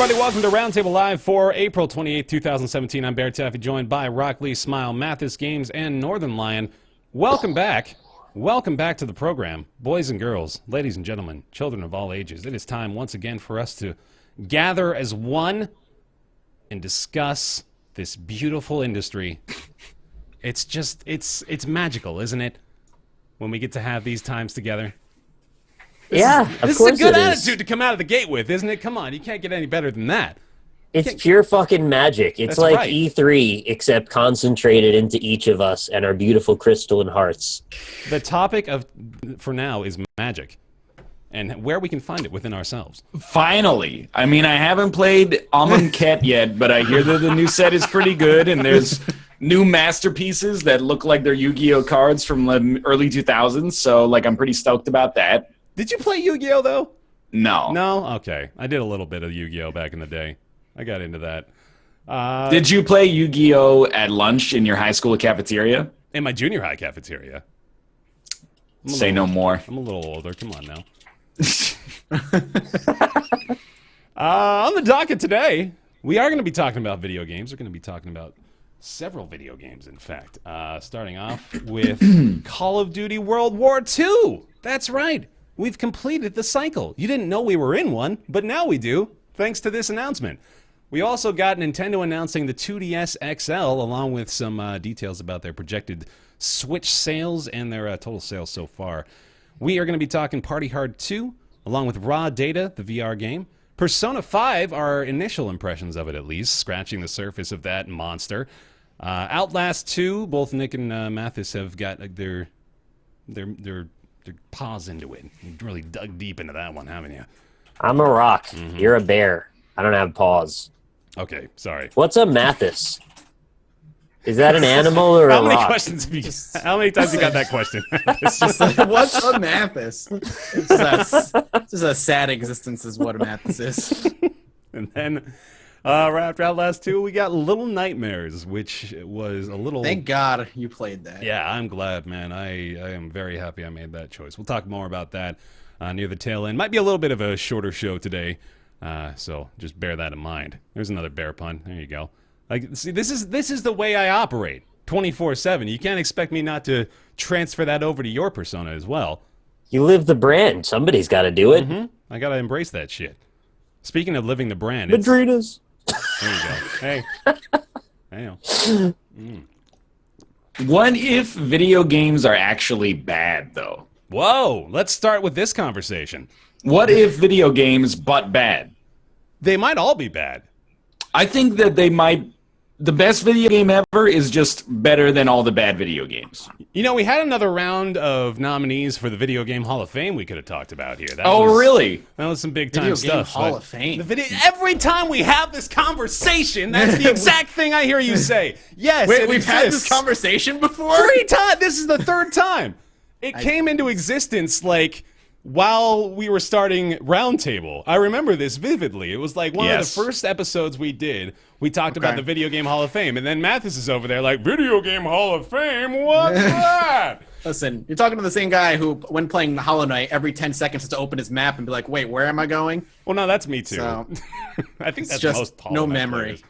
everybody. Welcome to Roundtable Live for April 28th, 2017. I'm Bear Taffy, joined by Rock Lee, Smile, Mathis Games, and Northern Lion. Welcome back. Welcome back to the program. Boys and girls, ladies and gentlemen, children of all ages, it is time once again for us to gather as one and discuss this beautiful industry. It's just, it's magical, isn't it? When we get to have these times together. This is a good attitude to come out of the gate with, isn't it? Come on, you can't get any better than that. It's pure fucking magic. It's like right. E3, except concentrated into each of us and our beautiful crystalline hearts. The topic for now is magic, and where we can find it within ourselves. Finally. I mean, I haven't played Amonkhet yet, but I hear that the new set is pretty good, and there's new masterpieces that look like they're Yu-Gi-Oh cards from the early 2000s, so like I'm pretty stoked about that. Did you play Yu-Gi-Oh, though? No. No? Okay. I did a little bit of Yu-Gi-Oh back in the day. I got into that. Did you play Yu-Gi-Oh at lunch in your high school cafeteria? In my junior high cafeteria. Say no more. I'm a little older. Come on now. On the docket today, we are going to be talking about video games. We're going to be talking about several video games, in fact. Starting off with Call of Duty World War II. That's right. We've completed the cycle. You didn't know we were in one, but now we do, thanks to this announcement. We also got Nintendo announcing the 2DS XL, along with some details about their projected Switch sales and their total sales so far. We are going to be talking Party Hard 2, along with Raw Data, the VR game. Persona 5, our initial impressions of it at least, scratching the surface of that monster. Outlast 2, both Nick and Mathis have got their paws into it. You really dug deep into that one, haven't you? I'm a rock. Mm-hmm. You're a bear. I don't have paws. Okay, sorry. What's a Mathis? Is that an animal or a rock? How many times you got that question? What's a Mathis? It's just a sad existence is what a Mathis is. And then right after Outlast 2, we got Little Nightmares, which was a little... Thank God you played that. Yeah, I'm glad, man. I am very happy I made that choice. We'll talk more about that near the tail end. Might be a little bit of a shorter show today, so just bear that in mind. There's another bear pun. There you go. Like, see, this is the way I operate 24/7. You can't expect me not to transfer that over to your persona as well. You live the brand. Somebody's got to do it. Mm-hmm. I got to embrace that shit. Speaking of living the brand... Madrinas. There you go. Hey. I know. What if video games are actually bad, though? Whoa! Let's start with this conversation. What if video games but bad? They might all be bad. I think that they might... The best video game ever is just better than all the bad video games. You know, we had another round of nominees for the Video Game Hall of Fame we could have talked about here. Really? That was some big-time stuff. Video Game Hall of Fame. Every time we have this conversation, that's the exact thing I hear you say. Yes, Wait, we've had this conversation before? 3 times! This is the 3rd time! It came into existence, like... while we were starting Roundtable. I remember this vividly. It was like one of the first episodes we did. We talked about the Video Game Hall of Fame, and then Mathis is over there like, Video Game Hall of Fame? What's that? Listen, you're talking to the same guy who, when playing Hollow Knight, every 10 seconds has to open his map and be like, wait, where am I going? Well, no, that's me too. So, I think that's just most Hollow no Knight memory.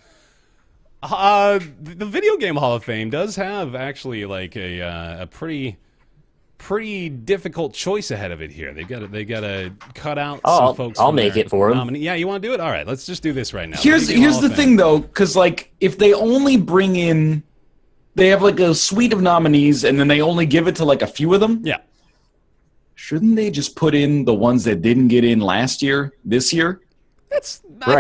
players. The Video Game Hall of Fame does have actually like a pretty difficult choice ahead of it here. They got to cut out some folks. I'll make it for them. Yeah, you want to do it? All right, let's just do this right now. Here's the thing, though, because like if they only bring in, they have like a suite of nominees, and then they only give it to like a few of them. Yeah. Shouldn't they just put in the ones that didn't get in last year, this year? I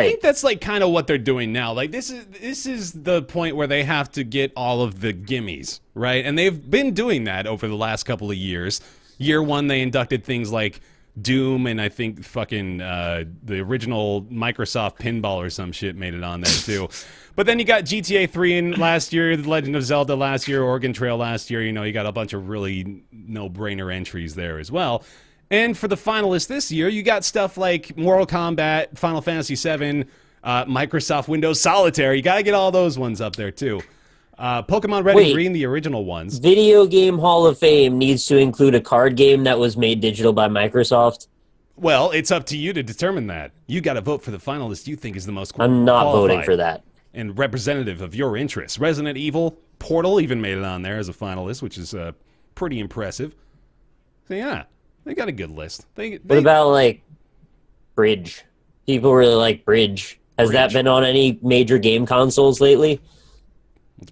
think that's like kind of what they're doing now. Like this is the point where they have to get all of the gimmies, right? And they've been doing that over the last couple of years. Year 1, they inducted things like Doom, and I think fucking the original Microsoft Pinball or some shit made it on there too. But then you got GTA 3 in last year, The Legend of Zelda last year, Oregon Trail last year. You know, you got a bunch of really no-brainer entries there as well. And for the finalists this year, you got stuff like Mortal Kombat, Final Fantasy VII, Microsoft Windows Solitaire. You got to get all those ones up there, too. Pokemon Red and Green, the original ones. Video Game Hall of Fame needs to include a card game that was made digital by Microsoft. Well, it's up to you to determine that. You got to vote for the finalist you think is the most I'm not qualified voting for that. and representative of your interests. Resident Evil, Portal even made it on there as a finalist, which is pretty impressive. So yeah, they got a good list. What about like Bridge? People really like Bridge. Has that been on any major game consoles lately?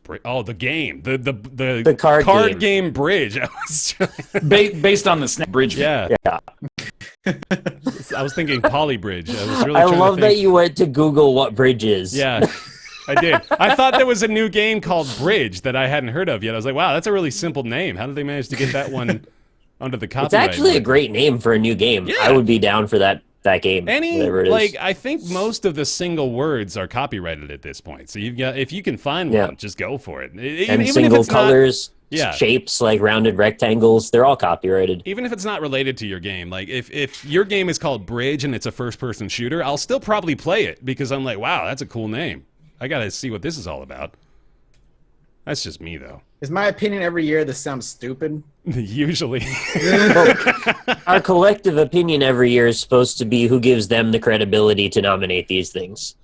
the game, the card game Bridge. I was Based on the Snap Bridge. yeah. I was thinking Poly Bridge. I love that you went to Google what Bridge is. Yeah, I did. I thought there was a new game called Bridge that I hadn't heard of yet. I was like, wow, that's a really simple name. How did they manage to get that one under the copyright? It's actually a great name for a new game. Yeah. I would be down for that game. Whatever it is. I think most of the single words are copyrighted at this point. So if you can find one, just go for it. And even single if it's colors, not, shapes like rounded rectangles, they're all copyrighted. Even if it's not related to your game, like if your game is called Bridge and it's a first-person shooter, I'll still probably play it because I'm like, wow, that's a cool name. I gotta see what this is all about. That's just me, though. Is my opinion every year this sounds stupid? Usually. Our collective opinion every year is supposed to be who gives them the credibility to nominate these things.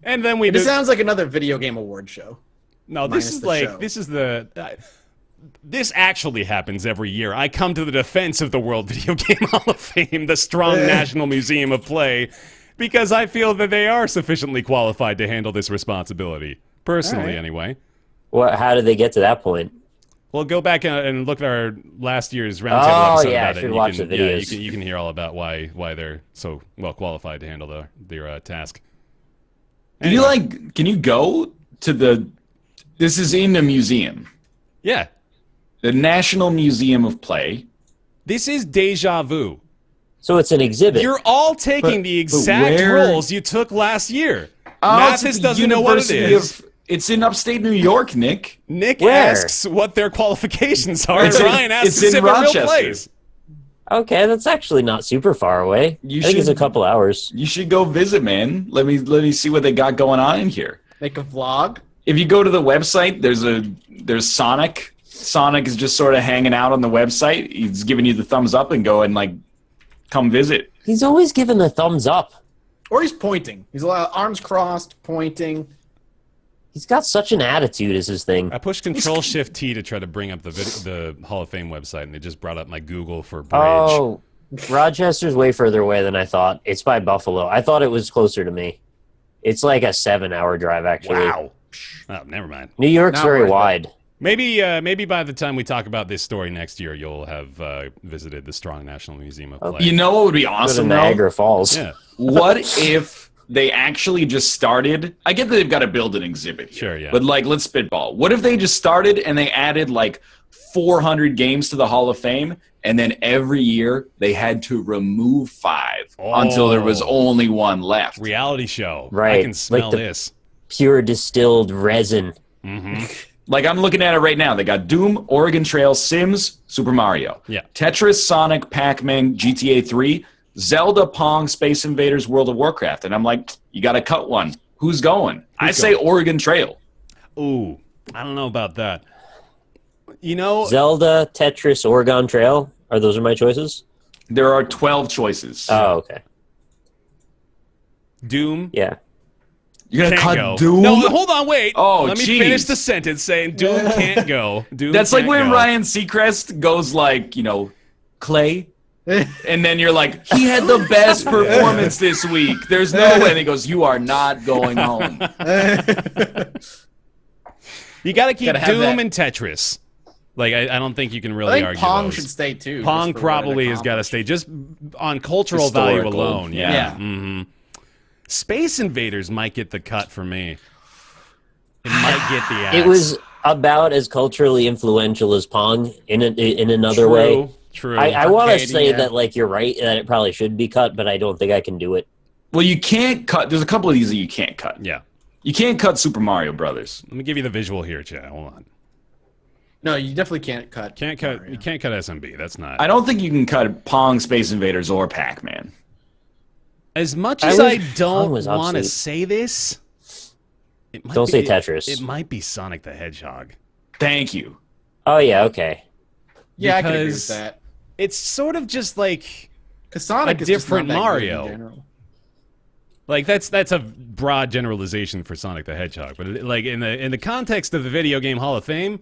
And then we It sounds like another video game award show. No, Minus the show. This actually happens every year. I come to the defense of the World Video Game Hall of Fame, the strong National Museum of Play, because I feel that they are sufficiently qualified to handle this responsibility. Personally, anyway. How did they get to that point? Well, go back and look at our last year's roundtable episode about I it. should watch the videos. You can hear all about why they're so well qualified to handle their task. Anyway. Can you go to this is in a museum. Yeah. The National Museum of Play. This is deja vu. So it's an exhibit. You're all taking the exact roles you took last year. Mathis doesn't know what it is. It's in upstate New York, Nick. Nick Where? asks what their qualifications are, and Ryan asks it's if in it real Rochester. plays. Okay, that's actually not super far away. I think it's a couple hours. You should go visit, man. Let me see what they got going on in here. Make a vlog. If you go to the website, there's Sonic. Sonic is just sort of hanging out on the website. He's giving you the thumbs up and go and come visit. He's always giving the thumbs up. Or he's pointing. He's arms crossed, pointing. He's got such an attitude is his thing. I pushed Control-Shift-T to try to bring up the Hall of Fame website, and it just brought up my Google for Bridge. Oh, Rochester's way further away than I thought. It's by Buffalo. I thought it was closer to me. It's like a 7-hour drive, actually. Wow. Oh, never mind. New York's Not very worth it. wide. Maybe by the time we talk about this story next year, you'll have visited the Strong National Museum of Play. You know what would be Go to awesome, though? Niagara Falls. Yeah. What if they actually just started? I get that they've got to build an exhibit here, Sure, yeah. but let's spitball. What if they just started and they added 400 games to the Hall of Fame, and then every year they had to remove 5 until there was only 1 left? Reality show. Right. I can smell the this. Pure distilled resin. I'm looking at it right now. They got Doom, Oregon Trail, Sims, Super Mario. Yeah. Tetris, Sonic, Pac-Man, GTA 3, Zelda, Pong, Space Invaders, World of Warcraft. And I'm like, you got to cut one. Who's going? I say Oregon Trail. Ooh, I don't know about that. You know, Zelda, Tetris, Oregon Trail. Those are my choices? There are 12 choices. Oh, okay. Doom. Yeah. You're going to Can't cut go. Doom? No, hold on, wait. Oh, Let me jeez. finish the sentence saying Doom can't go. Doom That's like can't when go. Ryan Seacrest goes Clay. And then you're like, he had the best performance this week. There's no way. And he goes, you are not going home. You got to keep Gotta have Doom that. and Tetris. I don't think you can I really think argue Pong those. should stay too. Pong just for what it probably has got to accomplished. stay just on cultural value Historical, alone. Yeah. yeah. Mm-hmm. Space Invaders might get the cut for me. It might get the axe. It was about as culturally influential as Pong in another True, way. True. I want to Arcade, say yeah. that you're right that it probably should be cut, but I don't think I can do it. Well, you can't cut. There's a couple of these that you can't cut. Yeah. You can't cut Super Mario Brothers. Let me give you the visual here, Chad. Hold on. No, you definitely can't cut. Can't cut. Mario. You can't cut SMB. That's not. I don't think you can cut Pong, Space Invaders, or Pac-Man. As much I as was- I don't Pong was want to obsolete. say this, it might Don't be, say Tetris. It might be Sonic the Hedgehog. Thank you. Oh, yeah, okay. Yeah, I can agree with because that. It's sort of just Because Sonic is just different not that Mario. good in general. Like that's a broad generalization for Sonic the Hedgehog, but like in the context of the video game Hall of Fame,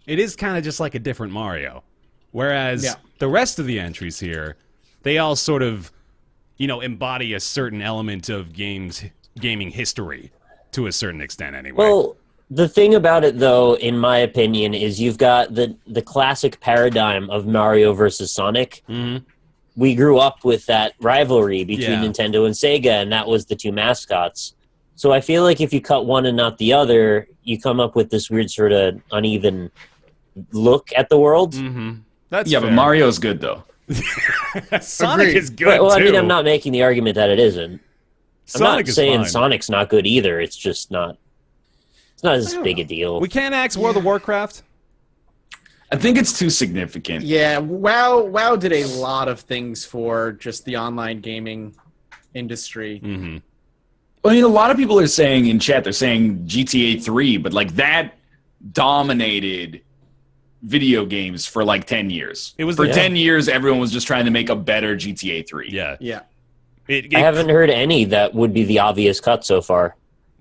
it is kind of just like a different Mario. Whereas the rest of the entries here, they all sort of, embody a certain element of gaming history to a certain extent anyway. Well, the thing about it, though, in my opinion, is you've got the classic paradigm of Mario versus Sonic. Mm-hmm. We grew up with that rivalry between Nintendo and Sega, and that was the two mascots. So I feel like if you cut one and not the other, you come up with this weird sort of uneven look at the world. Mm-hmm. That's fair. But Mario's good, though. Sonic is good, well, too. I mean, I'm not making the argument that it isn't. Sonic I'm not is saying fine. Sonic's not good either. It's just not... It's not as big a deal. We can't axe World of Warcraft. I think it's too significant. Yeah, WoW did a lot of things for just the online gaming industry. Mm-hmm. Well, a lot of people are saying in chat, they're saying GTA 3, but like that dominated video games for like 10 years. It was for 10 years, everyone was just trying to make a better GTA 3. Yeah. I haven't heard any that would be the obvious cut so far.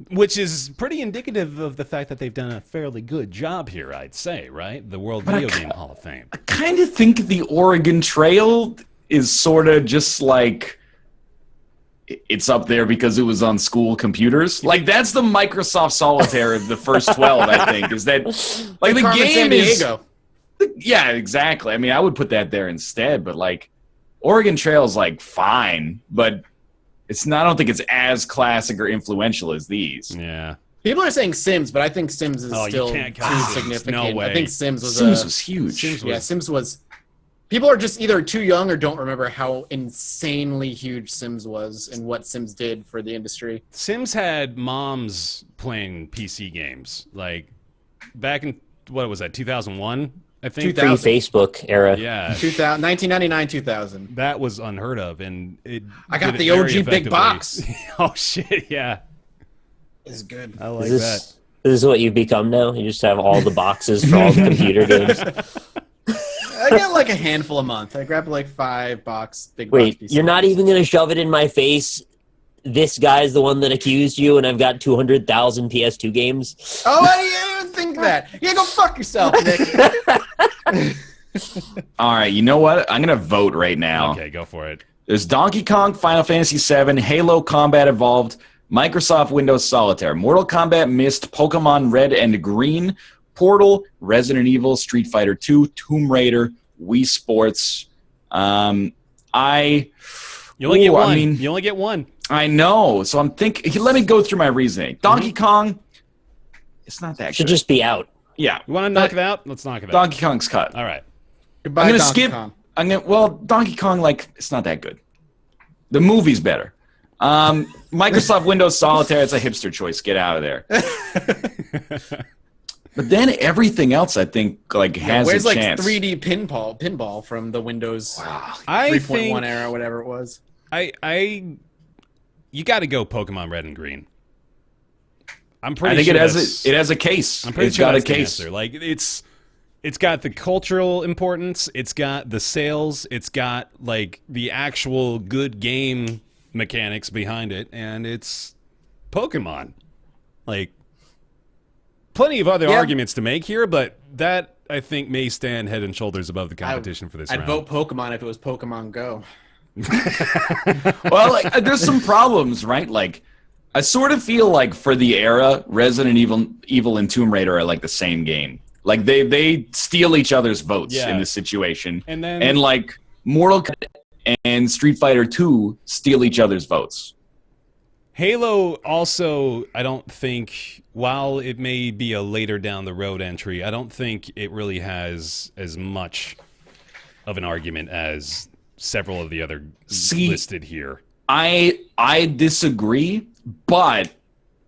Which is pretty indicative of the fact that they've done a fairly good job here, I'd say, right? The World Video Game Hall of Fame. I kind of think the Oregon Trail is sort of just like it's up there because it was on school computers. Like that's the Microsoft Solitaire of the first 12, I think, is that like the Carmen game Sandiego. Yeah, exactly. I mean, I would put that there instead, but like Oregon Trail is like fine, but it's not. I don't think it's as classic or influential as these. Yeah. People are saying Sims, but I think Sims is still you can't too count Sims. significant. No way. I think Sims was huge. Sims was. People are just either too young or don't remember how insanely huge Sims was and what Sims did for the industry. Sims had moms playing PC games, like back in what was that, 2001? I think pre-Facebook era. Yeah, 1999, 2000. That was unheard of, and I got the OG big box. Oh shit! Yeah, it's good. I like that. This is what you've become now. You just have all the boxes for all the computer games. I get like a handful a month. I grab like 5 big box. Wait, PCs. you're not even gonna shove it in my face? This guy's the one that accused you, and I've got 200,000 PS2 games. Oh, I didn't even think that. Yeah, go fuck yourself, Nick. All right, you know what? I'm gonna vote right now. Okay, go for it. There's Donkey Kong, Final Fantasy VII, Halo Combat Evolved, Microsoft Windows Solitaire, Mortal Kombat Mist, Pokemon Red and Green, Portal, Resident Evil, Street Fighter 2, Tomb Raider, Wii Sports. You only get one. I mean, you only get one. I know. So I'm thinking. Let me go through my reasoning. Donkey Kong, it's not that Should good. just be out. Yeah. You want to knock it out? Let's knock it out. Donkey Kong's cut. All right. Goodbye, I'm gonna Donkey skip. Kong. Donkey Kong, like, it's not that good. The movie's better. Microsoft Windows Solitaire, it's a hipster choice. Get out of there. But then everything else, I think, like, has where's a like chance. 3D pinball from the Windows I 3.1 think era, whatever it was. You got to go Pokemon Red and Green. I'm pretty. I think sure it has a case. I'm pretty it's sure got that's a the case. answer. Like it's got the cultural importance. It's got the sales. It's got like the actual good game mechanics behind it, and it's Pokemon. Like plenty of other arguments to make here, but that I think may stand head and shoulders above the competition for this round. I'd vote Pokemon if it was Pokemon Go. Well, like, there's some problems, right? Like, I sort of feel like for the era, Resident Evil and Tomb Raider are like the same game. Like they steal each other's votes in this situation, and like Mortal Kombat and Street Fighter 2 steal each other's votes. Halo also, I don't think, while it may be a later down the road entry, I don't think it really has as much of an argument as several of the other listed here. I disagree, but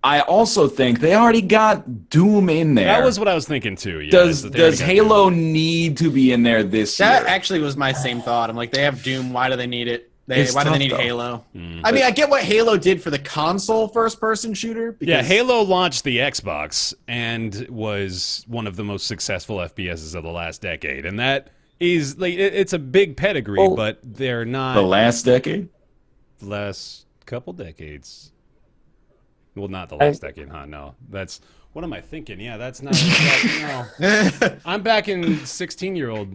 I also think they already got Doom in there. That was what I was thinking too. Yeah, does Halo need to be in there this year? That actually was my same thought. I'm like, they have Doom. Why do they need it? Why do they need Halo? I mean, I get what Halo did for the console first-person shooter. Yeah, Halo launched the Xbox and was one of the most successful FPSs of the last decade, and that is like it's a big pedigree, but they're not The last decade? the last couple decades. Well, not the last decade, huh? No, that's what am I thinking? Yeah, that's not. No. I'm back in 16-year-old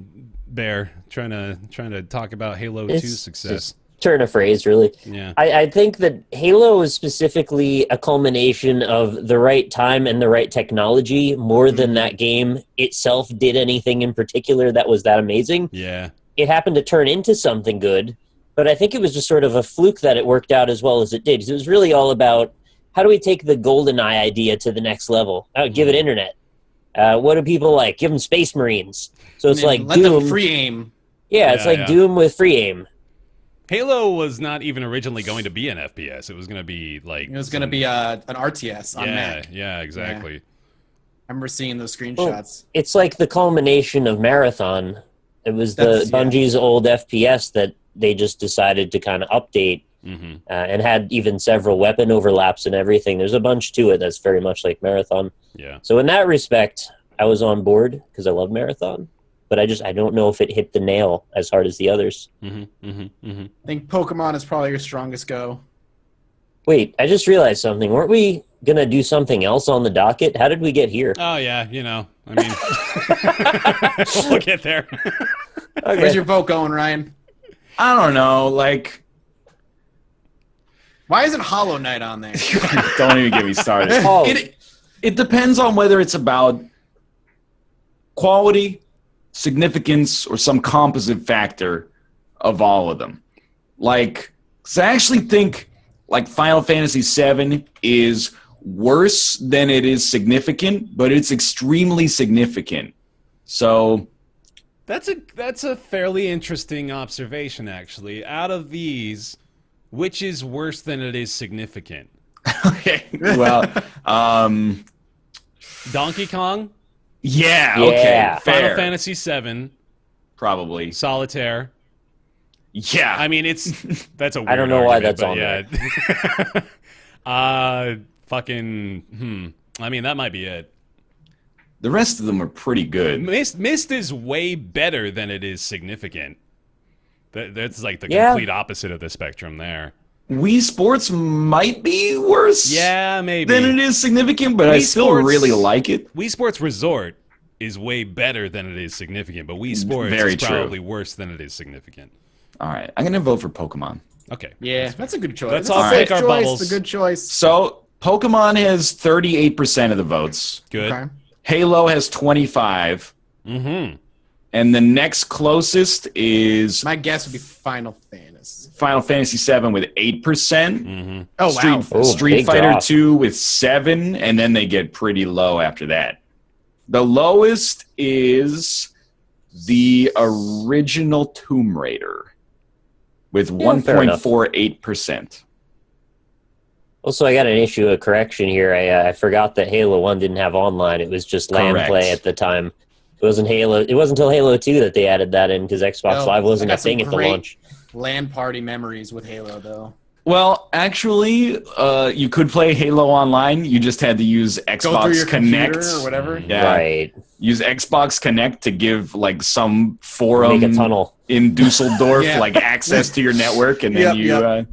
Bear trying to talk about Halo 2's success. Just turn a phrase, really. Yeah. I think that Halo is specifically a culmination of the right time and the right technology more than that game itself did anything in particular that was that amazing. Yeah. It happened to turn into something good, but I think it was just sort of a fluke that it worked out as well as it did. 'Cause it was really all about how do we take the GoldenEye idea to the next level? Give it internet. What do people like? Give them Space Marines. So it's like let Doom. them free aim. Yeah, it's like Doom with free aim. Halo was not even originally going to be an FPS. It was going to be like It was going to be an RTS on Mac. Yeah, exactly. Yeah. I remember seeing those screenshots. It's like the culmination of Marathon. It was Bungie's old FPS that they just decided to kind of update and had even several weapon overlaps and everything. There's a bunch to it that's very much like Marathon. Yeah. So in that respect, I was on board because I love Marathon. But I don't know if it hit the nail as hard as the others. I think Pokemon is probably your strongest go. Wait, I just realized something. Weren't we going to do something else on the docket? How did we get here? Oh, yeah, I mean, we'll get there. Okay. Where's your vote going, Ryan? I don't know. Like, Why isn't Hollow Knight on there? don't even get me started. Oh. It depends on whether it's about quality, significance, or some composite factor of all of them. Like, 'cause I actually think like Final Fantasy VII is worse than it is significant, but it's extremely significant. So That's a fairly interesting observation, actually. Out of these, which is worse than it is significant? okay, well, Donkey Kong, yeah, Yeah. okay, fair, Final Fantasy VII, probably, Solitaire. yeah. I mean, that's a weird I don't know why argument, that's but yeah. Fucking. I mean, that might be it. The rest of them are pretty good. Mist is way better than it is significant. That's like the Yeah. complete opposite of the spectrum there. Wii Sports might be worse Yeah, maybe. than it is significant, but I Wii still Sports- really like it. Wii Sports Resort is way better than it is significant, but Wii Sports Very is true. probably worse than it is significant. All right, I'm going to vote for Pokemon. Okay. Yeah, that's a good choice. Let's That's all a take good our choice. bubbles. It's a good choice. So Pokemon has 38% of the votes. Good. Okay. Halo has 25. Mm-hmm. And the next closest is My guess would be Final Fantasy. Final Fantasy VII with 8%. Mm-hmm. Oh, wow. Street big Fighter drop. 2 with 7, and then they get pretty low after that. The lowest is the original Tomb Raider with Yeah, fair enough. 1.48%. Also, I got an issue, a correction here. I forgot that Halo 1 didn't have online. It was just LAN Correct. play at the time. It wasn't until Halo 2 that they added that in because Xbox Oh, Live wasn't I a got some thing at the great launch. LAN party memories with Halo, though. Well, actually, you could play Halo online. You just had to use Go through Xbox your Connect. computer or whatever. Yeah. Right. Use Xbox Connect to give like some forum Make a tunnel. in Dusseldorf Yeah. like access to your network, and then Yep. I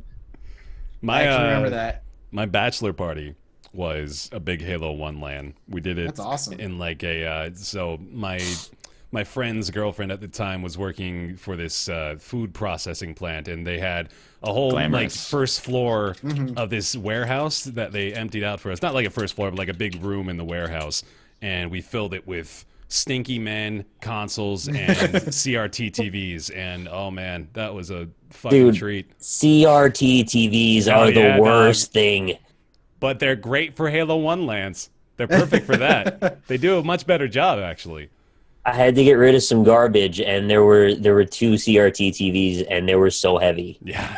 My actually remember that. my bachelor party was a big Halo 1 LAN. We did it That's awesome. in like a so my friend's girlfriend at the time was working for this food processing plant, and they had a whole like Glamorous. first floor Mm-hmm. of this warehouse that they emptied out for us. Not like a first floor, but like a big room in the warehouse, and we filled it with Stinky Men consoles and CRT TVs, and oh man, that was a fucking Dude. treat. CRT TVs Oh, are yeah, the worst thing. But they're great for Halo 1 LANs. They're perfect for that. They do a much better job, actually. I had to get rid of some garbage, and there were two CRT TVs, and they were so heavy. Yeah.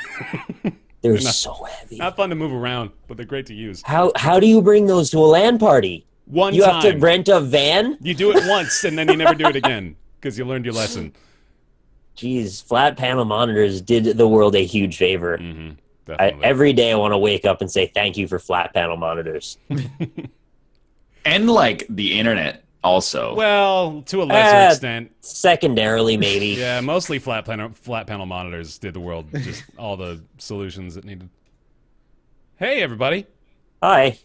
They're so heavy. Not fun to move around, but they're great to use. How do you bring those to a LAN party? One You time. have to rent a van? You do it once, and then you never do it again, because you learned your lesson. Jeez, flat panel monitors did the world a huge favor. Definitely. Every day I want to wake up and say thank you for flat panel monitors. And like the internet. also. Well, to a lesser extent. Secondarily, maybe. Yeah, mostly flat panel monitors did the world just all the solutions it needed. Hey, everybody. Hi.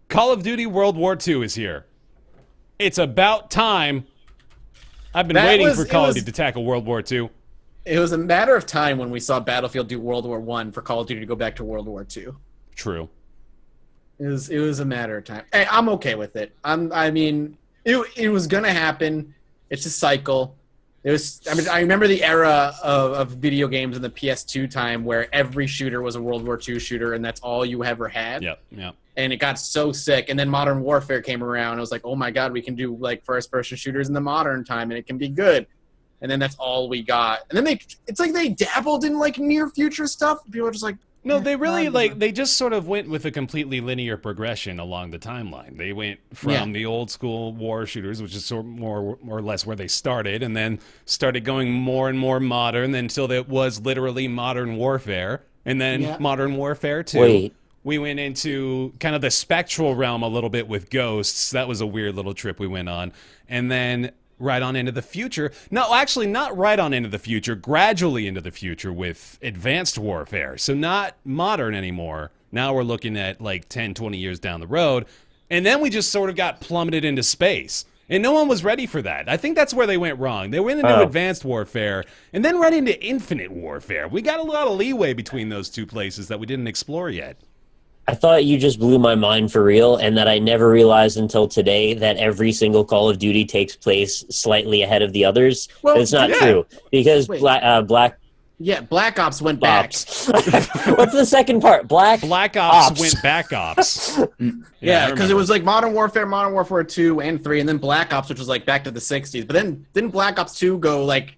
Call of Duty World War II is here. It's about time. I've been waiting for Call of Duty to tackle World War II. It was a matter of time when we saw Battlefield do World War I for Call of Duty to go back to World War II. True. It was a matter of time. Hey, I'm okay with it. It was gonna happen. It's a cycle. I remember the era of video games in the PS2 time where every shooter was a World War II shooter, and that's all you ever had. Yep. And it got so sick. And then Modern Warfare came around. It was like, oh my god, we can do like first-person shooters in the modern time, and it can be good. And then that's all we got. And then it's like they dabbled in like near future stuff. People are just like, no, they really they just sort of went with a completely linear progression along the timeline. They went from the old school war shooters, which is sort of more or less where they started, and then started going more and more modern until it was literally Modern Warfare, and then Modern Warfare 2. Wait. We went into kind of the spectral realm a little bit with Ghosts. That was a weird little trip we went on. And then right on into the future. No, actually not right on into the future, gradually into the future with Advanced Warfare. So not modern anymore. Now we're looking at like 10, 20 years down the road. And then we just sort of got plummeted into space. And no one was ready for that. I think that's where they went wrong. They went into Advanced Warfare and then right into Infinite Warfare. We got a lot of leeway between those two places that we didn't explore yet. I thought you just blew my mind for real, and that I never realized until today that every single Call of Duty takes place slightly ahead of the others. Well, it's not true, because Black Ops went back. What's the second part? Black Ops went back Ops. Yeah, because it was like Modern Warfare 2 and 3, and then Black Ops, which was like back to the 60s. But then didn't Black Ops 2 go like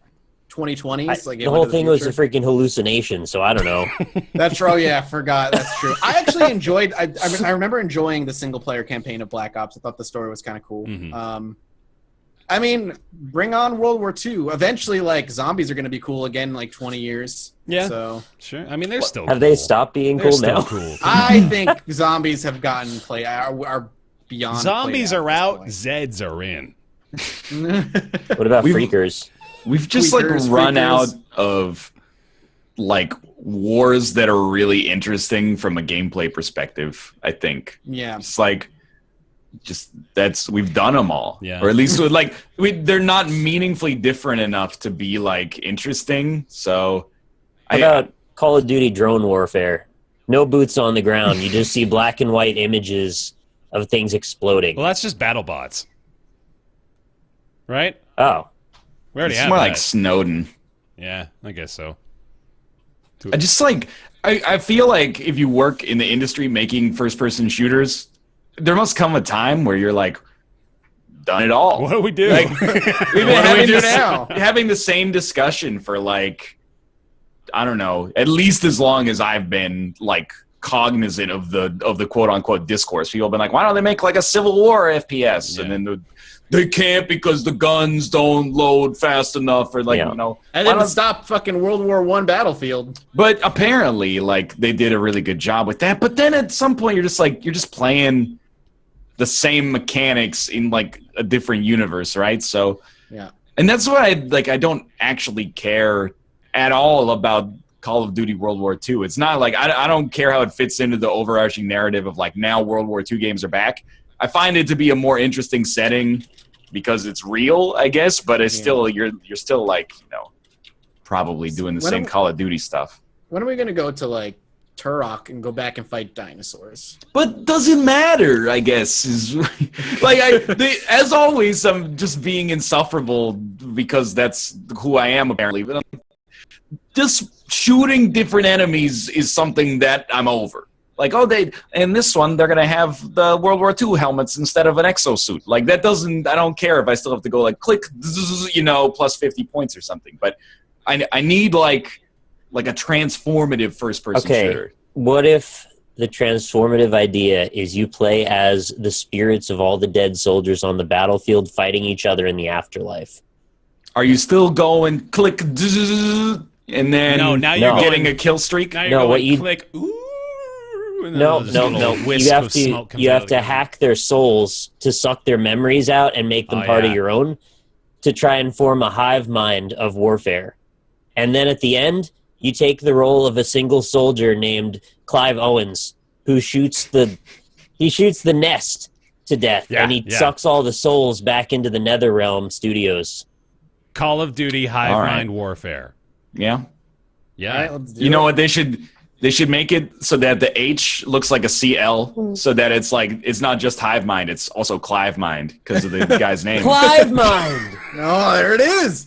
2020s? The whole thing was a freaking hallucination, so I don't know. That's true. Yeah, I forgot. That's true. I actually enjoyed. I remember enjoying the single player campaign of Black Ops. I thought the story was kind of cool. Mm-hmm. I mean, bring on World War II. Eventually, like zombies are going to be cool again in like 20 years. Yeah, so sure. I mean, they're still. Have they stopped being cool now? Cool. I think zombies have gotten are beyond. Zombies are out. Zeds are in. What about freakers? We've just run out of like wars that are really interesting from a gameplay perspective, I think. Yeah. It's like we've done them all. Yeah. Or at least they're not meaningfully different enough to be like interesting. So How about Call of Duty drone warfare? No boots on the ground. You just see black and white images of things exploding. Well, that's just battle bots. Right? Oh. We already it's have more that. like Snowden. Yeah, I guess so. I just I feel like if you work in the industry making first-person shooters, there must come a time where you're like, done it all. What do we do? Like, we've been having the same discussion for like, I don't know, at least as long as I've been like cognizant of the quote-unquote discourse. People have been like, why don't they make like a Civil War FPS? Yeah. And then they can't because the guns don't load fast enough, or like and then stop fucking World War I Battlefield. But apparently, like they did a really good job with that. But then at some point, you're just playing the same mechanics in like a different universe, right? So yeah, and that's why I don't actually care at all about Call of Duty World War II. It's not like I don't care how it fits into the overarching narrative of like now World War II games are back. I find it to be a more interesting setting because it's real, I guess, but it's still you're still like, probably doing the same Call of Duty stuff. When are we going to go to like Turok and go back and fight dinosaurs? But doesn't matter, I guess. Is like as always, I'm just being insufferable because that's who I am apparently. But just shooting different enemies is something that I'm over. Like, in this one, they're going to have the World War II helmets instead of an exosuit. Like, I don't care if I still have to go, like, click, plus 50 points or something. But I need, like a transformative first-person shooter. What if the transformative idea is you play as the spirits of all the dead soldiers on the battlefield fighting each other in the afterlife? Are you still going, click, and then now you're getting a kill streak? Now you're going, click, ooh. No. Wisp of smoke comes You out have of to the gun. hack their souls to suck their memories out and make them part of your own, to try and form a hive mind of warfare. And then at the end, you take the role of a single soldier named Clive Owens, who shoots the nest to death, and he sucks all the souls back into the NetherRealm Studios. Call of Duty Hive Mind Warfare. Yeah. Yeah. All right, let's do You know it. what they should make it so that the H looks like a CL, so that it's like it's not just Hive Mind, it's also Clive Mind because of the guy's name. Clive Mind! Oh, there it is.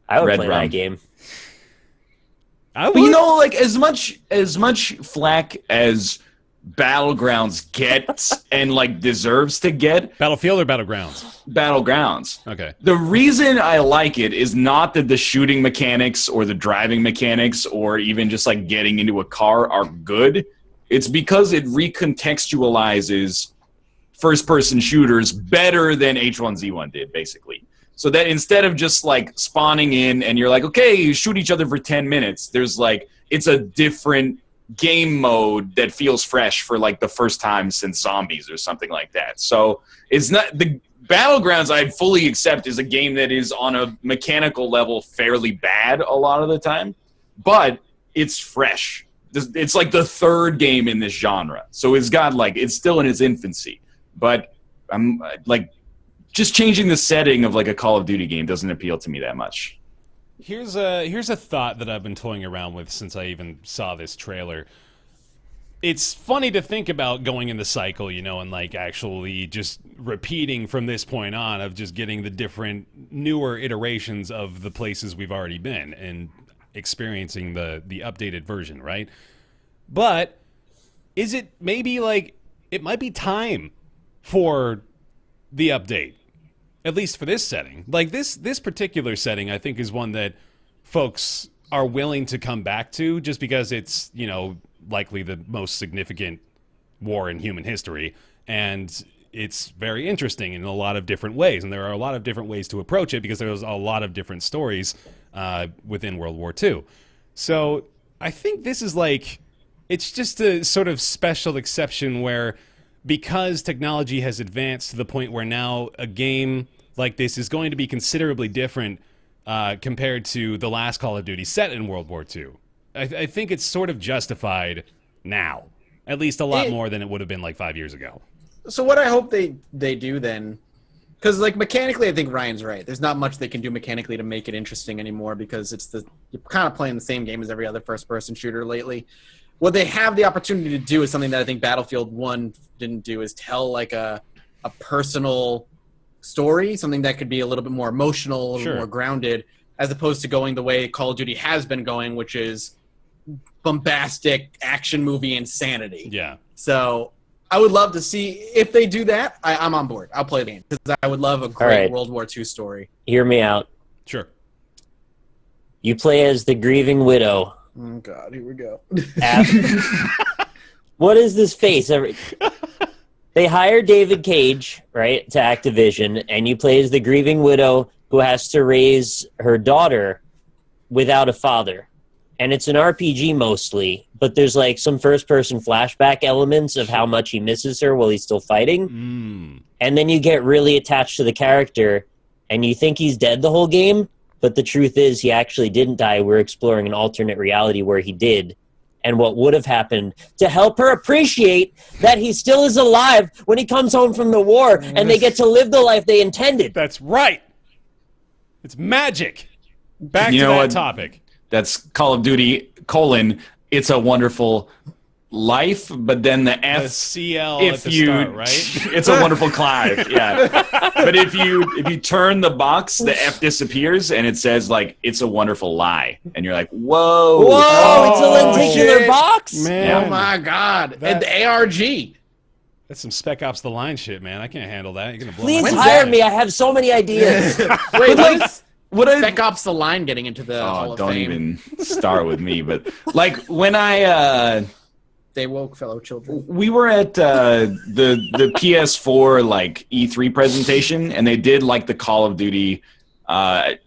I would Red play Rum. that game. But you know, like as much flack as Battlegrounds gets and like deserves to get, Battlefield or Battlegrounds? Battlegrounds. Okay. The reason I like it is not that the shooting mechanics or the driving mechanics or even just like getting into a car are good. It's because it recontextualizes first-person shooters better than H1Z1 did, basically. So that instead of just like spawning in and you're like, okay, you shoot each other for 10 minutes, there's like, it's a different game mode that feels fresh for like the first time since Zombies or something like that. So it's not the Battlegrounds I fully accept is a game that is on a mechanical level fairly bad a lot of the time, but it's fresh. It's like the third game in this genre. So it's got like, it's still in its infancy, but I'm like, just changing the setting of like a Call of Duty game doesn't appeal to me that much. Here's a thought that I've been toying around with since I even saw this trailer. It's funny to think about going in the cycle, you know, and like actually just repeating from this point on of just getting the different newer iterations of the places we've already been and experiencing the updated version, right? But is it maybe like it might be time for the update? At least for this setting. Like this particular setting, I think, is one that folks are willing to come back to just because it's, you know, likely the most significant war in human history. And it's very interesting in a lot of different ways. And there are a lot of different ways to approach it because there's a lot of different stories within World War II. So I think this is like, it's just a sort of special exception where because technology has advanced to the point where now a game like this is going to be considerably different compared to the last Call of Duty set in World War II. I think it's sort of justified now, at least a lot more than it would have been like 5 years ago. So what I hope they do then, because like mechanically, I think Ryan's right. There's not much they can do mechanically to make it interesting anymore because you're kind of playing the same game as every other first-person shooter lately. What they have the opportunity to do is something that I think Battlefield 1 didn't do, is tell like a personal story, something that could be a little bit more emotional, a little more grounded, as opposed to going the way Call of Duty has been going, which is bombastic action movie insanity. Yeah. So I would love to see if they do that. I'm on board. I'll play the game because I would love a great World War II story. Hear me out. Sure. You play as the grieving widow. Oh God, here we go. What is this face? They hire David Cage, right, to Activision, and you play as the grieving widow who has to raise her daughter without a father. And it's an RPG mostly, but there's like some first-person flashback elements of how much he misses her while he's still fighting. And then you get really attached to the character, and you think he's dead the whole game, but the truth is he actually didn't die. We're exploring an alternate reality where he did, and what would have happened to help her appreciate that he still is alive when he comes home from the war, and they get to live the life they intended. That's right. It's magic. Back to that topic. That's Call of Duty, It's a Wonderful Life, but then the F. The CL if at the you, start, right? It's a Wonderful Clive, yeah. But if you turn the box, the F disappears, and it says, like, It's a Wonderful Lie. And you're like, whoa. It's a lenticular box? Man. Oh, my God. And the ARG. That's some Spec Ops The Line shit, man. I can't handle that. You're going to blow Please my hire me. I have so many ideas. Wait, what is Spec Ops The Line getting into the Hall of don't Fame? even start with me. But, like, when I... They woke fellow children. We were at the PS4 like E3 presentation, and they did like the Call of Duty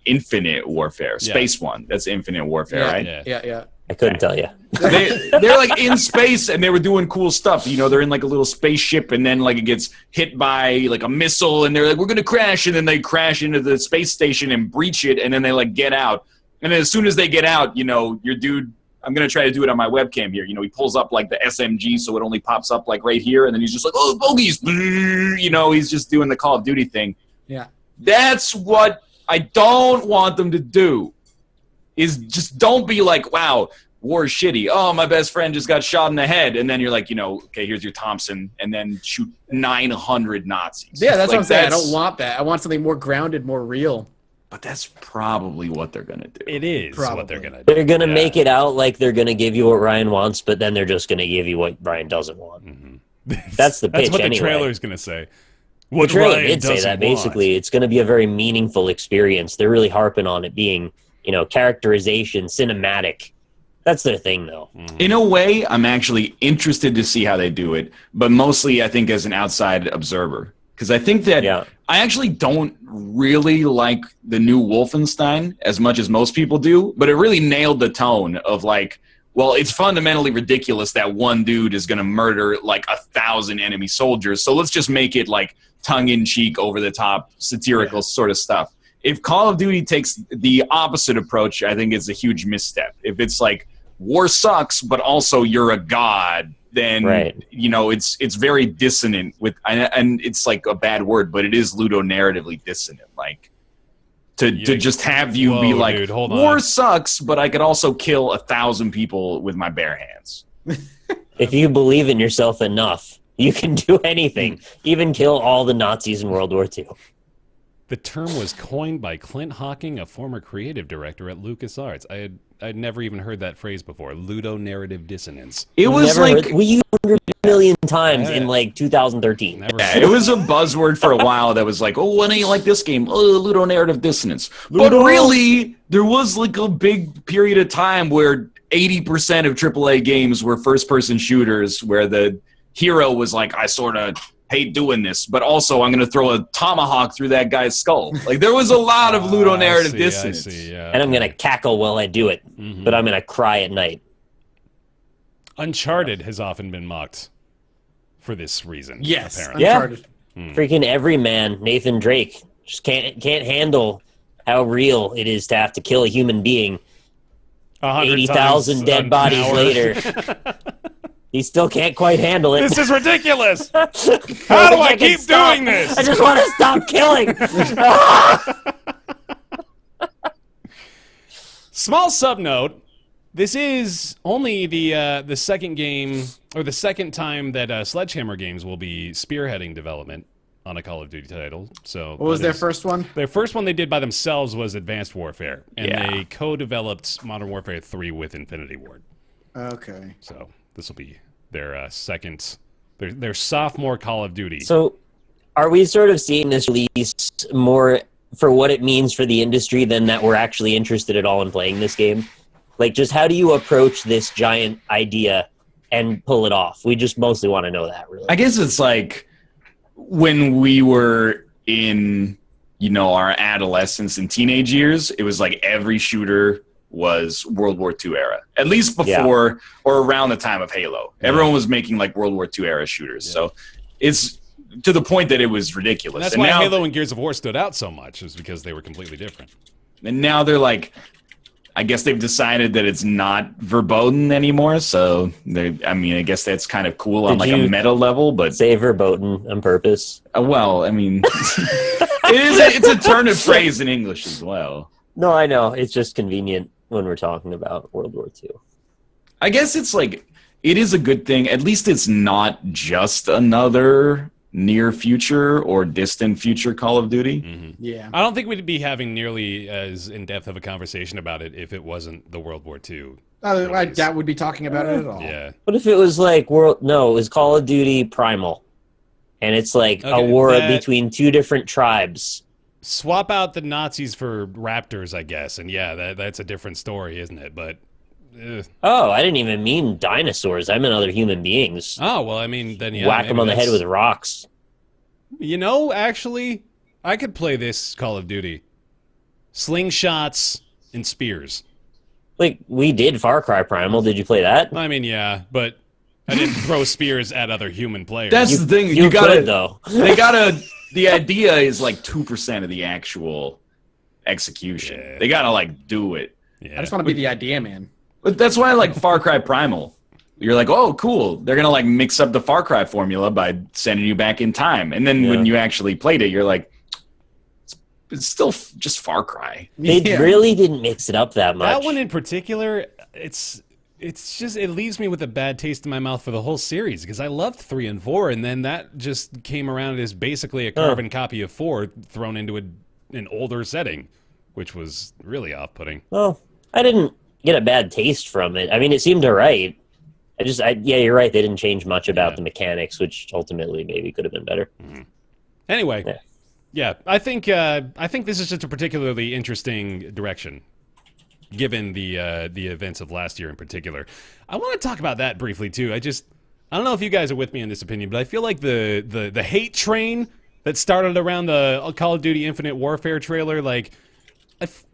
Infinite Warfare, Space one. That's Infinite Warfare, right? Yeah. I couldn't tell you. They're like in space and they were doing cool stuff. You know, they're in like a little spaceship and then like it gets hit by like a missile and they're like, we're going to crash. And then they crash into the space station and breach it. And then they like get out. And then as soon as they get out, you know, your dude, I'm going to try to do it on my webcam here. You know, he pulls up like the SMG so it only pops up like right here. And then he's just like, oh, bogeys. You know, he's just doing the Call of Duty thing. Yeah. That's what I don't want them to do. Is just don't be like, wow, war is shitty. Oh, my best friend just got shot in the head. And then you're like, you know, okay, here's your Thompson. And then shoot 900 Nazis. Yeah, that's like, what I'm saying. I don't want that. I want something more grounded, more real. But that's probably what they're going to do. It is Probably. what they're going to do. They're going to make it out like they're going to give you what Ryan wants, but then they're just going to give you what Ryan doesn't want. That's the pitch That's what anyway. the trailer's going to say. The What trailer Ryan did say doesn't that, basically. want. It's going to be a very meaningful experience. They're really harping on it being, you know, characterization, cinematic. That's their thing, though. In a way, I'm actually interested to see how they do it, but mostly I think as an outside observer. Because I think that I actually don't really like the new Wolfenstein as much as most people do, but it really nailed the tone of like, well, it's fundamentally ridiculous that one dude is going to murder like 1,000 enemy soldiers, so let's just make it like tongue-in-cheek, over-the-top, satirical sort of stuff. If Call of Duty takes the opposite approach, I think it's a huge misstep. If it's like, war sucks, but also you're a god, then, you know, it's very dissonant with, and it's like a bad word, but it is ludonarratively dissonant. Like, to just have you be like, dude, hold war on. sucks, but I could also kill 1,000 people with my bare hands. If you believe in yourself enough, you can do anything, even kill all the Nazis in World War II. The term was coined by Clint Hawking, a former creative director at LucasArts. I'd never even heard that phrase before. Ludonarrative dissonance. It was like we used it 100 million times in like 2013. Yeah, it was a buzzword for a while that was like, oh, when do you like this game? Oh, ludonarrative dissonance. But really, there was like a big period of time where 80% of AAA games were first-person shooters where the hero was like, I sort of hate doing this, but also I'm going to throw a tomahawk through that guy's skull. Like, there was a lot of ludonarrative dissonance. And I'm going to cackle while I do it, but I'm going to cry at night. Uncharted has often been mocked for this reason. Yes, apparently. Uncharted. Freaking every man, Nathan Drake, just can't handle how real it is to have to kill a human being. 80,000 dead bodies later. He still can't quite handle it. This is ridiculous. How do I keep doing this? I just want to stop killing. Small sub note. This is only the second game, or the second time that Sledgehammer Games will be spearheading development on a Call of Duty title. So What was their first one? Their first one they did by themselves was Advanced Warfare, and Yeah. they co-developed Modern Warfare 3 with Infinity Ward. Okay. So this will be their second, their sophomore Call of Duty. So, are we sort of seeing this release more for what it means for the industry than that we're actually interested at all in playing this game? Like, just how do you approach this giant idea and pull it off? We just mostly want to know that, really. I guess it's like when we were in, you know, our adolescence and teenage years, it was like every shooter was World War II era, at least before or around the time of Halo. Everyone was making like World War II era shooters. So it's to the point that it was ridiculous. And that's and why now, Halo and Gears of War stood out so much, is because they were completely different. And now they're like, I guess they've decided that it's not verboten anymore. So I mean, I guess that's kind of cool on Did like a you meta level, but say verboten on purpose? well, I mean, it's a turn of phrase in English as well. No, I know. It's just convenient when we're talking about World War II. I guess it's like, it is a good thing. At least it's not just another near future or distant future Call of Duty. Mm-hmm. Yeah. I don't think we'd be having nearly as in-depth of a conversation about it if it wasn't the World War II. I doubt we'd be talking about it at all. Yeah. What if it was like it was Call of Duty Primal, and it's like a Okay, war that- between two different tribes. Swap out the Nazis for raptors, I guess, and yeah, that's a different story, isn't it? But Oh, I didn't even mean dinosaurs. I meant other human beings. oh well, I mean, then yeah, Whack maybe them on the head that's- with rocks. You know, actually, I could play this Call of Duty. Slingshots and spears. Like, we did Far Cry Primal. Did you play that? I mean, yeah, but I didn't throw spears at other human players. That's the thing. You gotta, could, though. They gotta. The idea is like 2% of the actual execution. Yeah. They gotta like do it. yeah. I just want to be the idea man. But that's why I like Far Cry Primal. You're like, oh, cool. They're gonna like mix up the Far Cry formula by sending you back in time, and then when you actually played it, you're like, it's still just Far Cry. They really didn't mix it up that much. That one in particular, it's just, it leaves me with a bad taste in my mouth for the whole series because I loved 3 and 4, and then that just came around as basically a carbon copy of 4 thrown into an older setting, which was really off-putting. Well, I didn't get a bad taste from it. I mean, it seemed alright. Yeah, you're right. They didn't change much about the mechanics, which ultimately maybe could have been better. Anyway, yeah, I think this is just a particularly interesting direction, given the events of last year in particular. I want to talk about that briefly too. I don't know if you guys are with me in this opinion, but I feel like the hate train that started around the Call of Duty Infinite Warfare trailer, like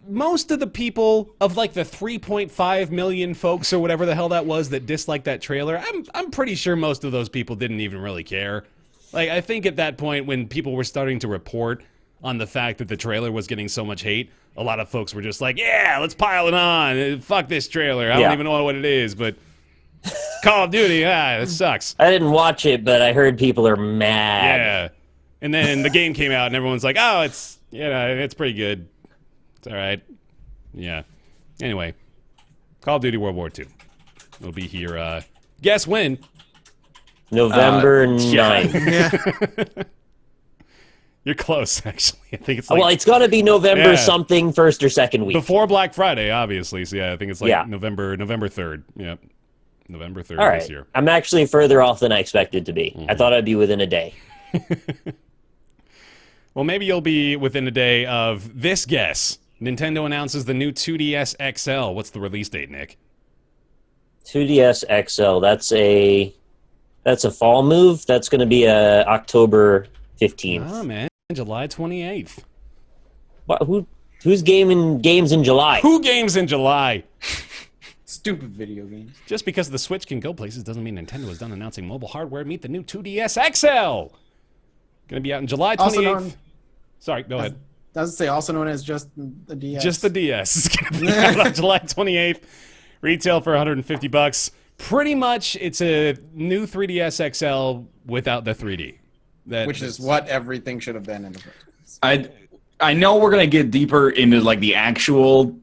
most of the people of like the 3.5 million folks or whatever the hell that was that disliked that trailer, I'm pretty sure most of those people didn't even really care. Like, I think at that point when people were starting to report on the fact that the trailer was getting so much hate, a lot of folks were just like, yeah, let's pile it on. Fuck this trailer. I don't even know what it is, but Call of Duty, that sucks. I didn't watch it, but I heard people are mad. Yeah. And then the game came out and everyone's like, oh, it's pretty good. It's all right. Yeah. Anyway, Call of Duty World War II. It'll be here, guess when? November 9th. You're close, actually. I think it's like... Well, it's got to be November something, first or second week. Before Black Friday, obviously. So, yeah, I think it's like November 3rd. Yep. November 3rd All right. this year. I'm actually further off than I expected to be. I thought I'd be within a day. Well, maybe you'll be within a day of this guess. Nintendo announces the new 2DS XL. What's the release date, Nick? 2DS XL. That's a fall move. That's going to be October 15th. Oh, man. July 28th. What, who's gaming games in July? Who games in July? Stupid video games. Just because the Switch can go places doesn't mean Nintendo is done announcing mobile hardware. Meet the new 2DS XL. Going to be out in July 28th. Sorry, go ahead. Does it say also known as just the DS? Just the DS. It's going to be out on July 28th. Retail for $150. Pretty much, it's a new 3DS XL without the 3D. Which is what everything should have been in the first place. I know we're gonna get deeper into like the actual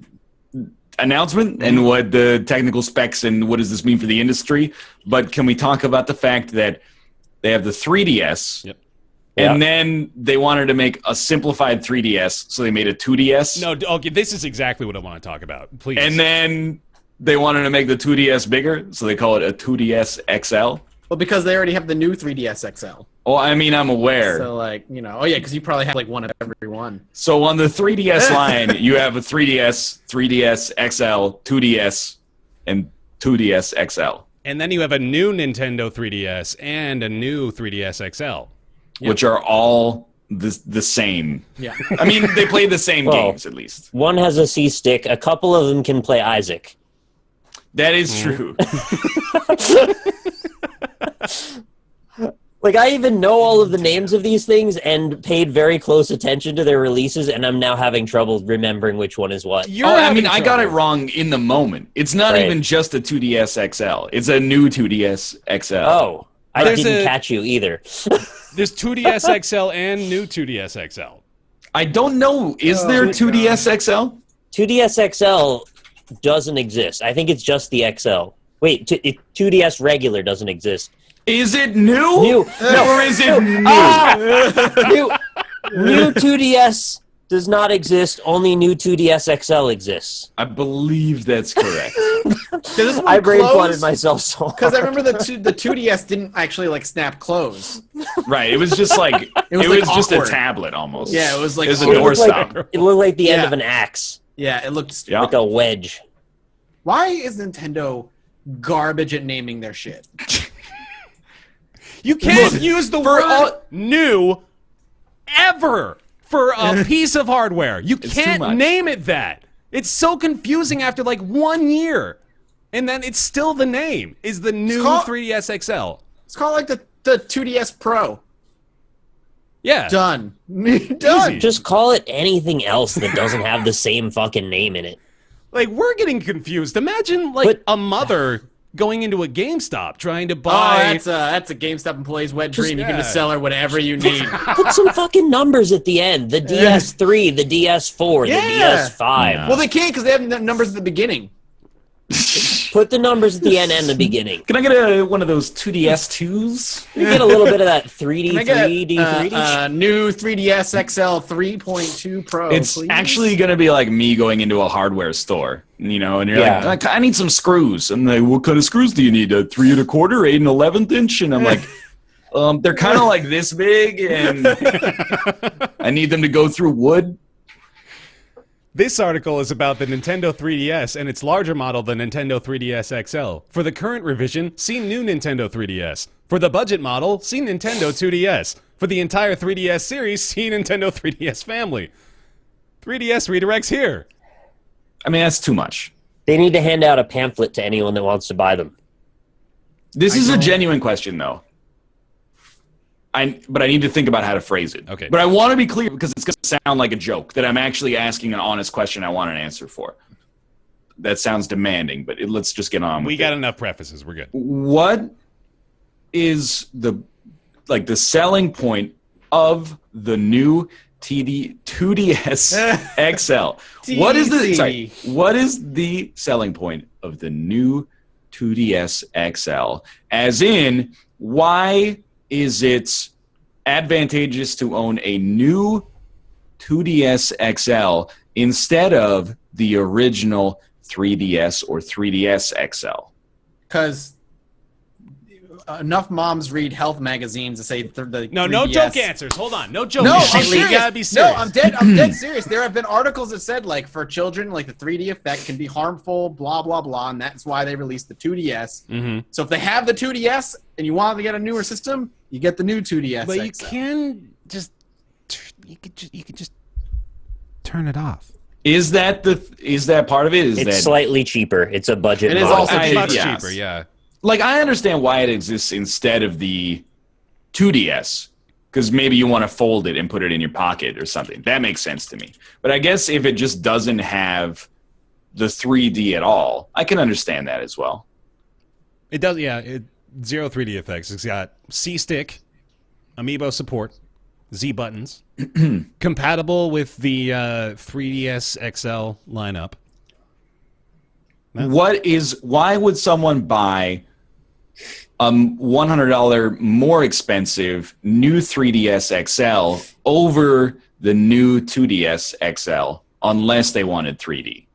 announcement and what the technical specs and what does this mean for the industry, but can we talk about the fact that they have the 3DS? Yep. And then they wanted to make a simplified 3DS, so they made a 2DS. No, okay, this is exactly what I want to talk about. Please. And then they wanted to make the 2DS bigger, so they call it a 2DS XL. Well, because they already have the new 3DS XL. Well, I mean, I'm aware. So, like, because you probably have like one of every one. So on the 3DS line, you have a 3DS, 3DS XL, 2DS, and 2DS XL. And then you have a new Nintendo 3DS and a new 3DS XL. Which are all the same. Yeah. I mean, they play the same games, at least. One has a C-stick. A couple of them can play Isaac. That is true. Like, I even know all of the names of these things and paid very close attention to their releases, and I'm now having trouble remembering which one is what. I got it wrong in the moment. It's not even just a 2DS XL. It's a new 2DS XL. Oh, I didn't catch you either. There's 2DS XL and new 2DS XL. I don't know. Is there 2DS XL? 2DS XL doesn't exist. I think it's just the XL. Wait, 2DS regular doesn't exist. Is it new? New. Or is it new? New 2DS does not exist. Only new 2DS XL exists. I believe that's correct. I brain flooded myself so hard. Because I remember the 2DS didn't actually like snap close. Right. It was just like it was like just a awkward. tablet almost. Yeah, it was like a awkward. doorstop. It looked like the end of an axe. Yeah, it looked stupid. Yeah. Like a wedge. Why is Nintendo garbage at naming their shit? You can't use the word new ever for a piece of hardware. You can't name it that. It's so confusing after like 1 year. And then it's still the name, is the new 3DS XL. It's called like the 2DS Pro. Yeah. Done. Done. Easy. Just call it anything else that doesn't have the same fucking name in it. Like, we're getting confused. Imagine, like, a mother going into a GameStop trying to buy... Oh, that's a GameStop employee's wet dream. You can yeah. just sell her whatever you need. Put some fucking numbers at the end. The DS3, the DS4, Yeah. the DS5. Well, they can't because they have numbers at the beginning. Put the numbers at the end and the beginning. Can I get one of those 2DS2s? You get a little bit of that 3D, Can I get 3D. new 3DS XL 3.2 Pro, It's please? actually going to be like me going into a hardware store, you know, and you're Yeah. like, I need some screws. And they, what kind of screws do you need? A 3 1/4, 8 1/11 inch? And I'm like, they're kind of like this big, and I need them to go through wood. This article is about the Nintendo 3DS and its larger model, the Nintendo 3DS XL. For the current revision, see new Nintendo 3DS. For the budget model, see Nintendo 2DS. For the entire 3DS series, see Nintendo 3DS Family. 3DS redirects here. I mean, that's too much. They need to hand out a pamphlet to anyone that wants to buy them. This is a genuine question, though. But I need to think about how to phrase it. Okay. But I want to be clear because it's going to sound like a joke that I'm actually asking an honest question I want an answer for. That sounds demanding, but let's just get on with it. We got enough prefaces. We're good. What is the selling point of the new 2DS XL? What is the selling point of the new 2DS XL? As in, why is it advantageous to own a new 2DS XL instead of the original 3DS or 3DS XL? Because enough moms read health magazines to say the No 3DS. joke answers. Hold on. No joke No, I'm answers. serious. You gotta be serious. No, I'm dead serious. There have been articles that said, like, for children, like, the 3D effect can be harmful, blah, blah, blah, and that's why they released the 2DS. Mm-hmm. So if they have the 2DS and you want to get a newer system, you get the new 2DS But you XL. can just... You could just turn it off. Is that part of it? It's slightly cheaper. It's a budget It is model. also It's much yes. cheaper, yeah. Like, I understand why it exists instead of the 2DS, because maybe you want to fold it and put it in your pocket or something. That makes sense to me. But I guess if it just doesn't have the 3D at all, I can understand that as well. It does, yeah. Zero 3D effects. It's got C-Stick, Amiibo support, Z buttons, compatible with the 3DS XL lineup. Why would someone buy $100 more expensive new 3DS XL over the new 2DS XL unless they wanted 3D?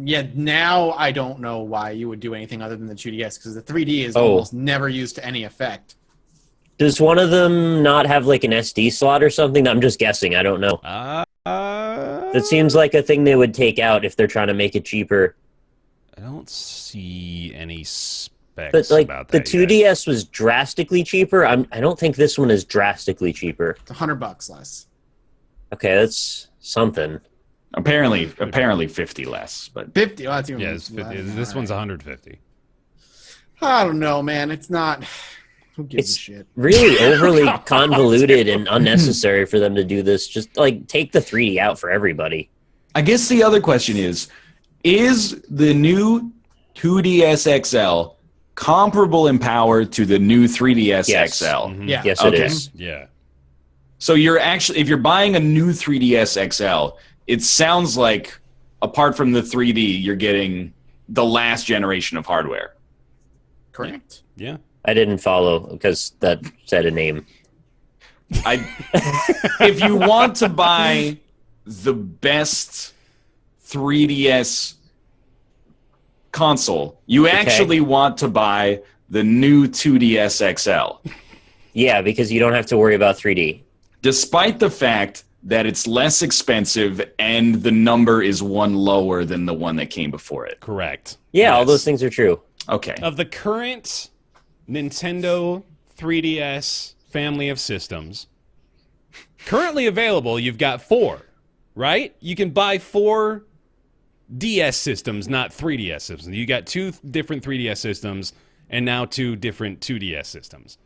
Yeah, now I don't know why you would do anything other than the 2DS, because the 3D is almost never used to any effect. Does one of them not have like an SD slot or something? I'm just guessing. I don't know. That seems like a thing they would take out if they're trying to make it cheaper. I don't see any specs But like about the that yet. 2DS was drastically cheaper. I don't think this one is drastically cheaper. It's $100 less. Okay, that's something. Apparently 50 less. But 50. Well, that's even Yeah, less. this one's 150. I don't know, man. It's not. Who gives a It's shit? really overly convoluted and unnecessary for them to do this. Just like take the 3D out for everybody. I guess the other question is the new 2DS XL comparable in power to the new 3DS Yes. XL? Mhm. Yeah. Yes, Okay. it is. Yeah. So if you're buying a new 3DS XL, it sounds like apart from the 3D, you're getting the last generation of hardware. Correct. Yeah. I didn't follow because that said a name. If you want to buy the best 3DS console, you actually want to buy the new 2DS XL. Yeah, because you don't have to worry about 3D. Despite the fact that it's less expensive and the number is one lower than the one that came before it. Correct. Yeah, all Yes. those things are true. Okay. Of the current Nintendo 3DS family of systems, currently available, you've got 4, right? You can buy 4 DS systems, not 3DS systems. You got 2 different 3DS systems and now 2 different 2DS systems.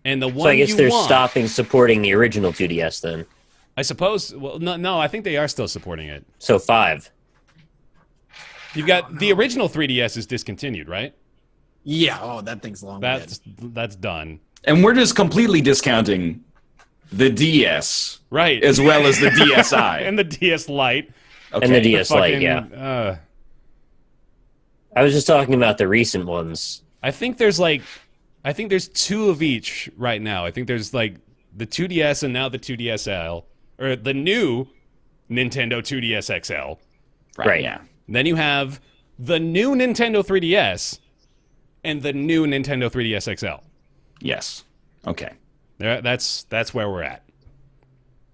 And the one So I guess they're stopping supporting the original 2DS then. I suppose. Well, no, I think they are still supporting it. So 5. You've got the original 3DS is discontinued, right? Yeah. Oh, that thing's long. That's done. And we're just completely discounting the DS, Right. as well as the DSi. And the DS Lite. Okay. And the DS Lite, Fucking, yeah. I was just talking about the recent ones. I think there's 2 of each right now. I think there's like the 2DS and now the 2DSL, or the new Nintendo 2DS XL. Right. Yeah. Then you have the new Nintendo 3DS and the new Nintendo 3DS XL. Yes. Okay. That's where we're at.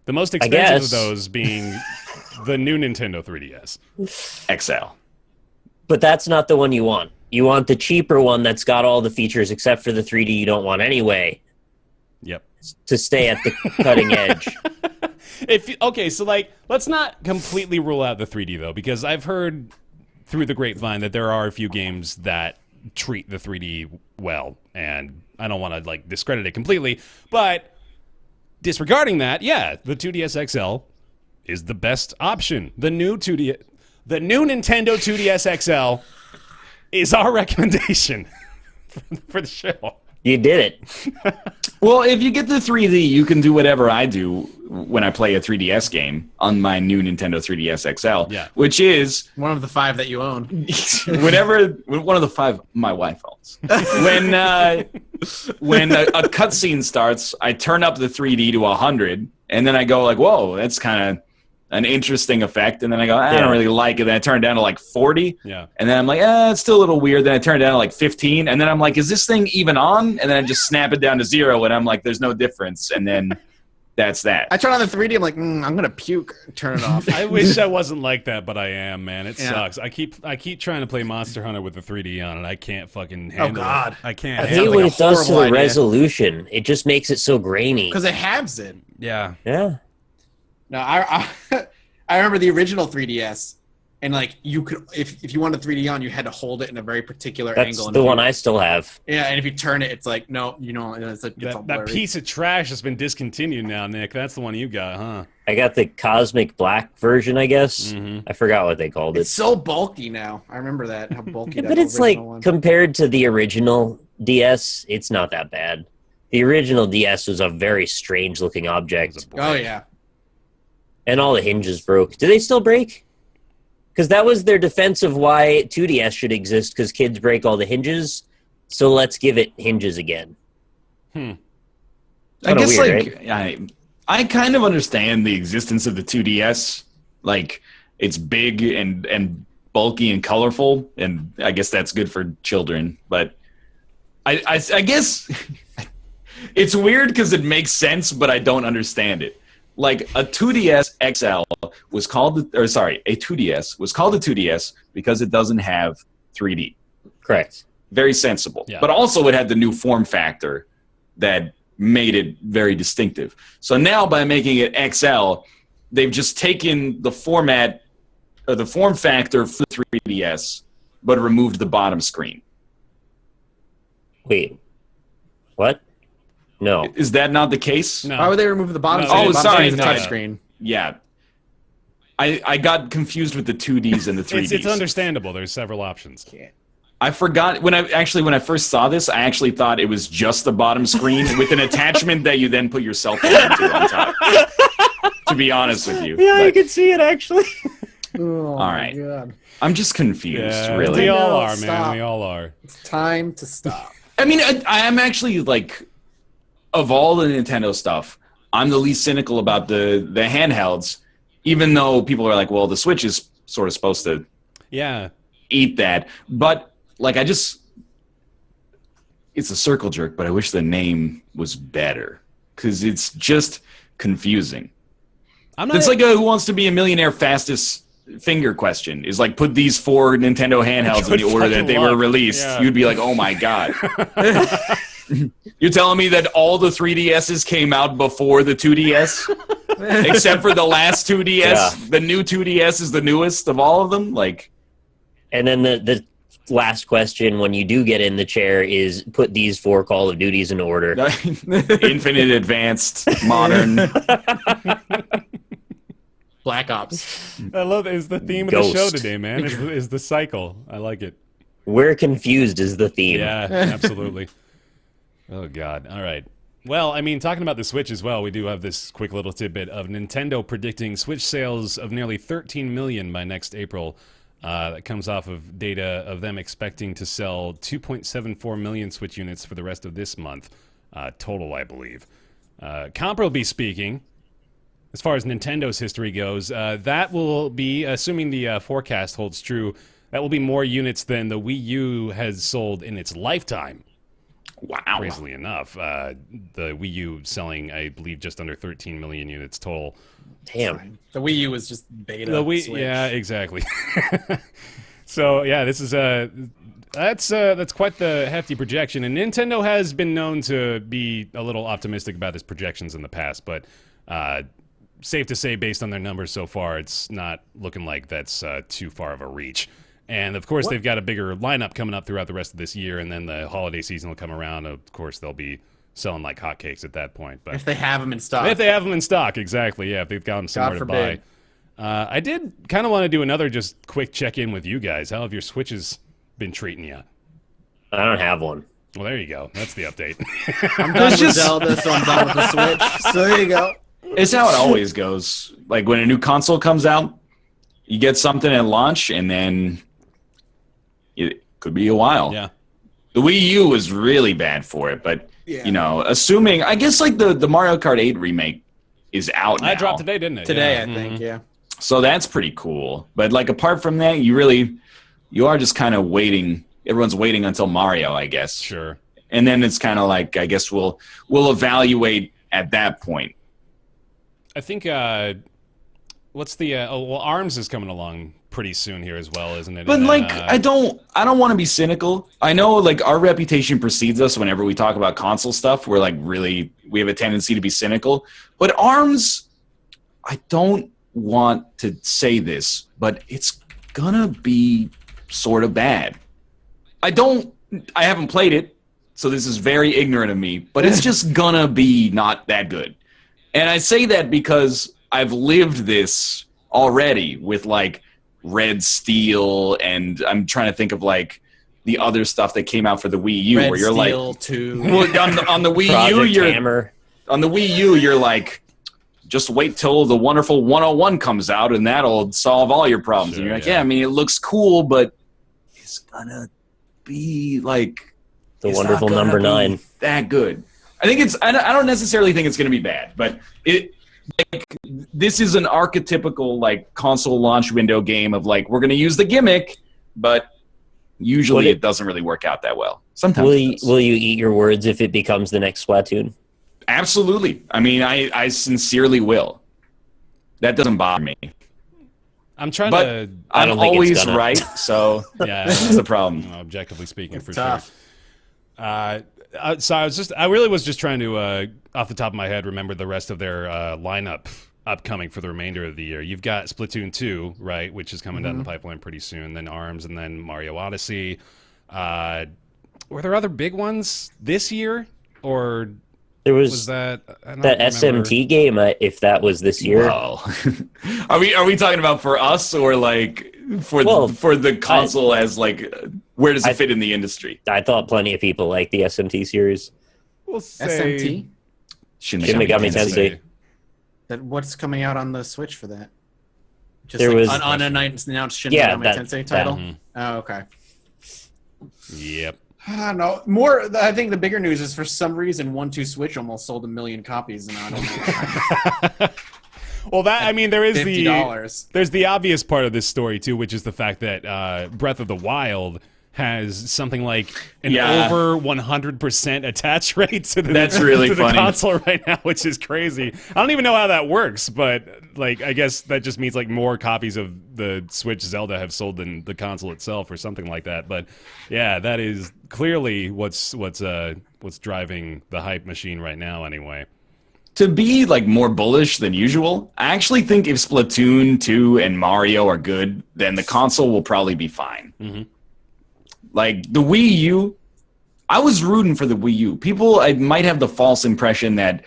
The most expensive of those being the new Nintendo 3DS. XL. But that's not the one you want. You want the cheaper one that's got all the features except for the 3D you don't want anyway. Yep. To stay at the cutting edge. Okay, so let's not completely rule out the 3D though, because I've heard through the grapevine that there are a few games that treat the 3D well, and I don't want to discredit it completely, but disregarding that, yeah, the 2DS XL is the best option. The new Nintendo 2DS XL is our recommendation for the show. You did it. Well, if you get the 3D, you can do whatever I do when I play a 3DS game on my new Nintendo 3DS XL, Yeah. which is one of the 5 that you own. one of the 5 my wife owns. When a cutscene starts, I turn up the 3D to 100, and then I go whoa, that's kind of an interesting effect. And then I go, I don't really like it. Then I turn it down to 40. Yeah. And then I'm like, it's still a little weird. Then I turn it down to 15. And then I'm like, is this thing even on? And then I just snap it down to 0. And I'm like, there's no difference. And then that's that. I turn on the 3D. I'm like, I'm gonna puke. Turn it off. I wish I wasn't like that, but I am, man. It sucks. I keep trying to play Monster Hunter with the 3D on, and I can't fucking handle God. it. I can't. I handle hate what it does to the horrible idea. resolution. It just makes it so grainy. Because it halves it. Yeah. Yeah. No, I remember the original 3DS, and you could if you wanted 3D on, you had to hold it in a very particular That's angle. the one I still have. Yeah, and if you turn it, it's no, it's all That blurry. piece of trash has been discontinued now, Nick. That's the one you got, huh? I got the Cosmic Black version, I guess. Mhm. I forgot what they called It's it. so bulky now. I remember that how bulky. that But it's original one. compared to the original DS, it's not that bad. The original DS was a very strange looking object. Oh yeah. And all the hinges broke. Do they still break? Because that was their defense of why 2DS should exist, because kids break all the hinges. So let's give it hinges again. I guess weird, right? I kind of understand the existence of the 2DS. It's big and bulky and colorful, and I guess that's good for children. But I guess it's weird because it makes sense, but I don't understand it. A 2DS XL was called, a 2DS was called a 2DS because it doesn't have 3D. Correct. Very sensible. Yeah. But also it had the new form factor that made it very distinctive. So now by making it XL, they've just taken the format or the form factor for 3DS, but removed the bottom screen. Wait. What? No. Is that not the case? No. Why would they remove the bottom No, screen? oh, The bottom sorry, screen is a no. touchscreen. Yeah. I got confused with the 2Ds and the 3Ds. It's understandable. There's several options. I forgot when I first saw this, I actually thought it was just the bottom screen with an attachment that you then put your cell phone into on top. To be honest with you. Yeah, But you can see it actually. Oh, All my right. God. I'm just confused, Yeah, really. we all No, are, man. stop. We all are. It's time to stop. I mean, I am actually of all the Nintendo stuff, I'm the least cynical about the handhelds, even though people are like, well, the Switch is sort of supposed to Yeah. eat that. But it's a circle jerk, but I wish the name was better because it's just confusing. It's like a Who Wants to Be a Millionaire fastest finger question is put these 4 Nintendo handhelds in Good the order that fucking they luck. were released. Yeah. You'd be like, oh my God. You're telling me that all the 3DSs came out before the 2DS? Except for the last 2DS. Yeah. The new 2DS is the newest of all of them. Like, And then the last question when you do get in the chair is put these 4 Call of Duties in order. Infinite, Advanced, Modern. Black Ops. I love it. It's the theme of Ghost. the show today, man. Is the cycle. I like it. We're confused is the theme. Yeah, absolutely. Oh, God. All right. Well, I mean, talking about the Switch as well, we do have this quick little tidbit of Nintendo predicting Switch sales of nearly 13 million by next April. That comes off of data of them expecting to sell 2.74 million Switch units for the rest of this month, total, I believe. Comparably speaking, as far as Nintendo's history goes, that will be, assuming the forecast holds true, that will be more units than the Wii U has sold in its lifetime. Wow. Crazily enough, the Wii U selling, I believe, just under 13 million units total. Damn. The Wii U was just beta. The Wii, Switch. yeah, exactly. So yeah, this is that's quite the hefty projection, and Nintendo has been known to be a little optimistic about its projections in the past, but safe to say, based on their numbers so far, it's not looking like that's too far of a reach. And of course, they've got a bigger lineup coming up throughout the rest of this year, and then the holiday season will come around. Of course, they'll be selling like hotcakes at that point. But If they have them in stock. if they have them in stock, exactly, yeah, if they've got them somewhere to buy. forbid. I did kind of want to do another just quick check-in with you guys. How have your Switches been treating you? I don't have one. Well, there you go. That's the update. I'm done with just- Zelda, so I'm done with the Switch. So there you go. It's how it always goes. Like, when a new console comes out, you get something at launch, and then it could be a while. Yeah. The Wii U was really bad for it, but, Yeah. you know, assuming, I guess, like, the Mario Kart 8 remake is out now. I dropped today, didn't it? Today, Yeah. I think, yeah. So that's pretty cool. But, like, apart from that, you are just kind of waiting. Everyone's waiting until Mario, I guess. Sure. And then it's kind of like, I guess we'll evaluate at that point. I think, what's the, ARMS is coming along pretty soon here as well, isn't it? But And then, like, I don't want to be cynical. I know, like, our reputation precedes us whenever we talk about console stuff. We're like, we have a tendency to be cynical. But ARMS, I don't want to say this, but it's gonna be sort of bad. I haven't played it, so this is very ignorant of me, but it's just gonna be not that good. And I say that because I've lived this already with, like, Red Steel, and I'm trying to think of, like, the other stuff that came out for the Wii U, Red where you're Steel like, 2. well, on the Wii U, Project you're Hammer. on the Wii U, you're like, just wait till the wonderful 101 comes out, and that'll solve all your problems. Sure, and you're like, yeah. yeah, I mean, it looks cool, but it's gonna be like The it's not wonderful gonna number be 9. That good. I think I don't necessarily think it's gonna be bad, but this is an archetypical, like, console launch window game of, like, we're gonna use the gimmick, but usually it doesn't really work out that well. Sometimes it does. Will you eat your words if it becomes the next Splatoon? Absolutely. I mean, I sincerely will. That doesn't bother me. I'm trying But to, I I'm don't think it's always gonna. right, so yeah, that's the problem. objectively speaking, for tough. sure. So I really was just trying to, off the top of my head, remember the rest of their lineup upcoming for the remainder of the year. You've got Splatoon 2, right, which is coming down the pipeline pretty soon. Then ARMS, and then Mario Odyssey. Were there other big ones this year, or There was was that I don't that remember. SMT game, if that was this year. Well, are we talking about for us, or like for the console as, like, where does it fit in the industry? I thought plenty of people liked the SMT series. We'll say SMT? Shin Megami Tensei. What's coming out on the Switch for that? Just There like was- an unannounced Shin Yeah, Megami that- Tensei title? Mhm. Oh, okay. Yep. I don't know. I think the bigger news is, for some reason, 1-2 Switch almost sold 1 million copies, and I don't know. Well, there is $50. there's the obvious part of this story too, which is the fact that Breath of the Wild has something like an Yeah. over 100% attach rate to the, That's really to the funny. console right now, which is crazy. I don't even know how that works, but, like, I guess that just means, like, more copies of the Switch Zelda have sold than the console itself, or something like that. But yeah, that is clearly what's driving the hype machine right now, anyway. to be like more bullish than usual, I actually think if Splatoon 2 and Mario are good, then the console will probably be fine. Mm-hmm. Like the Wii U, I was rooting for the Wii U. People might have the false impression that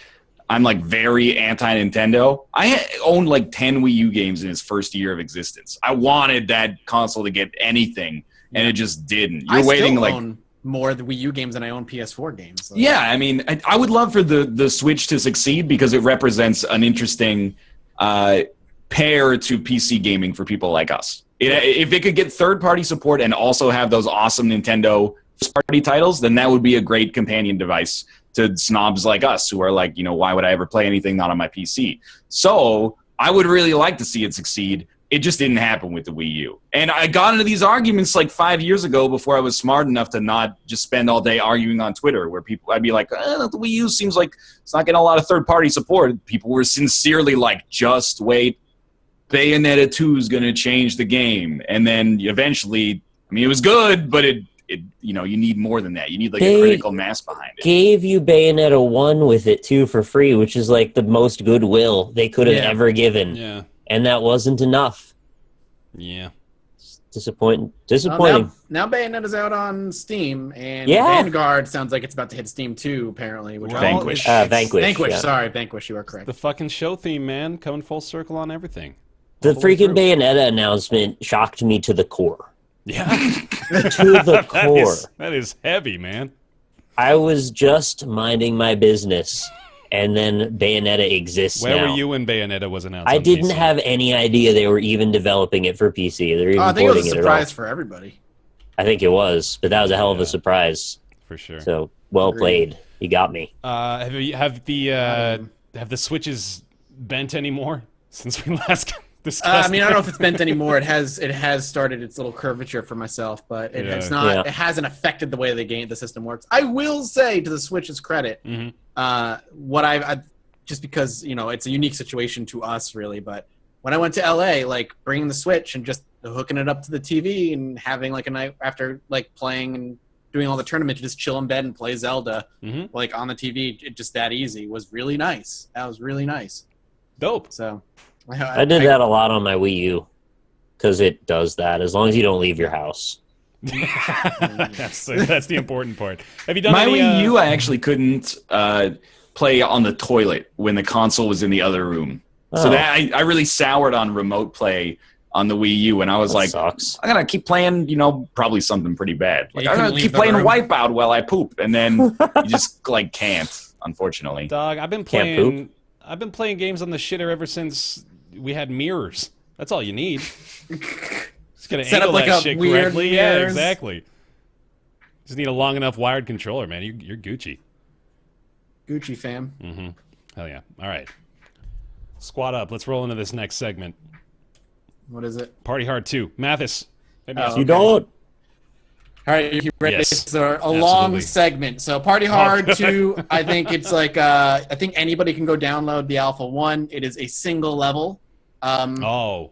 I'm like very anti-Nintendo. I owned like 10 Wii U games in its first year of existence. I wanted that console to get anything, and it just didn't. You're waiting still like own more of the Wii U games than I own PS4 games. So. Yeah, I mean, I would love for the Switch to succeed because it represents an interesting pair to PC gaming for people like us. If it could get third-party support and also have those awesome Nintendo first-party titles, then that would be a great companion device to snobs like us who are like, why would I ever play anything not on my PC? So I would really like to see it succeed. It just didn't happen with the Wii U. And I got into these arguments like 5 years ago before I was smart enough to not just spend all day arguing on Twitter where I'd be like, the Wii U seems like it's not getting a lot of third-party support. People were sincerely like, just wait. Bayonetta 2 is going to change the game. And then eventually, it was good, but you need more than that. You need like a critical mass behind it. Gave you Bayonetta 1 with it too for free, which is like the most goodwill they could have ever given. Yeah. And that wasn't enough. Yeah. Disappointing. Now Bayonetta's out on Steam, and Yeah. Vanguard sounds like it's about to hit Steam too, apparently. Which Vanquish. Vanquish. Yeah. Sorry, Vanquish, you are correct. The fucking show theme, man, coming full circle on everything. The All the way freaking through. Bayonetta announcement shocked me to the core. Yeah. To the core. That is heavy, man. I was just minding my business, and then Bayonetta exists Where now. were you when Bayonetta was announced? I on didn't PC? have any idea they were even developing it for PC. They're even I think it porting was a it at all. surprise for everybody. I think it was, but that was a hell of Yeah. a surprise. For sure. So well Agreed. played. You got me. Have the switches bent anymore since we last discussed? I don't know if it's bent anymore. It has started its little curvature for myself, but it's not. Yeah. It hasn't affected the way the system works. I will say, to the Switch's credit, what I just because it's a unique situation to us, really. But when I went to LA, like bringing the Switch and just hooking it up to the TV and having like a night after like playing and doing all the tournaments, just chill in bed and play Zelda like on the TV, just that easy was really nice. That was really nice. Dope. So I did that a lot on my Wii U because it does that as long as you don't leave your house. that's the important part. Have you done My any, Wii U, I actually couldn't play on the toilet when the console was in the other room. So Oh. that I really soured on remote play on the Wii U, and I was That like, sucks. I'm gonna keep playing, probably something pretty bad. Like you I'm couldn't gonna leave keep the playing room? Wipeout while I poop, and then you just like can't, unfortunately. Dog, I've been Can't playing games on the shitter ever since we had mirrors. That's all you need. Just gotta Set up angle like that a shit weird correctly. Yeah, mirrors. exactly. Just need a long enough wired controller, man. You're Gucci. Gucci fam. Hell yeah. All right. Squad up. Let's roll into this next segment. What is it? Party Hard 2. Mathis. hit me Oh, up. You don't. All right, you ready? Yes, It's a long absolutely. segment. So Party Hard 2, I think it's like, I think anybody can go download the Alpha 1. It is a single level. Oh.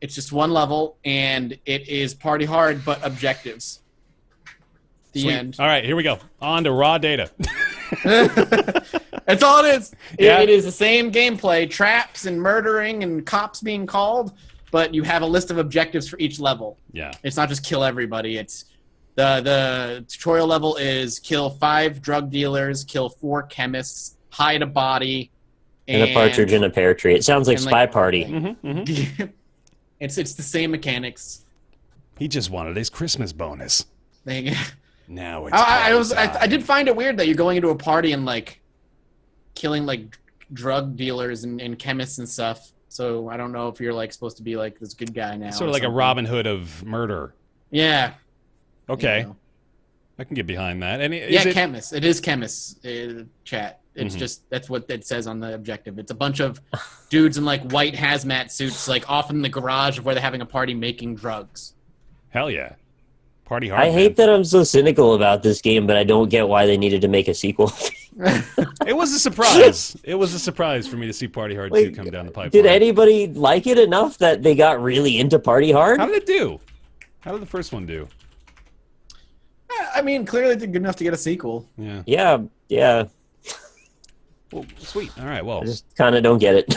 It's just one level, and it is Party Hard, but objectives. The Sweet. end. All right, here we go. On to raw data. That's all it is. Yeah. It is the same gameplay, traps and murdering and cops being called, but you have a list of objectives for each level. Yeah. It's not just kill everybody. It's the tutorial level is kill 5 drug dealers, kill 4 chemists, hide a body, And a partridge in a pear tree. It sounds like and, Spy like- Party. it's the same mechanics. He just wanted his Christmas bonus. Thing. Now it's I did find it weird that you're going into a party and like killing like drug dealers and chemists and stuff. So I don't know if you're like supposed to be like this good guy now. sort or of like a something. Robin Hood of murder. Yeah. Okay. You know. I can get behind that. And Yeah, chemists. It is chemists. Chat. It's Mm-hmm. just that's what it says on the objective. It's a bunch of dudes in like white hazmat suits, like off in the garage of where they're having a party making drugs. Hell yeah. Party Hard. I hate that I'm so cynical about this game, but I don't get why they needed to make a sequel. It was a surprise. It was a surprise for me to see Party Hard 2 come down the pipeline. Did anybody like it enough that they got really into Party Hard? How did it do? How did the first one do? I mean, clearly they're good enough to get a sequel. Yeah. Yeah. Well, sweet. All right. Well, I just kind of don't get it.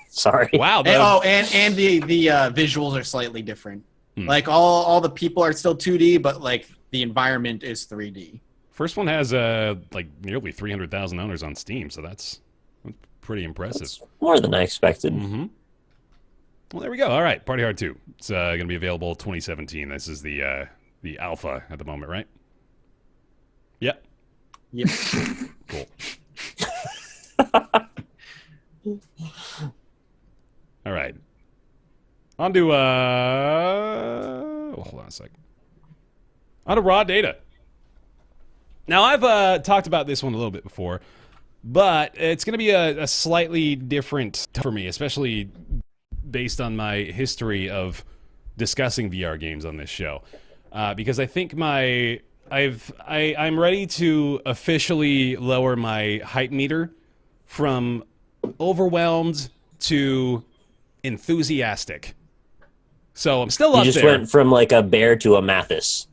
Sorry. wow. And the visuals are slightly different. Like all the people are still 2D, but like the environment is 3D. First one has like nearly 300,000 owners on Steam, so that's pretty impressive. That's more than I expected. Mm-hmm. Well, there we go. All right, Party Hard 2. It's going to be available 2017. This is the alpha at the moment, right? Yep. Yep. Cool. All right. On to hold on a sec. On to raw data. Now, I've talked about this one a little bit before, but it's going to be a slightly different for me, especially based on my history of discussing VR games on this show, because I think I'm ready to officially lower my hype meter from overwhelmed to enthusiastic. So I'm still up there. You just went from like a bear to a Mathis.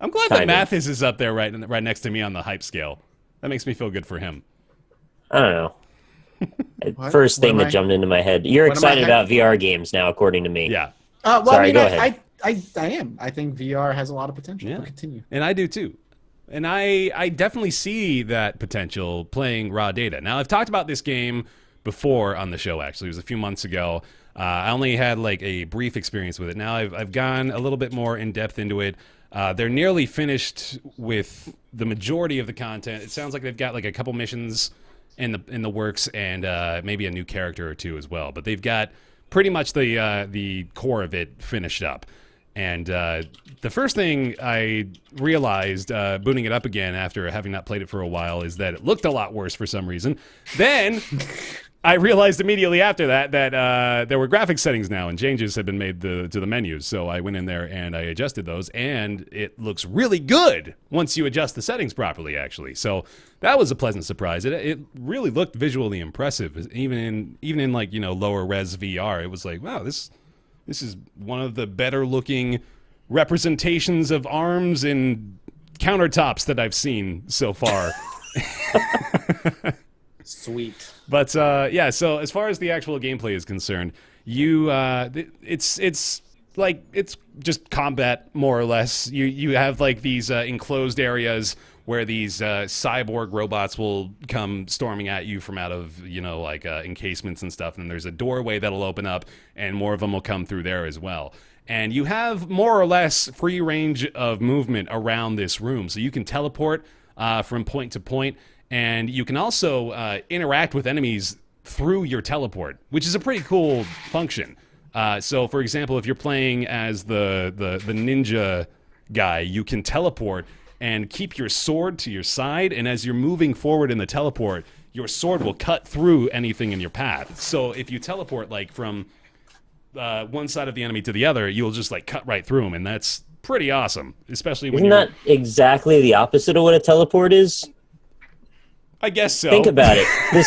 I'm glad that Mathis is up there right next to me on the hype scale. That makes me feel good for him. I don't know. First thing that jumped into my head. You're excited about VR games now, according to me. Yeah. Well, Sorry, go ahead. I am. I think VR has a lot of potential. Yeah. But continue. And I do too. And I definitely see that potential playing raw data. Now, I've talked about this game before on the show, actually. It was a few months ago. I only had like a brief experience with it. Now I've gone a little bit more in depth into it. They're nearly finished with the majority of the content. It sounds like they've got like a couple missions in the works and maybe a new character or two as well. But they've got pretty much the core of it finished up. And the first thing I realized booting it up again after having not played it for a while is that it looked a lot worse for some reason. Then I realized immediately after that there were graphics settings now and changes had been made to the menus. So I went in there and I adjusted those, and it looks really good once you adjust the settings properly, actually. So that was a pleasant surprise. It really looked visually impressive, even in like, you know, lower res VR. It was like, wow, this is one of the better looking representations of arms and countertops that I've seen so far. Sweet. But yeah, so as far as the actual gameplay is concerned, it's just combat more or less. You have like these enclosed areas where these cyborg robots will come storming at you from out of, you know, like encasements and stuff. And there's a doorway that'll open up, and more of them will come through there as well. And you have more or less free range of movement around this room, so you can teleport from point to point. And you can also interact with enemies through your teleport, which is a pretty cool function. So, for example, if you're playing as the ninja guy, you can teleport and keep your sword to your side, and as you're moving forward in the teleport, your sword will cut through anything in your path. So if you teleport like from one side of the enemy to the other, you'll just like cut right through them, and that's pretty awesome, especially when Isn't that exactly the opposite of what a teleport is? I guess so. Think about it. The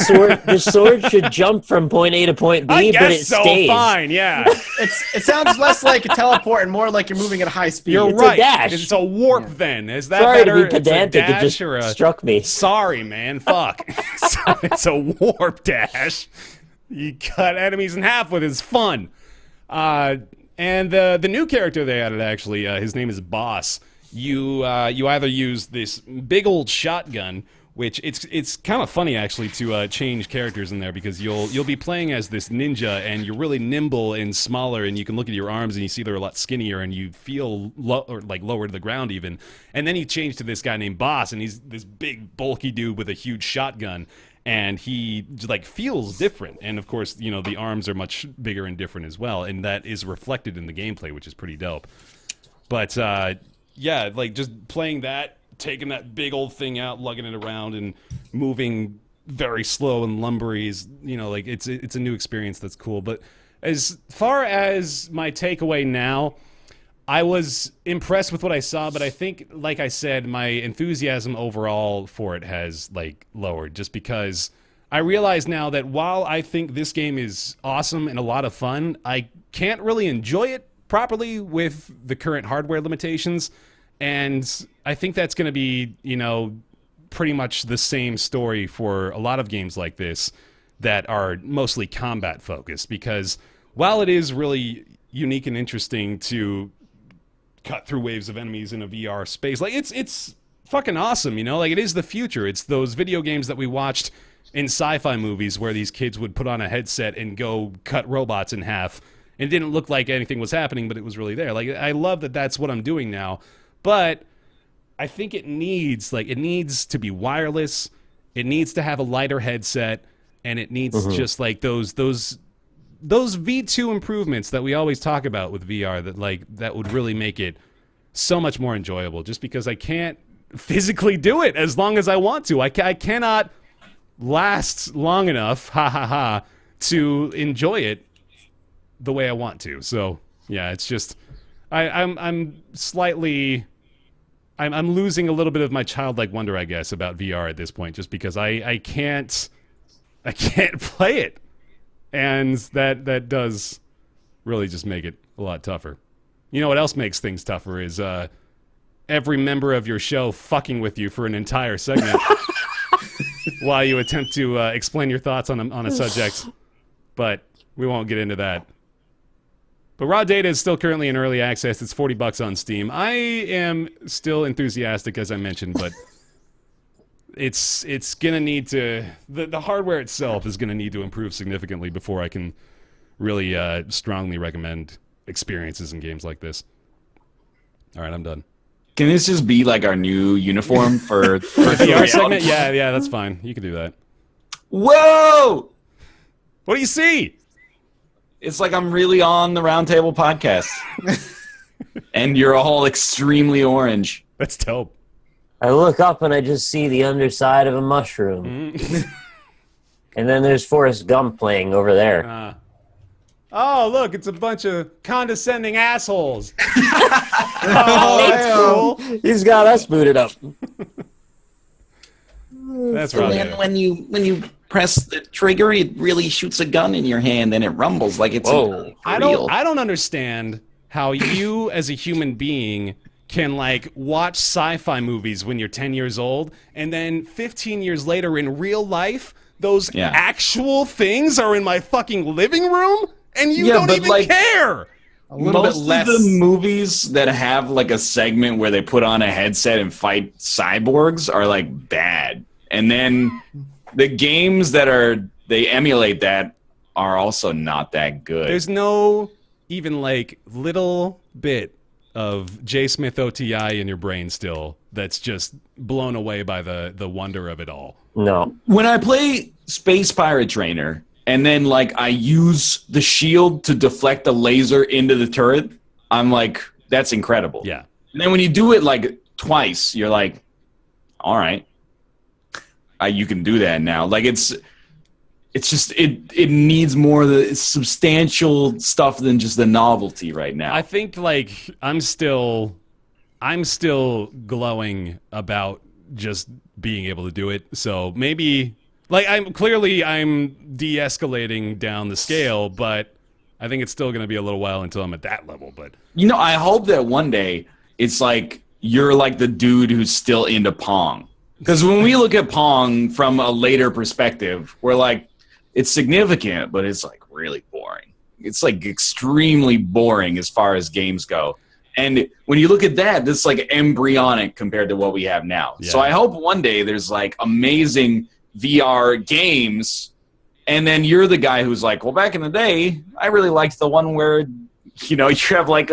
sword should jump from point A to point B, I guess but it so. stays. Fine, yeah. It sounds less like a teleport and more like you're moving at high speed. You're It's right. a dash. It's a warp then. Is that Sorry better? to be pedantic. It just struck me. Sorry, man. Fuck. So it's a warp dash. You cut enemies in half with. It's fun. And the new character they added, actually, his name is Boss. You either use this big old shotgun, which it's kind of funny actually to change characters in there, because you'll be playing as this ninja and you're really nimble and smaller, and you can look at your arms and you see they're a lot skinnier and you feel lower to the ground even. And then you change to this guy named Boss, and he's this big bulky dude with a huge shotgun, and he like feels different. And of course, you know, the arms are much bigger and different as well, and that is reflected in the gameplay, which is pretty dope. But yeah, like just playing that, taking that big old thing out, lugging it around, and moving very slow and lumbery is, you know, like it's a new experience that's cool. But as far as my takeaway now, I was impressed with what I saw, but I think, like I said, my enthusiasm overall for it has like lowered, just because I realize now that while I think this game is awesome and a lot of fun, I can't really enjoy it properly with the current hardware limitations. And I think that's going to be, you know, pretty much the same story for a lot of games like this that are mostly combat focused, because while it is really unique and interesting to cut through waves of enemies in a VR space, like it's fucking awesome, you know? Like, it is the future. It's those video games that we watched in sci-fi movies where these kids would put on a headset and go cut robots in half. It didn't look like anything was happening, but it was really there. Like, I love that that's what I'm doing now. But I think it needs to be wireless. It needs to have a lighter headset, and it needs just like those V2 improvements that we always talk about with VR that would really make it so much more enjoyable, just because I can't physically do it as long as I want to. I cannot last long enough, to enjoy it the way I want to. So yeah, it's just I'm losing a little bit of my childlike wonder, I guess, about VR at this point, just because I can't play it, and that does really just make it a lot tougher. You know what else makes things tougher is every member of your show fucking with you for an entire segment while you attempt to explain your thoughts on a subject, but we won't get into that. But Raw Data is still currently in early access. It's $40 on Steam. I am still enthusiastic, as I mentioned, but it's gonna need to, the hardware itself is gonna need to improve significantly before I can really strongly recommend experiences in games like this. All right, I'm done. Can this just be like our new uniform for VR segment? Yeah, that's fine. You can do that. Whoa! What do you see? It's like I'm really on the Roundtable Podcast. And you're all extremely orange. That's dope. I look up and I just see the underside of a mushroom. And then there's Forrest Gump playing over there. Oh, look, it's a bunch of condescending assholes. Oh, that's cool. He's got us booted up. That's So right. when you press the trigger, it really shoots a gun in your hand and it rumbles like it's real. I don't understand how you as a human being can like watch sci-fi movies when you're 10 years old, and then 15 years later in real life, those actual things are in my fucking living room, and you don't even care. A little bit less. Most of the movies that have like a segment where they put on a headset and fight cyborgs are like bad, and then the games that they emulate that are also not that good. There's no even like little bit of J. Smith OTI in your brain still that's just blown away by the wonder of it all. No. When I play Space Pirate Trainer and then like I use the shield to deflect the laser into the turret, I'm like, that's incredible. Yeah. And then when you do it like twice, you're like, all right, you can do that now. Like it's just it needs more of the substantial stuff than just the novelty right now. I think like I'm still glowing about just being able to do it. So maybe like I'm de-escalating down the scale, but I think it's still going to be a little while until I'm at that level. But you know, I hope that one day it's like you're like the dude who's still into Pong. Because when we look at Pong from a later perspective, we're like, it's significant, but it's like really boring. It's like extremely boring as far as games go. And when you look at that, that's like embryonic compared to what we have now. Yeah. So I hope one day there's like amazing VR games, and then you're the guy who's like, well, back in the day, I really liked the one where, you know, you have like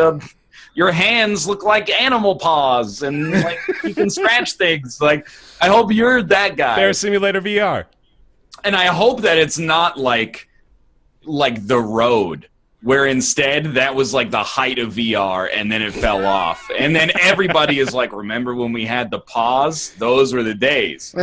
your hands look like animal paws and like you can scratch things. Like, I hope you're that guy. Bear Simulator VR. And I hope that it's not like The Road, where instead that was like the height of VR and then it fell off. And then everybody is like, remember when we had the paws? Those were the days.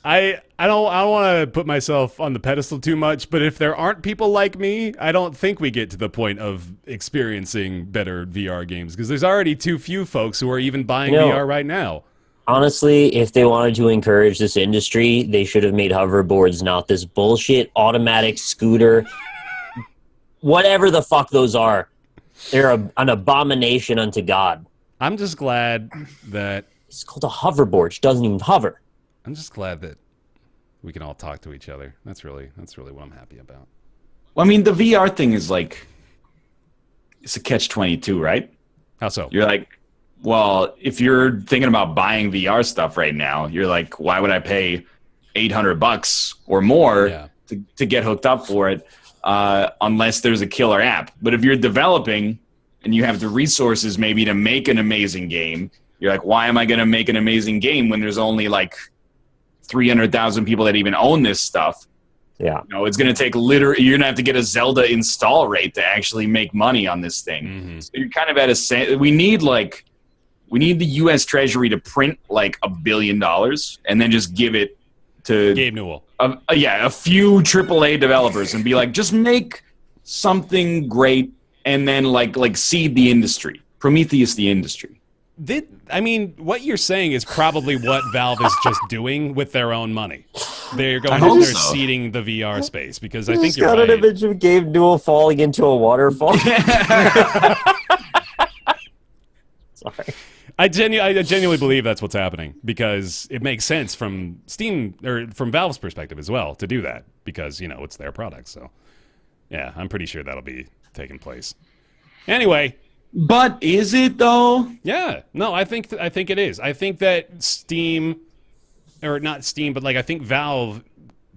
I don't want to put myself on the pedestal too much, but if there aren't people like me, I don't think we get to the point of experiencing better VR games, because there's already too few folks who are even buying VR right now. Honestly, if they wanted to encourage this industry, they should have made hoverboards, not this bullshit automatic scooter. Whatever the fuck those are. They're an abomination unto God. I'm just glad that... It's called a hoverboard. She doesn't even hover. I'm just glad that we can all talk to each other. That's really what I'm happy about. Well, I mean, the VR thing is like, it's a catch-22, right? How so? You're like, well, if you're thinking about buying VR stuff right now, you're like, why would I pay $800 or more to get hooked up for it unless there's a killer app? But if you're developing and you have the resources maybe to make an amazing game, you're like, why am I going to make an amazing game when there's only like 300,000 people that even own this stuff? Yeah. You know, it's going to take you're going to have to get a Zelda install rate to actually make money on this thing. Mm-hmm. So you're kind of at we need the U.S. Treasury to print like $1 billion and then just give it to Gabe Newell. A few AAA developers and be like, just make something great and then like seed the industry, Prometheus the industry. I mean, what you're saying is probably what Valve is just doing with their own money. They're seeding the VR space because I think you're right. Got an image of Gabe Newell falling into a waterfall. Sorry. I genuinely believe that's what's happening because it makes sense from Steam or from Valve's perspective as well to do that because, you know, it's their product. So, yeah, I'm pretty sure that'll be taking place. Anyway. But is it though? Yeah. No, I think it is. I think that Steam, or not Steam, but like I think Valve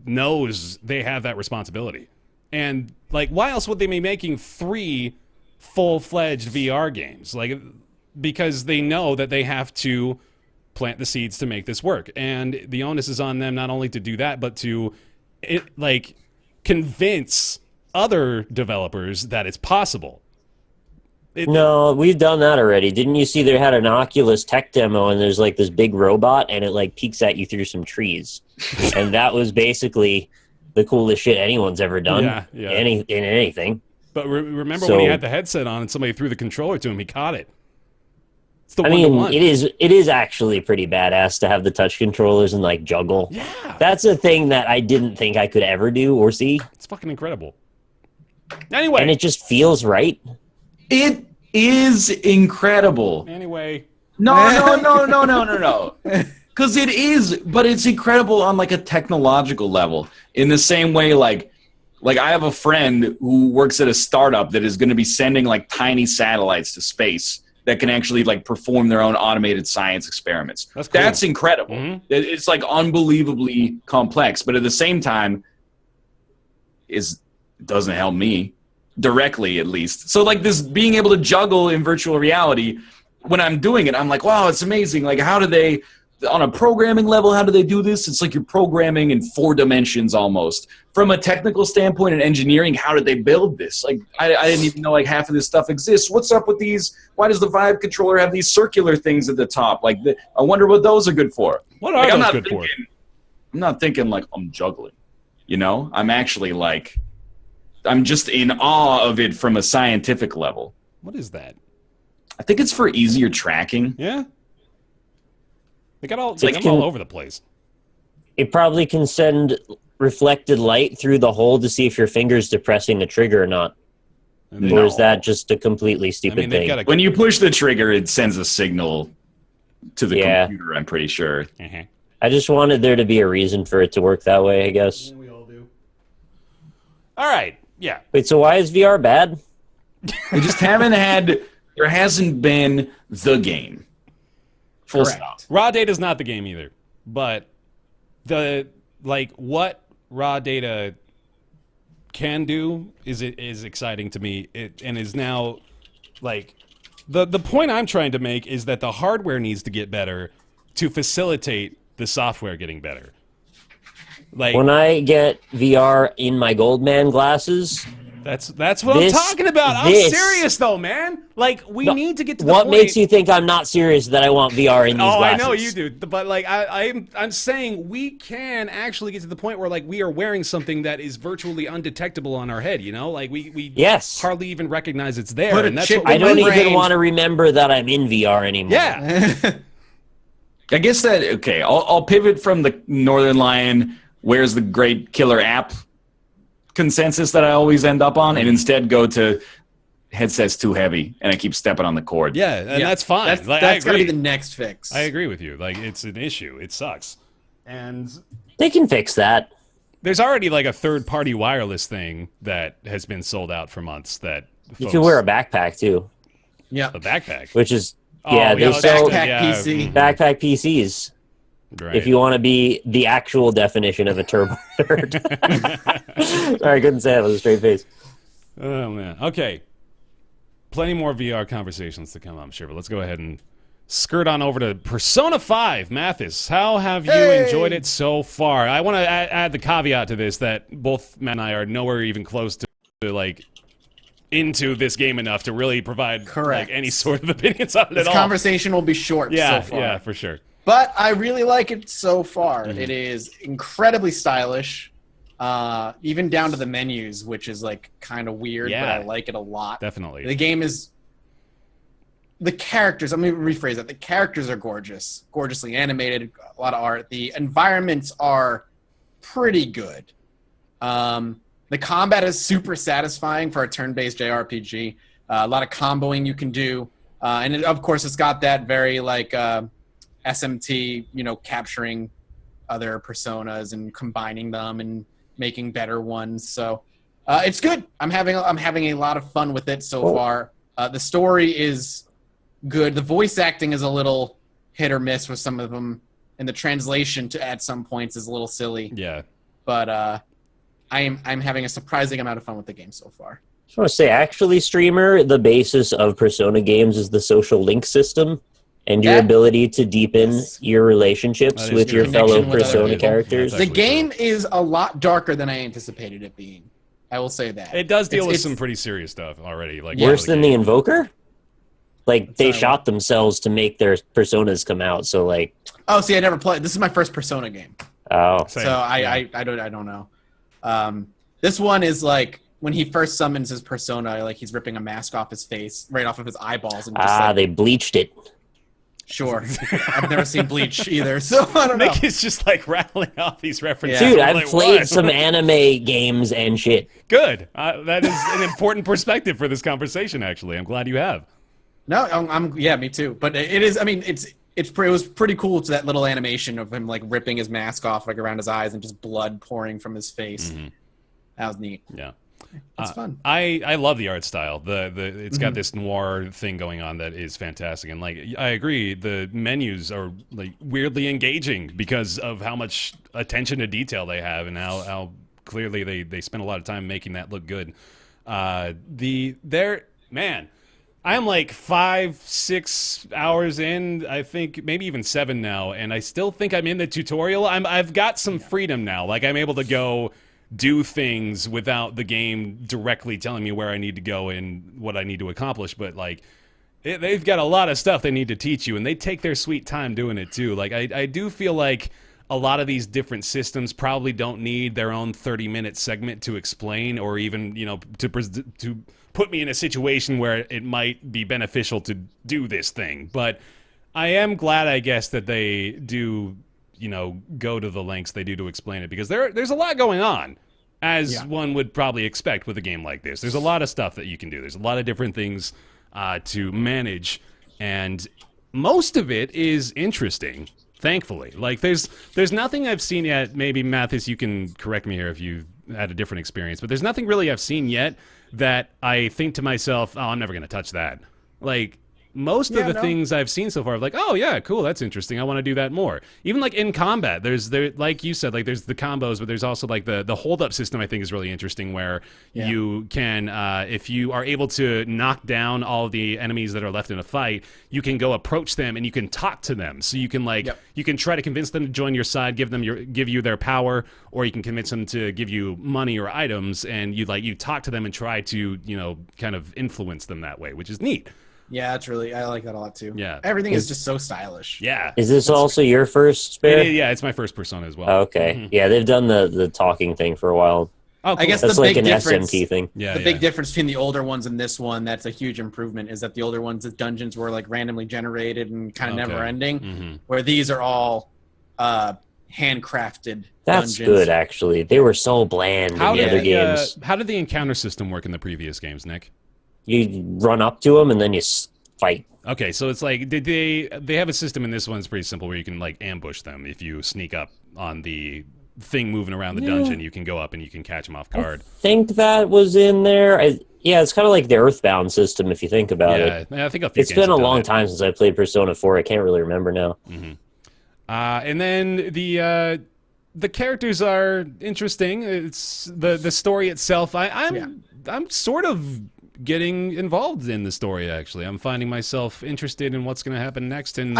knows they have that responsibility. And like, why else would they be making 3 full-fledged VR games? Like, because they know that they have to plant the seeds to make this work. And the onus is on them not only to do that, but to convince other developers that it's possible. No, we've done that already. Didn't you see they had an Oculus tech demo and there's like this big robot and it like peeks at you through some trees. And that was basically the coolest shit anyone's ever done in anything. But remember when he had the headset on and somebody threw the controller to him, he caught it. It's the one-to-one. It is actually pretty badass to have the touch controllers and like juggle. Yeah. That's a thing that I didn't think I could ever do or see. It's fucking incredible. Anyway. And it just feels right. It is incredible. Anyway. No. Because it is, but it's incredible on like a technological level. In the same way, like I have a friend who works at a startup that is going to be sending like tiny satellites to space that can actually like perform their own automated science experiments. That's cool. That's incredible. Mm-hmm. It's like unbelievably complex, but at the same time, it doesn't help me. Directly, at least. So, like, this being able to juggle in virtual reality, when I'm doing it, I'm like, wow, it's amazing. Like, how do they, on a programming level, how do they do this? It's like you're programming in 4 dimensions almost. From a technical standpoint and engineering, how did they build this? Like, I didn't even know, like, half of this stuff exists. What's up with these? Why does the Vive controller have these circular things at the top? Like, I wonder what those are good for. What are those good for? I'm not thinking, like, I'm juggling. You know? I'm actually, like... I'm just in awe of it from a scientific level. What is that? I think it's for easier tracking. Yeah. They got all over the place. It probably can send reflected light through the hole to see if your finger's depressing the trigger or not. Or is that just a completely stupid thing? When you push the trigger, it sends a signal to the computer, I'm pretty sure. Uh-huh. I just wanted there to be a reason for it to work that way, I guess. Yeah, we all do. All right. Yeah. Wait, so why is VR bad? They just there hasn't been the game. Full stop. Raw data is not the game either. But what raw data can do is exciting to me. And is now like the point I'm trying to make is that the hardware needs to get better to facilitate the software getting better. Like, when I get VR in my Goldman glasses, that's what I'm talking about. I'm serious though, man. Like we need to get to the point. What makes you think I'm not serious that I want VR in these glasses? I know you do, but like I'm saying we can actually get to the point where like we are wearing something that is virtually undetectable on our head. You know, like we hardly even recognize it's there. And that's I don't even want to remember that I'm in VR anymore. Yeah. I guess that okay. I'll pivot from the Northern Lion. Where's the great killer app consensus that I always end up on, and instead go to headset's too heavy, and I keep stepping on the cord. Yeah, and that's fine. That's got to be the next fix. I agree with you. Like, it's an issue. It sucks. And They can fix that. there's already like a third-party wireless thing that has been sold out for months that You can wear a backpack too, Yeah. a backpack. which is Oh, they sell backpack PC. backpack PCs. Right. If you want to be the actual definition of a turbo nerd. Sorry, I couldn't say it with a straight face. Oh man. Okay. Plenty more VR conversations to come, I'm sure, but let's go ahead and skirt on over to Persona 5. Mathis, how have you enjoyed it so far? I want to add the caveat to this that both Matt and I are nowhere even close to like into this game enough to really provide Correct. like any sort of opinions on it This at all. conversation will be short Yeah, so far. yeah, for sure. But I really like it so far. Mm-hmm. It is incredibly stylish, even down to the menus, which is like kind of weird, Yeah. but I like it a lot. Definitely. The game is... The characters, let me rephrase that. The characters are gorgeous, gorgeously animated, a lot of art. The environments are pretty good. The combat is super satisfying for a turn-based JRPG. A lot of comboing you can do. And of course, it's got that very like SMT, capturing other personas and combining them and making better ones. So it's good. I'm having a lot of fun with it so far. The story is good. The voice acting is a little hit or miss with some of them, and the translation at some points is a little silly. Yeah. But I'm having a surprising amount of fun with the game so far. I just want to say, actually, streamer, the basis of Persona games is the social link system and your Yeah. ability to deepen Yes. your relationships That is with true. your fellow Connection with other Persona people. characters. That's The actually game is a lot darker than I anticipated it being. I will say that. It does deal with It's- some pretty serious stuff already. Like Worse than the game. Invoker? Like, they Sorry, shot themselves to make their Personas come out, so like... Oh, see, I never played. This is my first Persona game. Oh. Same. So Yeah. I don't know. This one is like when he first summons his persona, like he's ripping a mask off his face, right off of his eyeballs, and just like, They bleached it. sure. I've never seen Bleach either, so I don't know. Nick is just like rattling off these references. Yeah. Dude, I'm I've like, played what? some anime games and shit. Good. That is an important perspective for this conversation. Actually, I'm glad you have. No, yeah, me too. But it is. I mean, it was pretty cool to that little animation of him like ripping his mask off like around his eyes and just blood pouring from his face. That was neat. Yeah. It's fun. I love the art style. It's got this noir thing going on that is fantastic, and like I agree, the menus are like weirdly engaging because of how much attention to detail they have and how clearly they spend a lot of time making that look good. I'm like 5-6 hours in, I think maybe even 7 now, and I still think I'm in the tutorial. I've got some freedom now. Like I'm able to go do things without the game directly telling me where I need to go and what I need to accomplish, but like they've got a lot of stuff they need to teach you, and they take their sweet time doing it too. Like I do feel like a lot of these different systems probably don't need their own 30-minute segment to explain, or even to put me in a situation where it might be beneficial to do this thing. But I am glad, I guess, that they do go to the lengths they do to explain it, because there's a lot going on, as one would probably expect with a game like this. There's a lot of stuff that you can do. There's a lot of different things to manage, and most of it is interesting, thankfully. Like there's nothing I've seen yet. Maybe Mathis, you can correct me here if you've had a different experience, but there's nothing really I've seen yet that I think to myself, oh, I'm never going to touch that. Like most of the things I've seen so far, I'm like, oh yeah, cool, that's interesting. I want to do that more. Even like in combat, there, like you said, like there's the combos, but there's also like the hold up system. I think is really interesting, where you can, if you are able to knock down all of the enemies that are left in a fight, you can go approach them and you can talk to them. So you can you can try to convince them to join your side, give you their power, or you can convince them to give you money or items, and you talk to them and try to kind of influence them that way, which is neat. Yeah, I like that a lot too. Yeah. Everything is just so stylish. Yeah. Is this also your first Spare? Yeah, it's my first Persona as well. Okay. Yeah, they've done the talking thing for a while. Oh, cool. I guess That's the like big an difference, SMT thing. Yeah, the big difference between the older ones and this one, that's a huge improvement, is that the older ones, the dungeons were like randomly generated and kind of never ending, where these are all handcrafted That's dungeons. good, actually. They were so bland in the other games. How did the encounter system work in the previous games, Nick? You run up to them and then you fight. Okay, so it's like they have a system in this one that's pretty simple where you can like ambush them if you sneak up on the thing moving around the dungeon. You can go up and you can catch them off guard. I think that was in there. Yeah, it's kind of like the Earthbound system if you think about it. Yeah, I think a few it's games been a have done long it. time since I played Persona 4. I can't really remember now. And then the characters are interesting. It's the story itself. I'm sort of getting involved in the story. Actually, I'm finding myself interested in what's going to happen next. And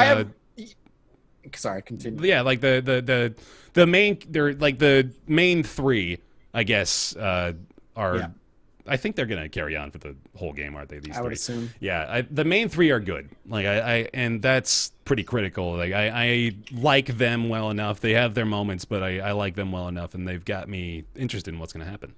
Sorry, continue. yeah, like the main, they're like the main three, I guess, are. Yeah. I think they're going to carry on for the whole game, aren't they? I would assume. Yeah, the main three are good. Like and that's pretty critical. Like I like them well enough. They have their moments, but I like them well enough, and they've got me interested in what's going to happen.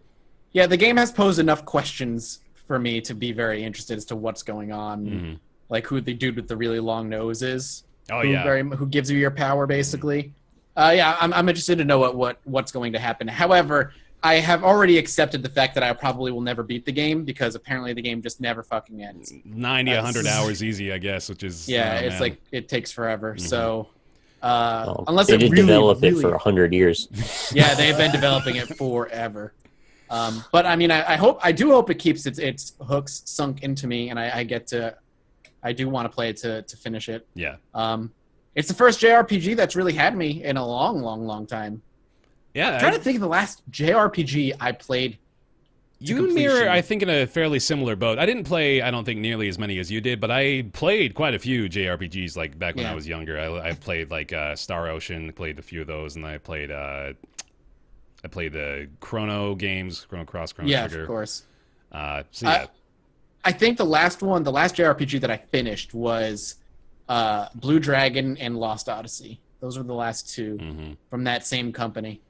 Yeah, the game has posed enough questions for me to be very interested as to what's going on, like who the dude with the really long nose is. Oh, who gives you your power, basically. Yeah, I'm interested to know what's going to happen. However, I have already accepted the fact that I probably will never beat the game because apparently the game just never fucking ends. 90, 100 hours easy, I guess, which is... Yeah, it's man. like it takes forever. So Well, unless they it did really, develop really, it for 100 years. yeah, they've been developing it forever. But I mean, I do hope it keeps its hooks sunk into me, and I do want to play it to finish it. Yeah. It's the first JRPG that's really had me in a long, long, long time. Yeah. I'm trying to think of the last JRPG I played. You and me are, I think, in a fairly similar boat. I didn't play, I don't think, nearly as many as you did, but I played quite a few JRPGs, like, back when I was younger. I played, like, Star Ocean, played a few of those, and I played the Chrono games, Chrono Cross, Chrono Trigger. Yeah, of course. So, yeah. I think the last JRPG that I finished was Blue Dragon and Lost Odyssey. Those were the last two from that same company.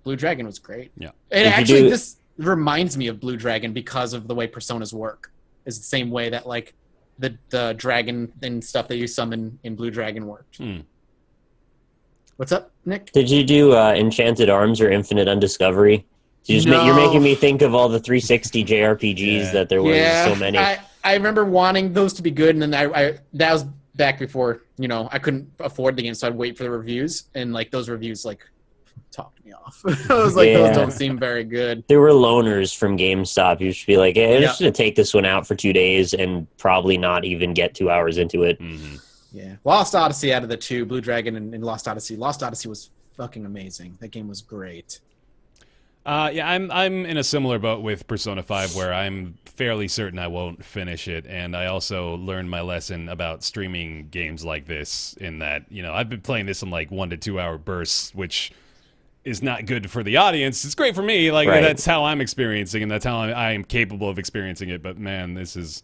Blue Dragon was great. Yeah. And actually, this reminds me of Blue Dragon because of the way Personas work. It's the same way that, like, the dragon and stuff that you summon in Blue Dragon worked. What's up, Nick? Did you do Enchanted Arms or Infinite Undiscovery? You're making me think of all the 360 JRPGs that there were so many. I remember wanting those to be good, and then that was back before, I couldn't afford the game, so I'd wait for the reviews, and like those reviews like talked me off. I was like, those don't seem very good. There were loners from GameStop. You should be like, hey, I'm just going to take this one out for 2 days and probably not even get 2 hours into it. Yeah. Lost Odyssey out of the two, Blue Dragon and Lost Odyssey. Lost Odyssey was fucking amazing. That game was great. Yeah, I'm in a similar boat with Persona 5 where I'm fairly certain I won't finish it, and I also learned my lesson about streaming games like this in that, I've been playing this in like 1 to 2 hour bursts, which is not good for the audience. It's great for me, that's how I'm experiencing, and that's how I am capable of experiencing it, but man, this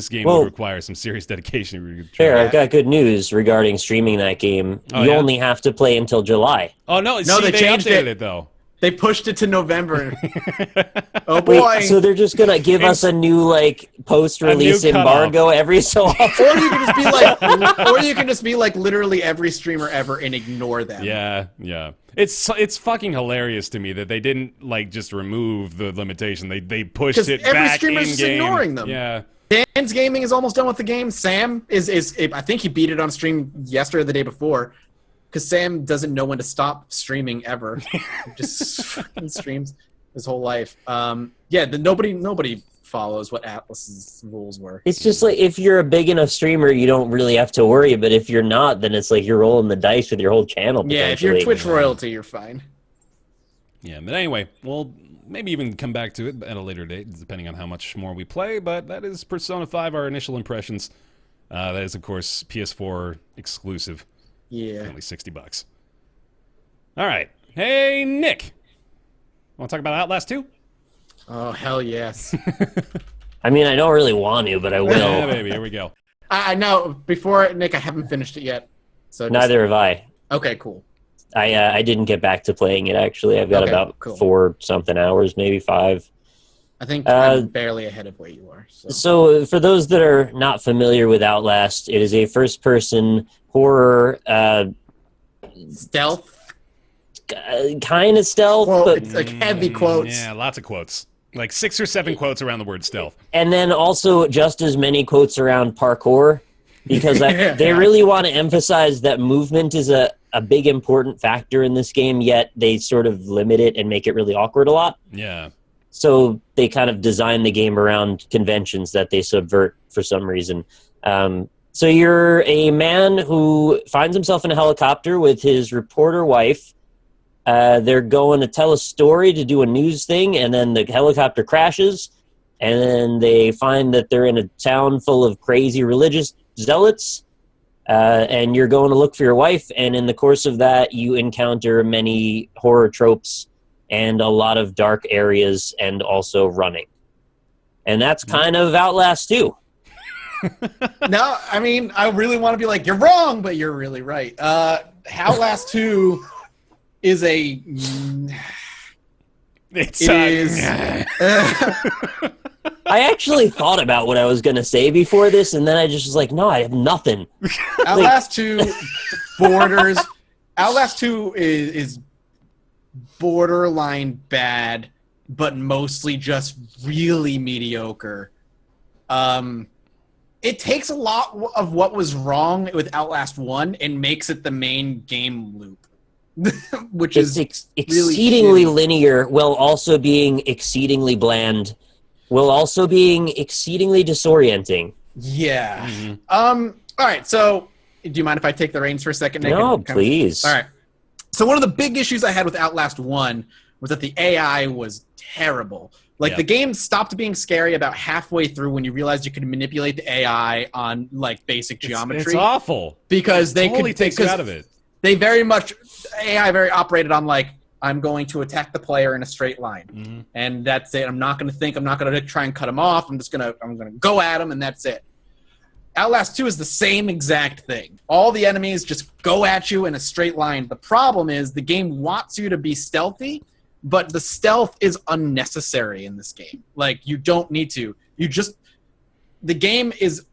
game would require some serious dedication. Fair, I've got good news regarding streaming that game. You only have to play until July. Oh, no, they changed updated it, though. They pushed it to November. Oh boy! Wait, so they're just gonna give us a new post-release embargo every so often? Or you can just be like literally every streamer ever and ignore them. Yeah. It's fucking hilarious to me that they didn't just remove the limitation. They pushed it back in game. Every streamer's just ignoring them. Yeah. Dan's Gaming is almost done with the game. Sam is I think he beat it on stream yesterday or the day before. Because Sam doesn't know when to stop streaming ever. He just fucking streams his whole life. Nobody follows what Atlas's rules were. It's just like if you're a big enough streamer, you don't really have to worry. But if you're not, then it's like you're rolling the dice with your whole channel. Yeah, if you're Twitch royalty, you're fine. Yeah, but anyway, we'll maybe even come back to it at a later date, depending on how much more we play. But that is Persona 5, our initial impressions. That is, of course, PS4 exclusive. Yeah. Only $60. All right. Hey, Nick. Want to talk about Outlast 2? Oh, hell yes. I mean, I don't really want to, but I will. Yeah, baby. Here we go. I know. Before, Nick, I haven't finished it yet. So neither have I. Okay, cool. I didn't get back to playing it, actually. I've got about 4-something hours, maybe 5. I think I'm barely ahead of where you are. So for those that are not familiar with Outlast, it is a first-person horror stealth, kind of stealth, but it's like heavy quotes. Yeah, lots of quotes, like 6 or 7 quotes around the word stealth, and then also just as many quotes around parkour. because they really want to emphasize that movement is a big important factor in this game, yet they sort of limit it and make it really awkward a lot. Yeah. So they kind of design the game around conventions that they subvert for some reason. So you're a man who finds himself in a helicopter with his reporter wife. They're going to tell a story to do a news thing, and then the helicopter crashes, and then they find that they're in a town full of crazy religious zealots, and you're going to look for your wife, and in the course of that, you encounter many horror tropes and a lot of dark areas and also running. And that's kind of Outlast 2. No, I mean, I really want to be like, you're wrong, but you're really right. Outlast 2 is a... I actually thought about what I was going to say before this, and then I just was like, no, I have nothing. Outlast 2 borders... Outlast 2 is borderline bad, but mostly just really mediocre. It takes a lot of what was wrong with Outlast 1 and makes it the main game loop. Which it's is exceedingly really linear, while also being exceedingly bland, while also being exceedingly disorienting. Yeah. Mm-hmm. All right. So, do you mind if I take the reins for a second, Nick? No, please. All right. So, one of the big issues I had with Outlast 1 was that the AI was terrible. Like, the game stopped being scary about halfway through when you realized you could manipulate the AI on, like, basic geometry. It's awful. Because they totally takes you out of it. They very much... AI very operated on, like, I'm going to attack the player in a straight line. Mm-hmm. And that's it. I'm not going to think. I'm not going to try and cut him off. I'm going to go at him, and that's it. Outlast 2 is the same exact thing. All the enemies just go at you in a straight line. The problem is the game wants you to be stealthy, but the stealth is unnecessary in this game. Like, you don't need to. The game is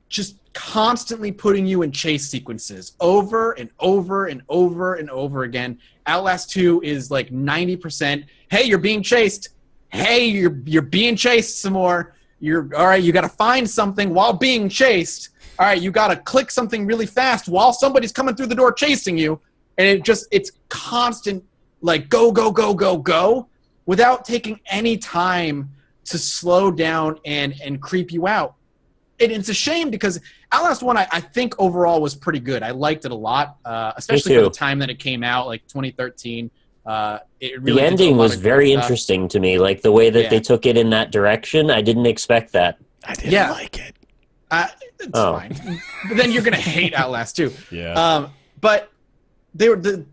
just constantly putting you in chase sequences over and over and over and over again. Outlast 2 is like 90%. Hey, you're being chased. Hey, you're being chased some more. All right, you got to find something while being chased. All right, you got to click something really fast while somebody's coming through the door chasing you. And it's constant, like, go, go, go, go, go, without taking any time to slow down and creep you out. And it's a shame because Outlast 1, I think, overall was pretty good. I liked it a lot, especially for the time that it came out, like 2013. The ending was very interesting to me, like the way that they took it in that direction. I didn't expect that. I didn't like it. It's fine. But then you're going to hate Outlast 2. Yeah. But the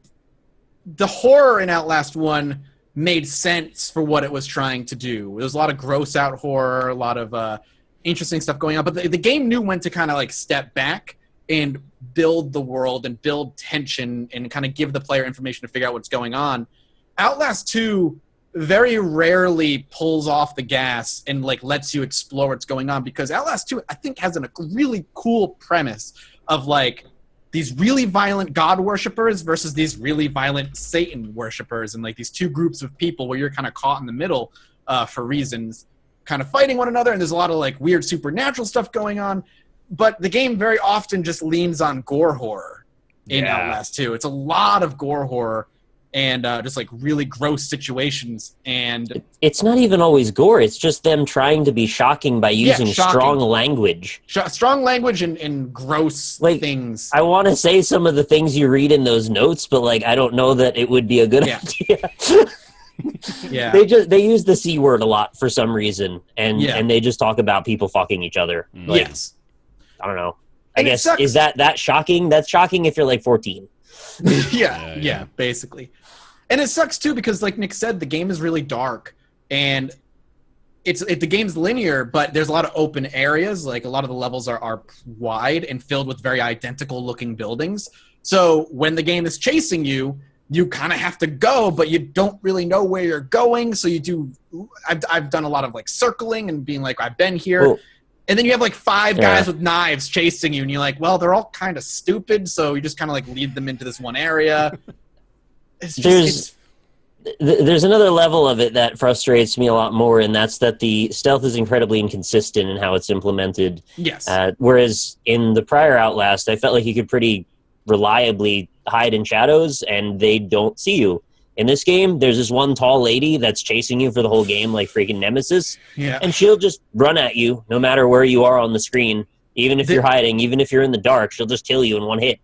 horror in Outlast 1 made sense for what it was trying to do. There was a lot of gross out horror, a lot of interesting stuff going on. But the game knew when to kind of like step back and build the world and build tension and kind of give the player information to figure out what's going on. Outlast 2 very rarely pulls off the gas and like lets you explore what's going on, because Outlast 2, I think, has a really cool premise of like these really violent God worshippers versus these really violent Satan worshippers, and like these two groups of people where you're kind of caught in the middle for reasons, kind of fighting one another, and there's a lot of like weird supernatural stuff going on. But the game very often just leans on gore horror in Outlast 2. It's a lot of gore horror and just like really gross situations. And it's not even always gore. It's just them trying to be shocking by using strong language. Strong language and gross things. I want to say some of the things you read in those notes, but like I don't know that it would be a good idea. Yeah, they use the C word a lot for some reason, and they just talk about people fucking each other. Like, yes. I don't know. I guess, is that shocking? That's shocking if you're like 14. Yeah, basically. And it sucks too because, like Nick said, the game is really dark, and the game's linear, but there's a lot of open areas. Like a lot of the levels are wide and filled with very identical looking buildings. So when the game is chasing you, you kind of have to go, but you don't really know where you're going. So you do. I've done a lot of like circling and being like, I've been here. Well, and then you have like 5 guys with knives chasing you, and you're like, well, they're all kind of stupid, so you just kind of like lead them into this one area. It's there's another level of it that frustrates me a lot more, and that's that the stealth is incredibly inconsistent in how it's implemented. Yes. Whereas in the prior Outlast, I felt like you could pretty reliably hide in shadows, and they don't see you. In this game, there's this one tall lady that's chasing you for the whole game like freaking Nemesis, and she'll just run at you no matter where you are on the screen. Even if you're hiding, even if you're in the dark, she'll just kill you in one hit.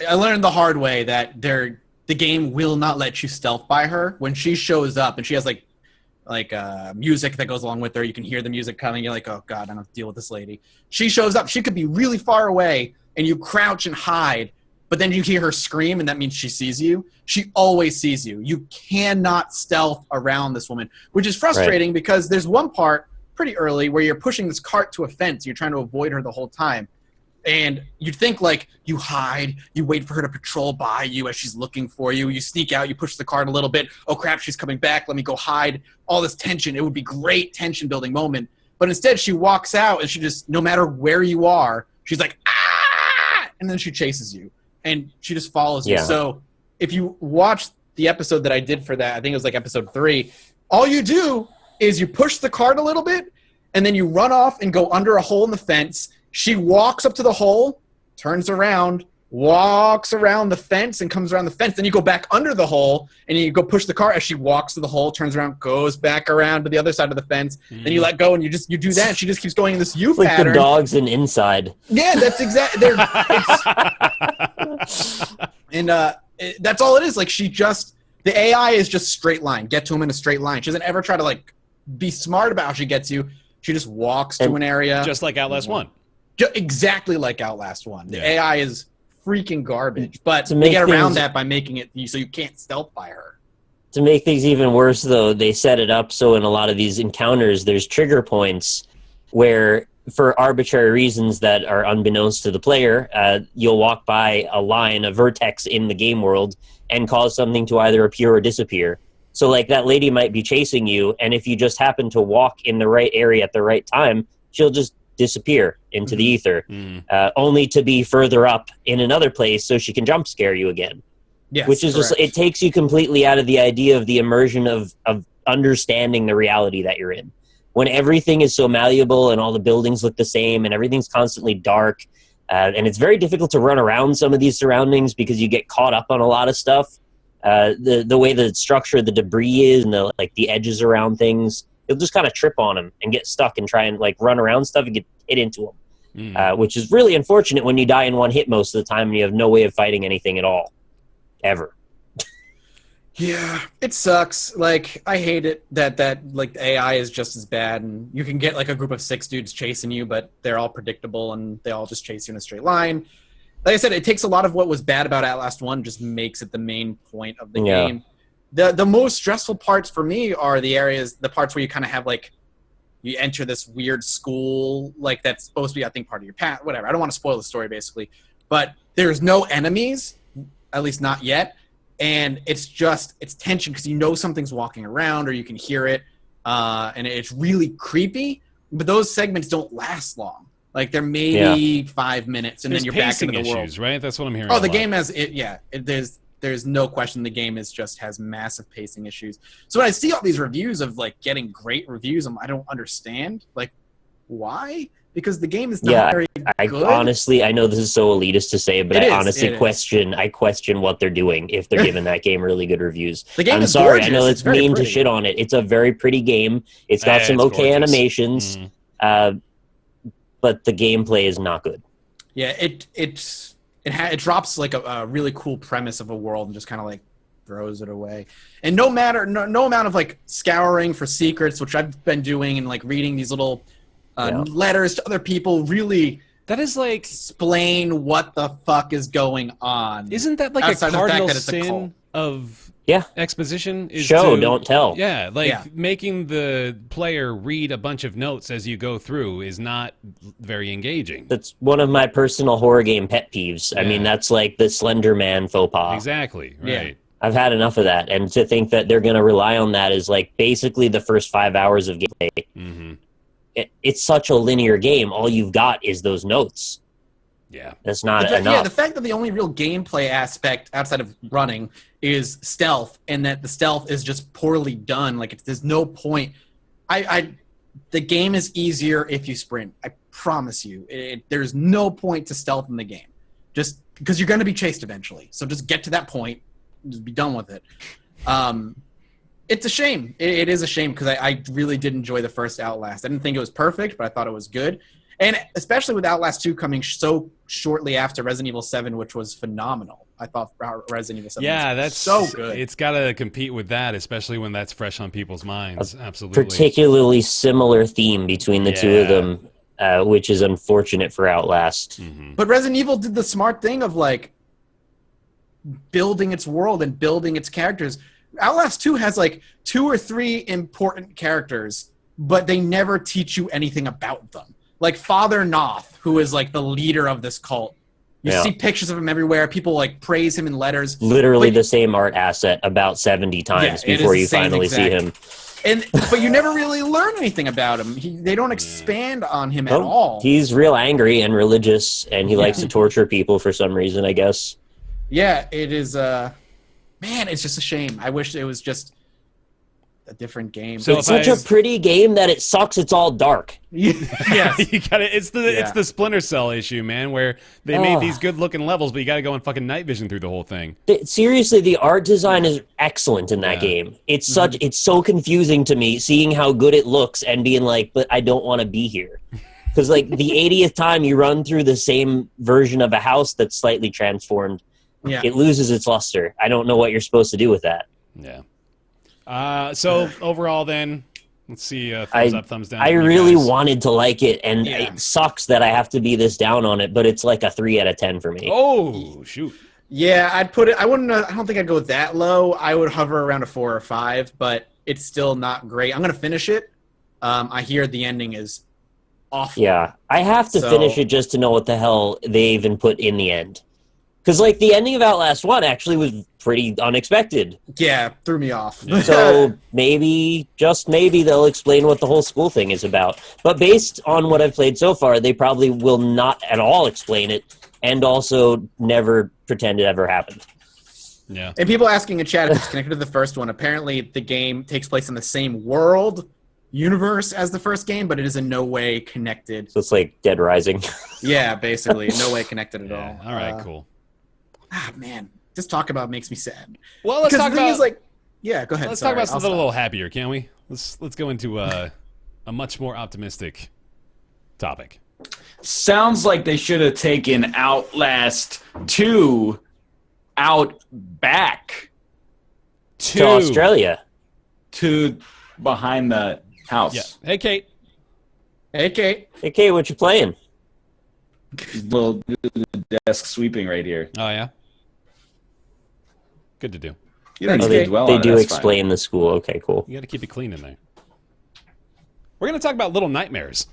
I learned the hard way that the game will not let you stealth by her. When she shows up and she has like music that goes along with her, you can hear the music coming. You're like, oh God, I don't have to deal with this lady. She shows up. She could be really far away, and you crouch and hide, but then you hear her scream, and that means she sees you. She always sees you. You cannot stealth around this woman, which is frustrating because there's one part pretty early where you're pushing this cart to a fence. You're trying to avoid her the whole time. And you'd think, like, you hide, you wait for her to patrol by you as she's looking for you, you sneak out, you push the cart a little bit, oh crap, she's coming back, let me go hide, all this tension. It would be great tension-building moment. But instead, she walks out, and she just, no matter where you are, she's like, ah! And then she chases you. And she just follows you. So if you watch the episode that I did for that, I think it was like episode 3, all you do is you push the cart a little bit, and then you run off and go under a hole in the fence. She walks up to the hole, turns around, walks around the fence, and comes around the fence. Then you go back under the hole, and you go push the cart as she walks to the hole, turns around, goes back around to the other side of the fence. Then you let go, and you do that. And she just keeps going in this U like pattern. The dogs in Inside. Yeah, that's exactly. And that's all it is. Like, the AI is just straight line. Get to him in a straight line. She doesn't ever try to like be smart about how she gets you. She just walks to an area. Just like Outlast 1. Exactly like Outlast 1. The AI is freaking garbage. But To they make get around things- that by making it so you can't stealth by her. To make things even worse, though, they set it up so in a lot of these encounters, there's trigger points where, for arbitrary reasons that are unbeknownst to the player, you'll walk by a line, a vertex in the game world, and cause something to either appear or disappear. So, like, that lady might be chasing you, and if you just happen to walk in the right area at the right time, she'll just disappear into the ether, only to be further up in another place so she can jump scare you again. Yes, Which is correct. just, it takes you completely out of the idea of the immersion of understanding the reality that you're in. When everything is so malleable and all the buildings look the same and everything's constantly dark, and it's very difficult to run around some of these surroundings because you get caught up on a lot of stuff. The way the structure of the debris is and the edges around things, you'll just kind of trip on them and get stuck and try and like run around stuff and get hit into them, which is really unfortunate when you die in one hit most of the time and you have no way of fighting anything at all, ever. Yeah, it sucks. Like, I hate it that like the AI is just as bad, and you can get like a group of 6 dudes chasing you, but they're all predictable and they all just chase you in a straight line. Like I said, it takes a lot of what was bad about Outlast 1, just makes it the main point of the game. The most stressful parts for me are the parts where you kind of have like, you enter this weird school, like that's supposed to be, I think, part of your path, whatever. I don't want to spoil the story, basically. But there's no enemies, at least not yet. And it's tension because you know something's walking around or you can hear it. And it's really creepy. But those segments don't last long. Like, they're maybe 5 minutes, and There's then you're back into the pacing world. issues, right? That's what I'm hearing. Oh, a the lot. game has it. Yeah, there's no question the game has massive pacing issues. So when I see all these reviews of like getting great reviews, I don't understand like why, because the game is not very good. Honestly, I know this is so elitist to say, but It I is, honestly it is. question what they're doing if they're giving that game really good reviews. The game I'm is sorry, gorgeous. I know It's it's very mean to pretty. shit on it. It's a very pretty game. It's got some It's okay gorgeous. animations, but the gameplay is not good. Yeah, it drops like a really cool premise of a world and just kind of like throws it away. And no amount of like scouring for secrets, which I've been doing, and like reading these little letters to other people, really That is like, explain what the fuck is going on. isn't that like Outside a of the fact cardinal that it's a sin cult. of Yeah. exposition? Is Show, to- don't tell. Yeah, like Yeah. making the player read a bunch of notes as you go through is not very engaging. That's one of my personal horror game pet peeves. I mean, that's like the Slender Man faux pas. Exactly, Yeah. right. I've had enough of that. And to think that they're going to rely on that is like basically the first 5 hours of gameplay. Mm-hmm. It's such a linear game. All you've got is those notes. Yeah. That's not Yeah, enough. the fact that the only real gameplay aspect outside of running is stealth, and that the stealth is just poorly done. Like, there's no point. The game is easier if you sprint. I promise you. There's no point to stealth in the game. Just because you're going to be chased eventually. So just get to that point. Just be done with it. It's a shame. It is a shame because I really did enjoy the first Outlast. I didn't think it was perfect, but I thought it was good. And especially with Outlast 2 coming so shortly after Resident Evil 7, which was phenomenal. I thought Resident Evil 7 was that's so good. It's got to compete with that, especially when that's fresh on people's minds. Absolutely. Particularly similar theme between the two of them, which is unfortunate for Outlast. Mm-hmm. But Resident Evil did the smart thing of, like, building its world and building its characters. Outlast 2 has, like, 2 or 3 important characters, but they never teach you anything about them. Like Father Noth, who is like the leader of this cult. You see pictures of him everywhere. People like praise him in letters. Literally the same art asset about 70 times before you finally see him. But you never really learn anything about him. They don't expand on him at all. He's real angry and religious, and he likes to torture people for some reason, I guess. Yeah, it is. Man, it's just a shame. I wish it was just a different game. So it's such a pretty game that it sucks. It's all dark. Yes. You gotta, it's the Splinter Cell issue, man, where they made these good looking levels, but you gotta go in fucking night vision through the whole thing. Seriously, the art design is excellent in that game. It's it's so confusing to me seeing how good it looks and being like, but I don't want to be here. Because like the 80th time you run through the same version of a house that's slightly transformed, it loses its luster. I don't know what you're supposed to do with that. Yeah. So overall, then, let's see. Thumbs up, thumbs down. I really wanted to like it, and it sucks that I have to be this down on it. But it's like a 3 out of 10 for me. Oh shoot! Yeah, I'd put it. I wouldn't. I don't think I'd go that low. I would hover around a 4 or 5, but it's still not great. I'm gonna finish it. I hear the ending is awful. Yeah, I have to finish it just to know what the hell they even put in the end. Because, like, the ending of Outlast 1 actually was pretty unexpected. Yeah, threw me off. So maybe, just maybe, they'll explain what the whole school thing is about. But based on what I've played so far, they probably will not at all explain it, and also never pretend it ever happened. Yeah. And people asking in chat if it's connected to the first one. Apparently, the game takes place in the same universe as the first game, but it is in no way connected. So it's like Dead Rising. Yeah, basically. No way connected at all. All right, cool. Man, just talk about it makes me sad. Well, let's talk about. Yeah, go ahead. Let's talk about something a little happier, can't we? Let's go into a much more optimistic topic. Sounds like they should have taken Outlast 2 out back to Australia, to behind the house. Yeah. Hey, Kate. Hey, Kate. Hey, Kate, what you playing? Little desk sweeping right here. Oh yeah. Good to do. You don't need to They dwell on it, do that's explain fine. the school. Okay, cool. You got to keep it clean in there. We're going to talk about Little Nightmares,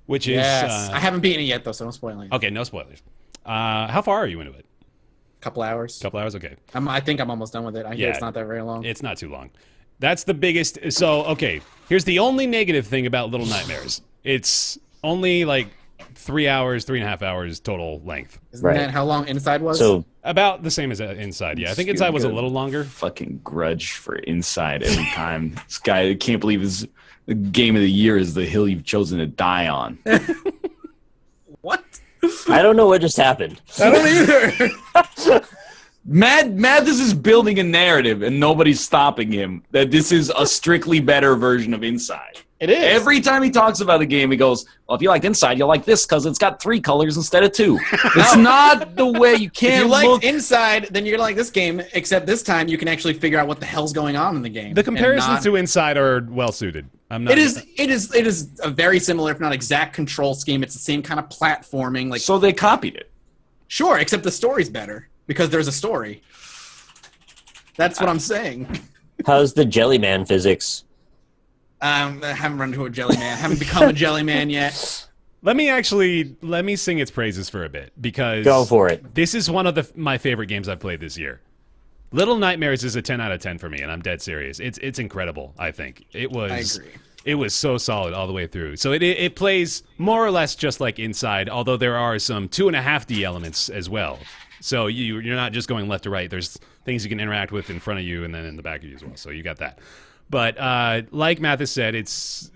which is... Yes. I haven't beaten it yet, though, so don't spoil it. Okay, no spoilers. How far are you into it? Couple hours. Couple hours? Okay. I think I'm almost done with it. I hear it's not that very long. It's not too long. That's the biggest... So, okay, here's the only negative thing about Little Nightmares. It's only like 3 hours, 3.5 hours total length. Isn't that how long Inside was? So about the same as Inside, yeah. I think Inside was a little longer. Fucking grudge for Inside every time. This guy, I can't believe his the game of the year is the hill you've chosen to die on. What? I don't know what just happened. I don't either. Mathis is building a narrative, and nobody's stopping him, that this is a strictly better version of Inside. It is. Every time he talks about the game, he goes, well, if you liked Inside, you'll like this because it's got 3 colors instead of 2. It's not the way you can't If you liked look. Inside, then you're going to like this game, except this time you can actually figure out what the hell's going on in the game. The comparisons to Inside are well suited. I'm not. It is a very similar, if not exact, control scheme. It's the same kind of platforming. Like, So they copied it. sure, except the story's better because there's a story. That's what I'm saying. How's the Jellyman physics? I haven't run into a jelly man. I haven't become a jelly man yet. Let me sing its praises for a bit, because Go for it. This is one of my favorite games I've played this year. Little Nightmares is a 10 out of 10 for me, and I'm dead serious. It's incredible, I think. It was. I agree. It was so solid all the way through. So it plays more or less just like Inside, although there are some 2.5D elements as well. So you're not just going left to right. There's things you can interact with in front of you and then in the back of you as well. So you got that. But like Mathis said, it's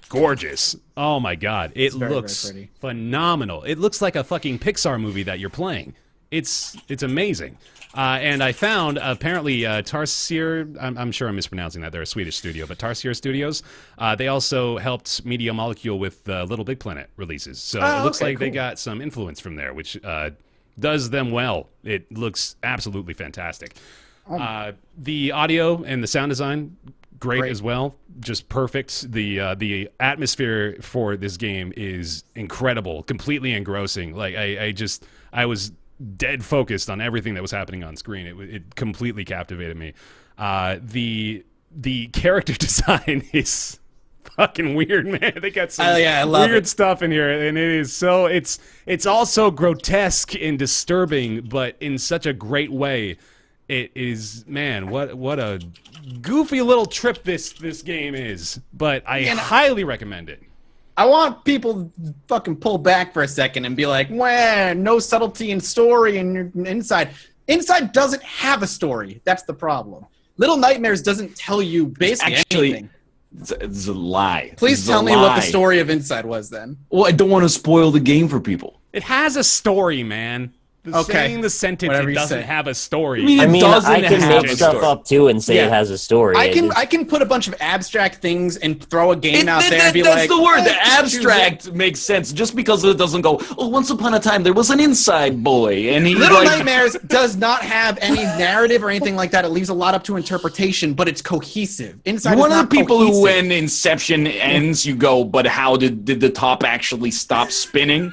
gorgeous. Oh my God, it looks very pretty. phenomenal. It looks like a fucking Pixar movie that you're playing. It's amazing. And I found apparently Tarsier. I'm sure I'm mispronouncing that. They're a Swedish studio, but Tarsier Studios. They also helped Media Molecule with Little Big Planet releases. So it looks like they got some influence from there, which does them well. It looks absolutely fantastic. The audio and the sound design, great as well. Just perfect. The atmosphere for this game is incredible, completely engrossing. Like I was dead focused on everything that was happening on screen. It completely captivated me. The character design is fucking weird, man. They got some weird stuff in here, and it is so it's all so grotesque and disturbing, but in such a great way. It is, man, what a goofy little trip this game is, but I highly recommend it. I want people to fucking pull back for a second and be like, "Wah, no subtlety in story and Inside." Inside doesn't have a story. That's the problem. Little Nightmares doesn't tell you basically anything. It's a lie. Please tell me what the story of Inside was then. Well, I don't want to spoil the game for people. It has a story, man. Saying the sentence, Whatever it you doesn't say. have a story. I mean, I can have make a stuff story. up too and say it has a story. I can put a bunch of abstract things and throw a game out there and be that's like, the word. The "Just choose abstract makes sense. Just because it doesn't go, oh, once upon a time there was an Inside boy. And he Little Nightmares does not have any narrative or anything like that. It leaves a lot up to interpretation, but it's cohesive. Inside You're is one of not the people cohesive. who, when Inception ends, you go, but how did the top actually stop spinning?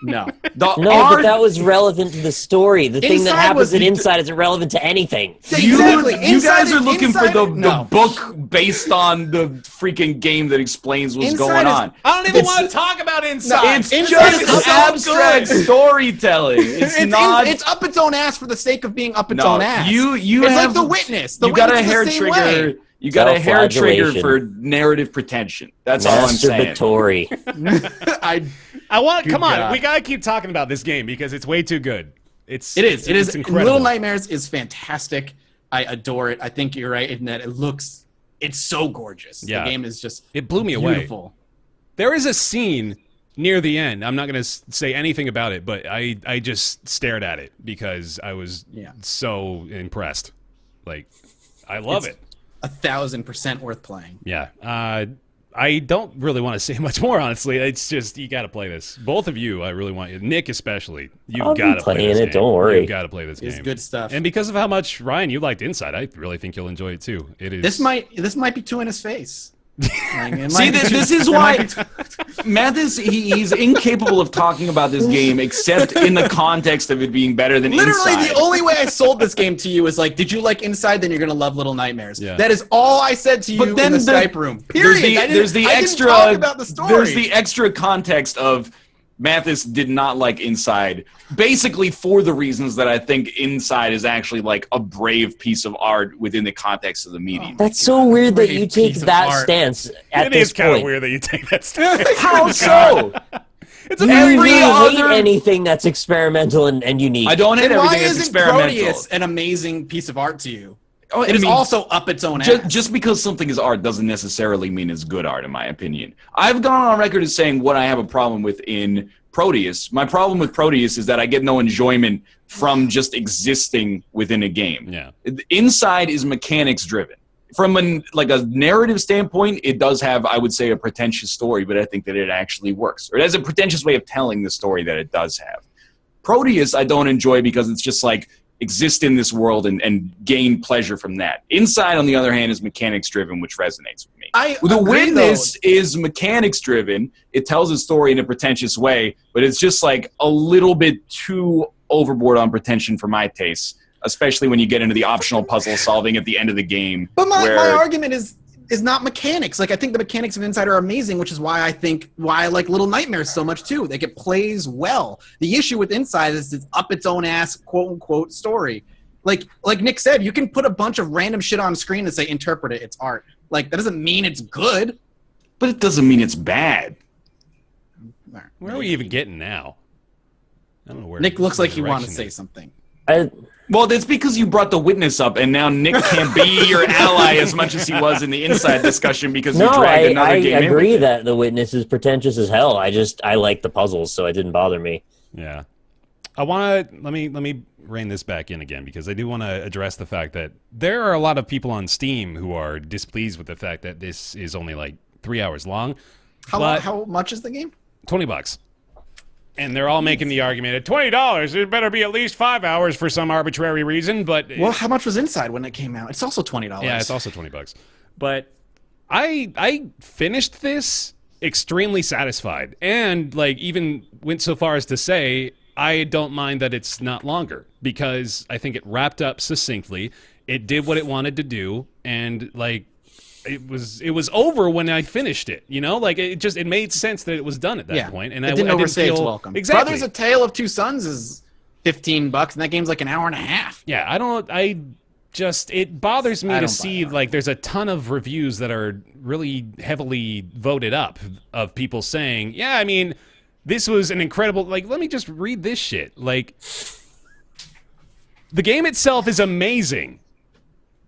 No. No, but that was relevant to the story. The thing that Inside happens was- in Inside isn't relevant to anything. Exactly. You guys are looking for the No. book based on the freaking game that explains what's Inside going is- on. I don't even want to talk about Inside. It's Inside is just so abstract good. storytelling. It's not. It's up its own ass for the sake of being up its No, own ass. you it's have like The Witness. The you got a Witness is hair the same trigger. way. You got a hair trigger Self-flagellation. for narrative pretension. That's all I'm saying. Masturbatory. I want. Good Come on, God. we gotta keep talking about this game because it's way too good. It is. It's incredible. Little Nightmares is fantastic. I adore it. I think you're right in that it's so gorgeous. Yeah. The game is just It blew me away. beautiful. There is a scene near the end. I'm not gonna say anything about it, but I just stared at it because I was so impressed. Like, I love it. 1,000% worth playing. Yeah. I don't really want to say much more, honestly. It's just, you got to play this. Both of you, I really want you. Nick, especially. I'll You've be got to play playing this it, game. don't worry. You've got to play this game. It's good stuff. And because of how much, Ryan, you liked Inside, I really think you'll enjoy it too. It is. This might be two in his face. See, this is why Mathis, he's incapable of talking about this game except in the context of it being better than Literally, Inside. the only way I sold this game to you is like, did you like Inside? Then you're gonna love Little Nightmares. Yeah. That is all I said to you But then in the Skype room. Period. There's the I didn't extra. talk about the story. There's the extra context of Mathis did not like Inside, basically for the reasons that I think Inside is actually like a brave piece of art within the context of the medium. That's so weird that Brave you take piece of that art. stance at It this is kind of point. weird that you take that step. How so? It's a You very really hate other- anything that's experimental and unique. I don't hate Then why everything that's isn't experimental. Proteus an amazing piece of art to you? Oh, It is also up its own ass. Just because something is art doesn't necessarily mean it's good art, in my opinion. I've gone on record as saying what I have a problem with in Proteus. My problem with Proteus is that I get no enjoyment from just existing within a game. Yeah. Inside is mechanics driven. From a narrative standpoint, it does have, I would say, a pretentious story, but I think that it actually works. Or it has a pretentious way of telling the story that it does have. Proteus I don't enjoy because it's just like exist in this world and gain pleasure from that. Inside, on the other hand, is mechanics driven, which resonates with me. The agree, Witness is mechanics driven. It tells a story in a pretentious way, but it's just like a little bit too overboard on pretension for my taste, especially when you get into the optional puzzle solving at the end of the game. But my argument is not mechanics. Like, I think the mechanics of Inside are amazing, which is why I like Little Nightmares so much too. Like, it plays well. The issue with Inside is it's up its own ass, quote unquote, story. Like Nick said, you can put a bunch of random shit on screen and say interpret it. It's art. Like, that doesn't mean it's good. But it doesn't mean it's bad. Where are we even getting now? I don't know where. Nick looks like he wants wanted to say something. Well, that's because you brought the witness up, and now Nick can't be your ally as much as he was in the inside discussion because you dragged another game in. I agree that the witness is pretentious as hell. I like the puzzles, so it didn't bother me. Yeah. Let me rein this back in again because I do want to address the fact that there are a lot of people on Steam who are displeased with the fact that this is only like 3 hours long. How much is the game? $20. And they're all making the argument at $20. It better be at least 5 hours for some arbitrary reason. But well, how much was inside when it came out? It's also $20. Yeah, it's also $20. But I finished this extremely satisfied, and like even went so far as to say I don't mind that it's not longer because I think it wrapped up succinctly. It did what it wanted to do, and like. It was over when I finished it, you know? Like, it made sense that it was done at that point. And it didn't overstay its welcome. Exactly. Brothers: A Tale of Two Sons is $15, and that game's like an hour and a half. Yeah, it bothers me to see, like, there's a ton of reviews that are really heavily voted up of people saying, yeah, I mean, this was an incredible, like, let me just read this shit. Like, the game itself is amazing.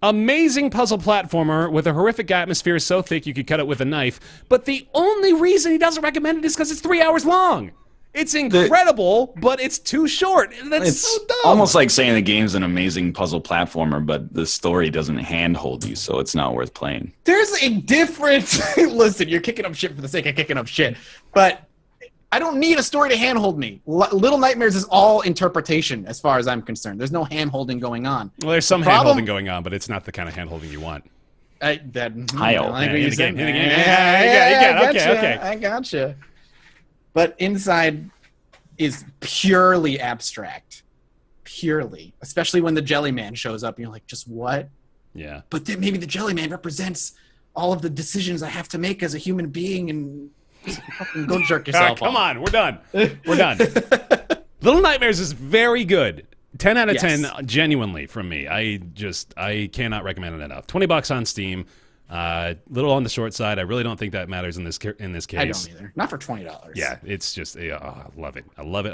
Amazing puzzle platformer with a horrific atmosphere so thick you could cut it with a knife. But the only reason he doesn't recommend it is because it's 3 hours long. It's incredible, but it's too short. That's so dumb. Almost like saying the game's an amazing puzzle platformer, but the story doesn't handhold you, so it's not worth playing. There's a difference. Listen, you're kicking up shit for the sake of kicking up shit, but I don't need a story to handhold me. Little Nightmares is all interpretation as far as I'm concerned. There's no handholding going on. Well, there's some handholding going on, but it's not the kind of handholding you want. I gotcha. But inside is purely abstract. Purely. Especially when the Jelly Man shows up and you're like, just what? Yeah. But then maybe the Jelly Man represents all of the decisions I have to make as a human being and fucking go jerk yourself come on, we're done. We're done. Little Nightmares is very good. 10 out of 10, genuinely, from me. I cannot recommend it enough. $20 on Steam. Little on the short side. I really don't think that matters in this case. I don't either. Not for $20. Yeah, it's just, I love it. I love it.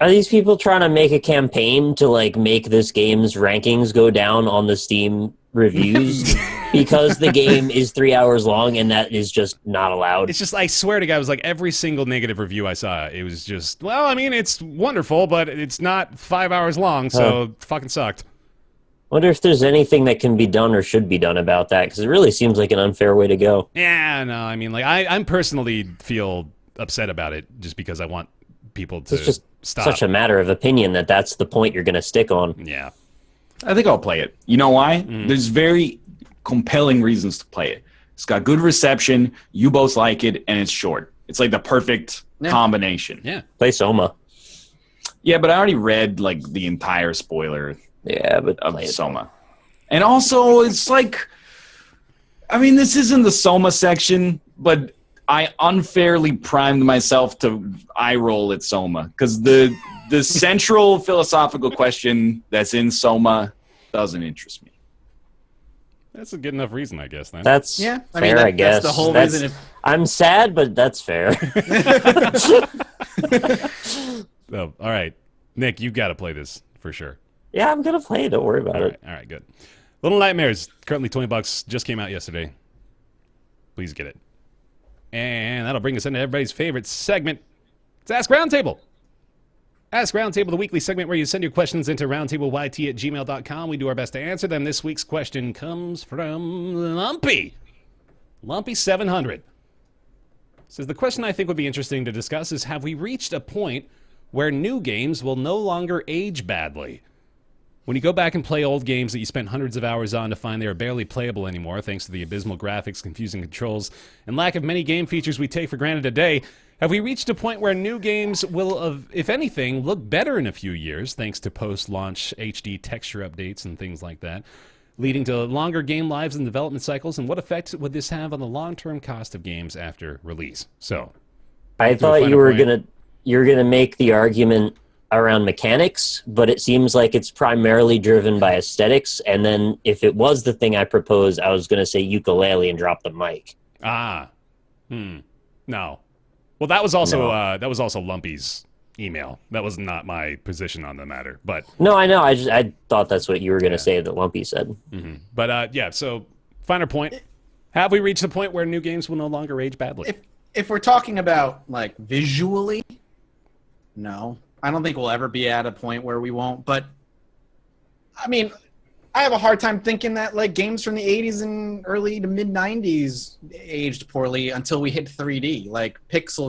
Are these people trying to make a campaign to like make this game's rankings go down on the Steam reviews because the game is 3 hours long and that is just not allowed? It's just, I swear to God, it was like every single negative review I saw. It was just, well, I mean, it's wonderful, but it's not 5 hours long, so it fucking sucked. Wonder if there's anything that can be done or should be done about that, because it really seems like an unfair way to go. Yeah, no, I mean, like, I'm personally feel upset about it just because I want people to it's just stop. Such a matter of opinion that's the point you're going to stick on. Yeah. I think I'll play it. You know why? There's very compelling reasons to play it. It's got good reception, you both like it, and it's short. It's like the perfect combination. Yeah. Play Soma. Yeah, but I already read like the entire spoiler of Soma. And also, it's like, I mean, this isn't the Soma section, but I unfairly primed myself to eye roll at Soma because the central philosophical question that's in Soma doesn't interest me. That's a good enough reason, I guess, then. That's fair, I guess. That's the whole reason. I'm sad, but that's fair. Oh, all right. Nick, you've got to play this for sure. Yeah, I'm going to play it. Don't worry about it. All right, good. Little Nightmares, currently $20, just came out yesterday. Please get it. And that'll bring us into everybody's favorite segment. It's Ask Roundtable. Ask Roundtable, the weekly segment where you send your questions into roundtableyt@gmail.com. We do our best to answer them. This week's question comes from Lumpy. Lumpy 700. Says, the question I think would be interesting to discuss is, have we reached a point where new games will no longer age badly? When you go back and play old games that you spent hundreds of hours on to find they are barely playable anymore thanks to the abysmal graphics, confusing controls, and lack of many game features we take for granted today, have we reached a point where new games will, if anything, look better in a few years thanks to post-launch HD texture updates and things like that, leading to longer game lives and development cycles? And what effect would this have on the long-term cost of games after release? So, I thought you were gonna make the argument around mechanics, but it seems like it's primarily driven by aesthetics. And then if it was the thing I proposed, I was going to say ukulele and drop the mic. No. Well, that was also Lumpy's email. That was not my position on the matter. But no, I know. I thought that's what you were going to say that Lumpy said. Mm-hmm. But yeah. So finer point. Have we reached the point where new games will no longer age badly? If we're talking about like visually, no, I don't think we'll ever be at a point where we won't. But I mean, I have a hard time thinking that like games from the 80s and early to mid 90s aged poorly until we hit 3D. Like pixel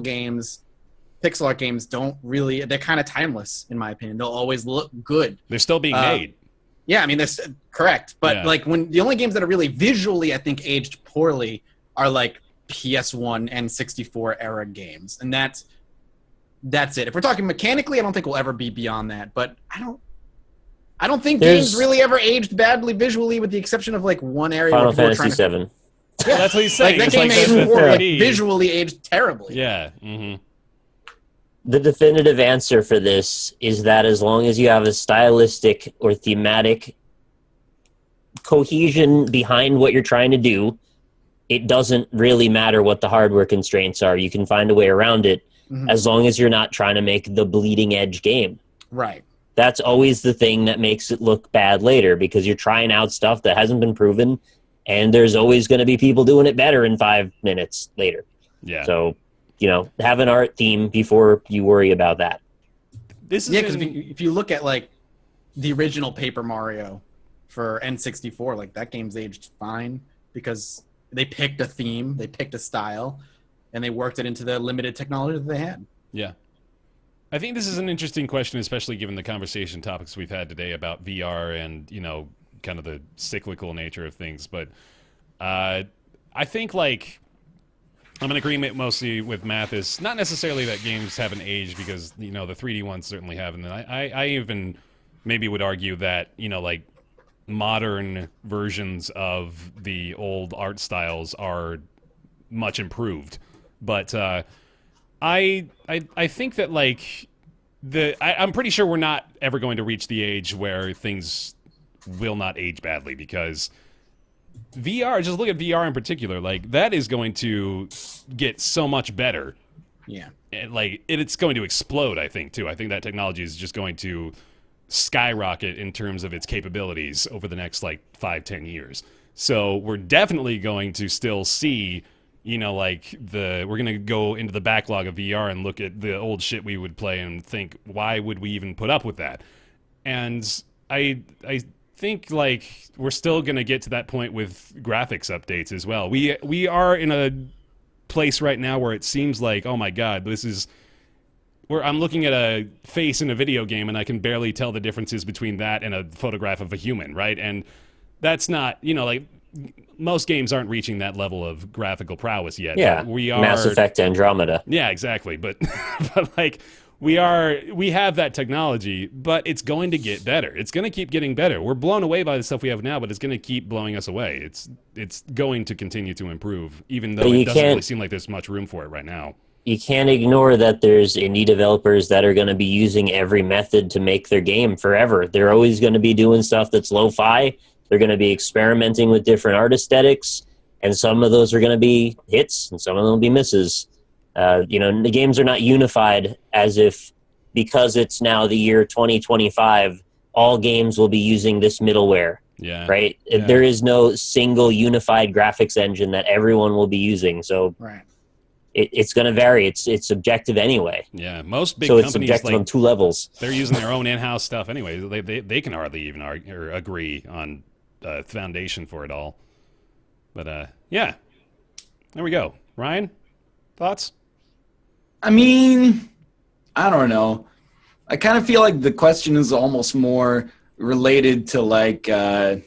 art games don't really, they're kind of timeless in my opinion. They'll always look good. They're still being made. Yeah, I mean, that's correct. But like when the only games that are really visually, I think, aged poorly are like PS1 and 64 era games. And that's it. If we're talking mechanically, I don't think we'll ever be beyond that. But I don't think games really ever aged badly visually, with the exception of like one area. Final Fantasy VII. Yeah, that's what he's saying. Like, that game aged poorly, visually aged terribly. Yeah. Mm-hmm. The definitive answer for this is that as long as you have a stylistic or thematic cohesion behind what you're trying to do, it doesn't really matter what the hardware constraints are. You can find a way around it as long as you're not trying to make the bleeding edge game. Right. That's always the thing that makes it look bad later, because you're trying out stuff that hasn't been proven, and there's always going to be people doing it better in 5 minutes later. Yeah. So, have an art theme before you worry about that. Because if you look at like the original Paper Mario for N64, like that game's aged fine because they picked a theme, they picked a style, and they worked it into the limited technology that they had. Yeah. I think this is an interesting question, especially given the conversation topics we've had today about VR and, kind of the cyclical nature of things. But I think, like, I'm in agreement mostly with Mathis. Not necessarily that games haven't aged, because, the 3D ones certainly haven't. And I even maybe would argue that, like, modern versions of the old art styles are much improved. But I think that, like, I'm pretty sure we're not ever going to reach the age where things will not age badly, because VR, just look at VR in particular, like, that is going to get so much better. Yeah. It's going to explode, I think, too. I think that technology is just going to skyrocket in terms of its capabilities over the next, 5-10 years. So we're definitely going to still see, we're going to go into the backlog of VR and look at the old shit we would play and think, why would we even put up with that? And I think, we're still going to get to that point with graphics updates as well. We are in a place right now where it seems like, oh my God, this is where I'm looking at a face in a video game and I can barely tell the differences between that and a photograph of a human, right? And that's not, most games aren't reaching that level of graphical prowess yet. Yeah, we are, Mass Effect Andromeda. Yeah, exactly. But we have that technology, but it's going to get better. It's going to keep getting better. We're blown away by the stuff we have now, but it's going to keep blowing us away. It's going to continue to improve, even though it doesn't really seem like there's much room for it right now. You can't ignore that there's indie developers that are going to be using every method to make their game forever. They're always going to be doing stuff that's lo-fi. They're going to be experimenting with different art aesthetics, and some of those are going to be hits, and some of them will be misses. The games are not unified as if, because it's now the year 2025, all games will be using this middleware. Yeah. Right? Yeah. There is no single unified graphics engine that everyone will be using. So right. It's going to vary. It's subjective anyway. Yeah, most big so companies, it's subjective on two levels. They're using their own in-house stuff anyway. They can hardly even argue or agree on foundation for it all. But yeah, there we go. Ryan, thoughts? I mean, I don't know. I kind of feel like the question is almost more related to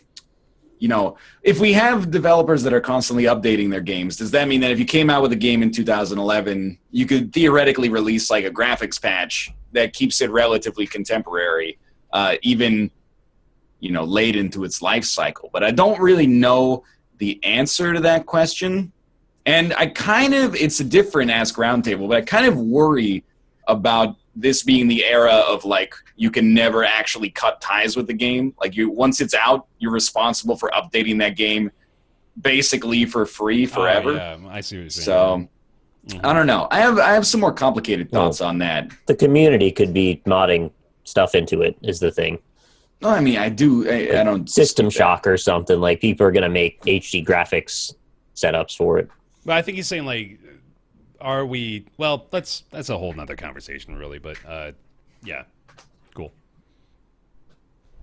if we have developers that are constantly updating their games, does that mean that if you came out with a game in 2011, you could theoretically release a graphics patch that keeps it relatively contemporary, even, late into its life cycle? But I don't really know the answer to that question. And it's a different Ask Roundtable, but I kind of worry about this being the era of like you can never actually cut ties with the game. Like once it's out, you're responsible for updating that game basically for free forever. Yeah, I see what you're saying. So I don't know. I have some more complicated thoughts on that. The community could be modding stuff into it is the thing. No, I mean I don't System Shock or something, like people are gonna make HD graphics setups for it. But I think he's saying like, are we? Well, that's a whole nother conversation, really. But yeah, cool.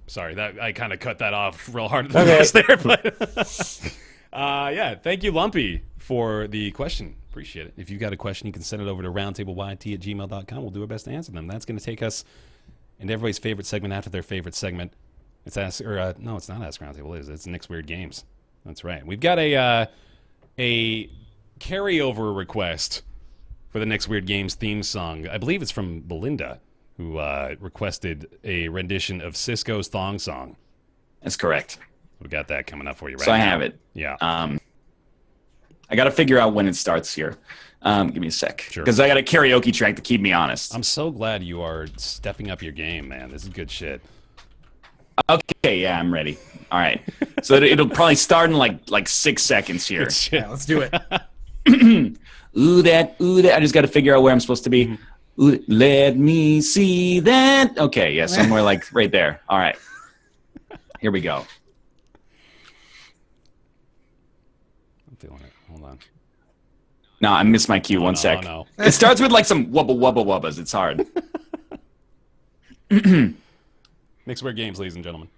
Sorry, that I kind of cut that off real hard at the pass there. But yeah, thank you, Lumpy, for the question. Appreciate it. If you've got a question, you can send it over to roundtableyt@gmail.com. We'll do our best to answer them. That's going to take us into everybody's favorite segment after their favorite segment. It's no, it's not Ask Roundtable. It's Nick's Weird Games. That's right. We've got a carryover request for the Nick's Weird Games theme song. I believe it's from Belinda, who requested a rendition of Cisco's Thong Song. That's correct. We got that coming up for you right now. So I have it. Yeah. I got to figure out when it starts here. Give me a sec. Sure. Because I got a karaoke track to keep me honest. I'm so glad you are stepping up your game, man. This is good shit. Okay, yeah, I'm ready. All right. So it'll probably start in like 6 seconds here. Good shit. Yeah, let's do it. Ooh, that. I just got to figure out where I'm supposed to be. Ooh, let me see that. Okay, yeah, somewhere like right there. All right. Here we go. I'm feeling it. Hold on. No, I missed my cue. One sec. No. It starts with like some wubba wubba wubbas. It's hard. Nick's Weird Games, ladies and gentlemen.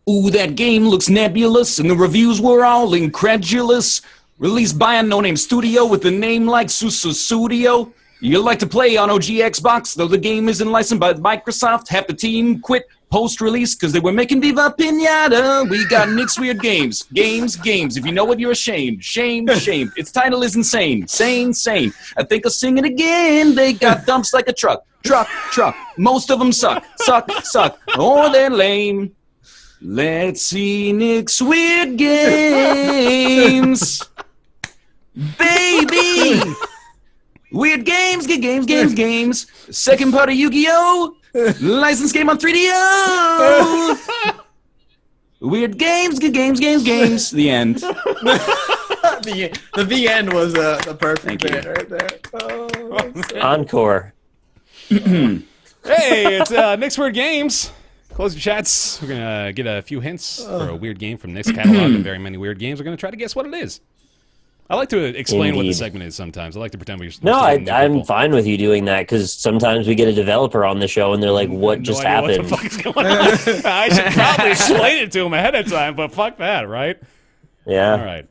Ooh, that game looks nebulous, and the reviews were all incredulous. Released by a no-name studio with a name like Studio. You like to play on OG Xbox, though the game isn't licensed by Microsoft. Half the team quit post-release because they were making Viva Pinata. We got Nick's Weird Games. Games. If you know it, you're ashamed. Shame. Its title is insane. Sane. I think I'll sing it again. They got dumps like a truck. Most of them suck. Oh, they're lame. Let's see Nick's Weird Games. Baby! Weird games. Second part of Yu-Gi-Oh! Licensed game on 3DO! Weird games. The end. The end was the perfect Thank you. bit right there. Oh, Encore. Hey, it's Nick's Weird Games. Close your chats. We're going to get a few hints for a weird game from Nick's catalog of very many weird games. We're going to try to guess what it is. I like to explain what the segment is sometimes. I like to pretend we're No, I'm fine with you doing that because sometimes we get a developer on the show and they're like, what just happened? What the fuck is going on? I should probably explain it to him ahead of time, but fuck that, right? Yeah. All right.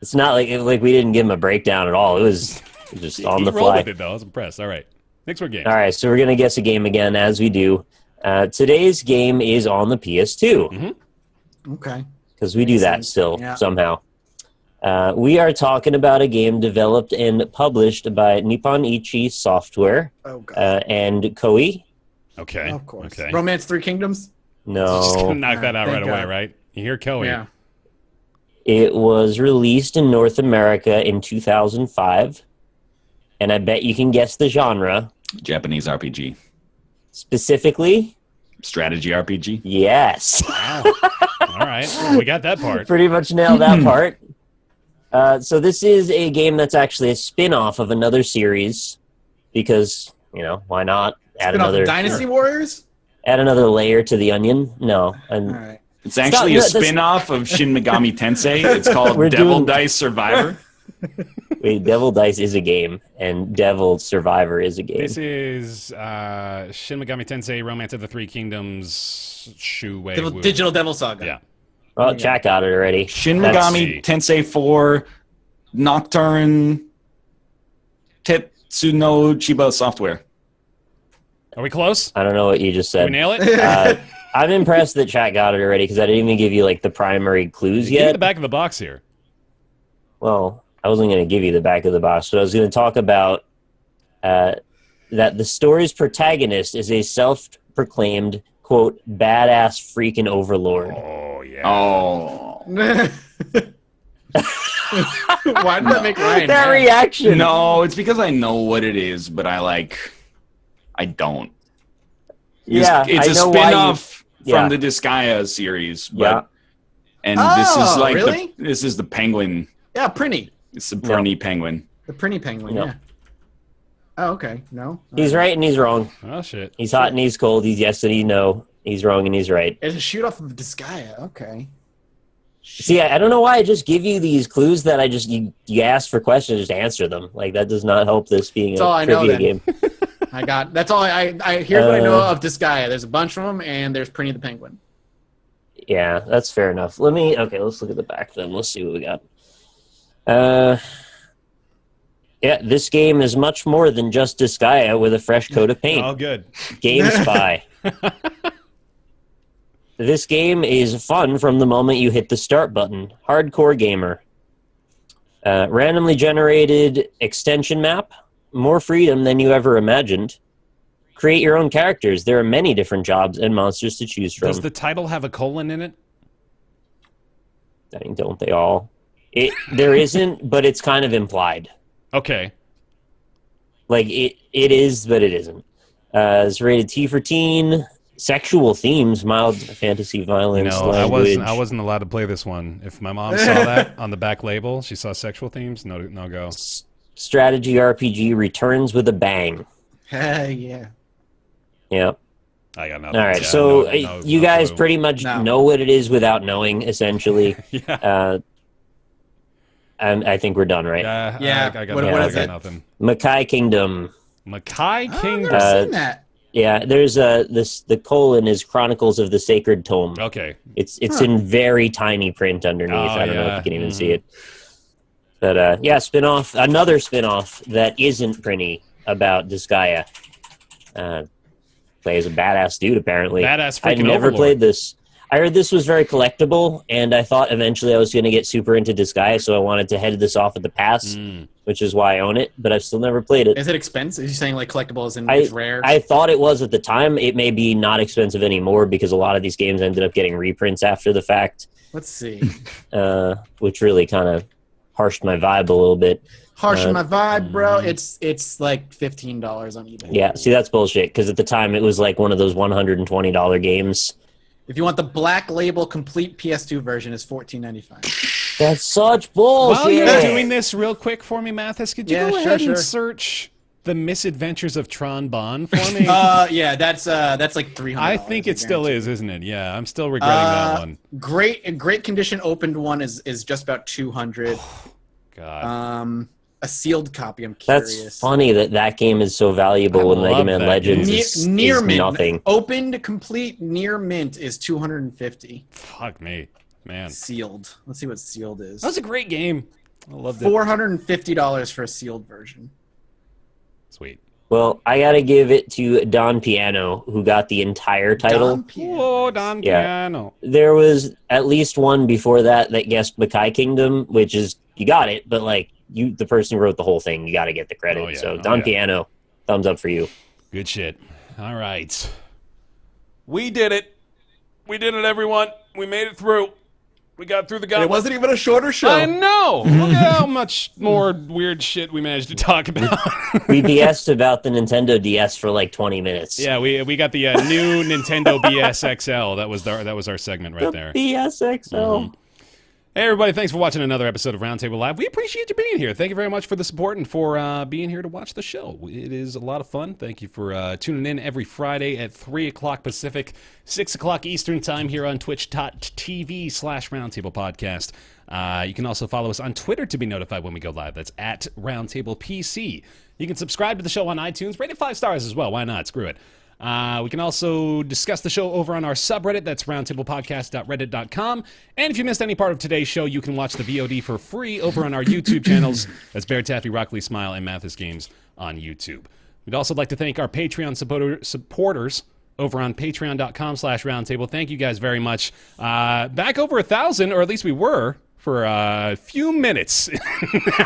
It's not like we didn't give him a breakdown at all. It was just on the He rolled fly. with it, though. I was impressed. All right. Next word game. All right, so we're going to guess a game again, as we do. Today's game is on the PS2. Mm-hmm. okay. Because we do that still, somehow. We are talking about a game developed and published by Nippon Ichi Software Oh, God. and Koei. Okay. Of course. Okay. Romance Three Kingdoms? Just No. gonna knock that out Thank right away, God. right? You hear Koei. Yeah. It was released in North America in 2005. And I bet you can guess the genre. Japanese RPG. Specifically, Strategy RPG. yes. Wow. All right. Well, we got that part. Pretty much nailed that part. So this is a game that's actually a spin-off of another series because, why not add another Dynasty Warriors? add another layer to the onion? No. And All right. It's actually a Stop, no, that's- spin-off of Shin Megami Tensei. It's called We're Devil doing- Dice Survivor. wait, Devil Dice is a game and Devil Survivor is a game. This is Shin Megami Tensei Romance of the Three Kingdoms Shu Wei Wu. Digital Devil Saga. Yeah. Well, Jack got it already. Shin That's- Megami Tensei 4 Nocturne Tetsuno Chiba Software. Are we close? I don't know what you just Did we said. nail it? I'm impressed that Chat got it already because I didn't even give you the primary clues Give me yet. the back of the box here. Well, I wasn't going to give you the back of the box, but I was going to talk about that the story's protagonist is a self-proclaimed, quote, badass freaking overlord. Oh, yeah. Oh. Why did that make Ryan That mad? reaction. No, it's because I know what it is, but I I don't. Yeah, it's I a know why spin-off yeah. from the Disgaea series, but Yeah. and Oh, this is like really? this is the penguin. Yeah, Prinny. It's the Prinny penguin. The Prinny penguin, No. yeah. Oh, okay. No? He's right and he's wrong. Oh shit. He's hot and he's cold. He's yes and he's no. He's wrong and he's right. It's a shoot off of Disgaea. Okay. See, I don't know why I just give you these clues that I just you ask for questions, just answer them. Like that does not help this being That's all a I know, trivia then. game. That's all here's what I know of Disgaea. There's a bunch of them, and there's Prinny the penguin. Yeah, that's fair enough. Let's look at the back then. Let's see what we got. Yeah, this game is much more than just Disgaea with a fresh coat of paint. Oh, good. Game Spy. This game is fun from the moment you hit the start button. Hardcore gamer. Randomly generated extension map. More freedom than you ever imagined. Create your own characters. There are many different jobs and monsters to choose from. Does the title have a colon in it? I mean, don't they all? There isn't, but it's kind of implied. Okay. Like, it is, but it isn't. It's rated T for teen. Sexual themes, mild fantasy violence, language. I wasn't allowed to play this one. If my mom saw that on the back label, she saw sexual themes, no go. Strategy RPG returns with a bang. Yeah. Yeah. I got nothing. All right, Yeah, so you no guys clue. pretty much No. know what it is without knowing, essentially. Yeah. And I think we're done, right? Yeah. I got What nothing. is I it? got nothing. Mackay Kingdom. Mackay I've Kingdom. never seen that. Yeah, there's the colon is Chronicles of the Sacred Tome. Okay. It's in very tiny print underneath. Oh, I don't know yeah. if you can even see it. But another spin-off that isn't Prinny about Disgaea. Plays a badass dude, apparently. Badass I'd freaking never overlord. played this. I heard this was very collectible, and I thought eventually I was going to get super into Disgaea, so I wanted to head this off at the pass, which is why I own it, but I've still never played it. Is it expensive? Is you saying like collectibles and it's rare? I thought it was at the time. It may be not expensive anymore because a lot of these games ended up getting reprints after the fact, Let's see. which really kind of harshed my vibe a little bit. Harsh on my vibe, bro. It's like $15 on eBay. Yeah, see, that's bullshit because at the time it was like one of those $120 games. If you want the black label complete PS2 version, it's $14.95. That's such bullshit. While you're doing this real quick for me, Mathis, could you Yeah, go sure, ahead and sure. search The Misadventures of Tron Bonne for me? Yeah, that's like $300. I think it still guarantee. is, isn't it? Yeah, I'm still regretting that one. Great condition opened one is just about $200. God. A sealed copy. I'm curious. That's funny that game is so valuable I when Mega love Man that Legends game. is Near mint, nothing. opened complete near mint is $250. Fuck me. Man. Sealed. Let's see what sealed is. That was a great game. I loved it. $450 for a sealed version. Sweet. Well, I gotta give it to Don Piano, who got the entire title. Don Piano. Whoa, Don Yeah. Piano. There was at least one before that guessed Mackay Kingdom, which is, you got it, but like, the person who wrote the whole thing, you gotta get the credit. Oh, yeah. So Oh, Don yeah. Piano, thumbs up for you. Good shit. All right. We did it. We did it, everyone. We made it through. We got through the It gauntlet. wasn't even a shorter show. I know. Look at how much more weird shit we managed to talk about. We BS'd about the Nintendo DS for like 20 minutes. Yeah, we got the new Nintendo BS XL. That was our segment right there. BSXL. Hey, everybody, thanks for watching another episode of Roundtable Live. We appreciate you being here. Thank you very much for the support and for being here to watch the show. It is a lot of fun. Thank you for tuning in every Friday at 3 o'clock Pacific, 6 o'clock Eastern Time here on twitch.tv/Roundtable Podcast. You can also follow us on Twitter to be notified when we go live. That's at Roundtable PC. You can subscribe to the show on iTunes. Rate it 5 stars as well. Why not? Screw it. We can also discuss the show over on our subreddit. That's roundtablepodcast.reddit.com. And if you missed any part of today's show, you can watch the VOD for free over on our YouTube channels. That's Bear Taffy, Rockley Smile, and Mathis Games on YouTube. We'd also like to thank our Patreon supporters over on patreon.com/roundtable. Thank you guys very much. Back over 1,000, or at least we were. for a few minutes.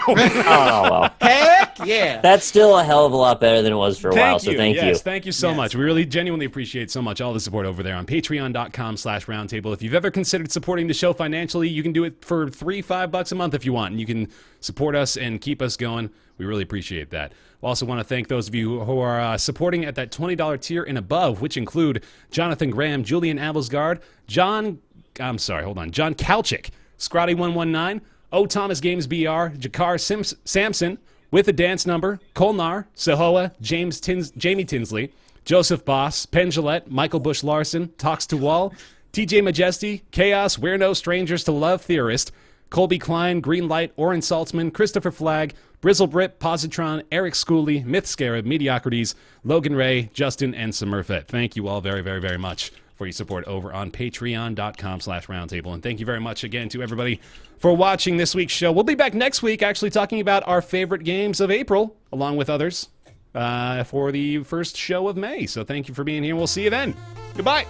Oh, well. Heck yeah. That's still a hell of a lot better than it was for a while, so thank you. Thank you so much. We really genuinely appreciate so much all the support over there on patreon.com/roundtable. If you've ever considered supporting the show financially, you can do it for $3-5 a month if you want, and you can support us and keep us going. We really appreciate that. We also want to thank those of you who are supporting at that $20 tier and above, which include Jonathan Graham, Julian Abelsgard, John Kalchik, Scrotty119, O. Thomas Games BR, Jakar Sampson, With a Dance Number, Kolnar, Sahoa, Jamie Tinsley, Joseph Boss, Penn Gillette, Michael Bush Larson, Talks to Wall, TJ Majesty, Chaos, We're No Strangers to Love Theorist, Colby Klein, Greenlight, Oren Saltzman, Christopher Flagg, Brizzle Brit, Positron, Eric Schooley, Myth Scarab, Mediocrities, Logan Ray, Justin, and Smurfette. Thank you all very, very, very much for your support over on patreon.com/roundtable. And thank you very much again to everybody for watching this week's show. We'll be back next week actually talking about our favorite games of April, along with others, for the first show of May. So thank you for being here. We'll see you then. Goodbye.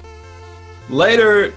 Later.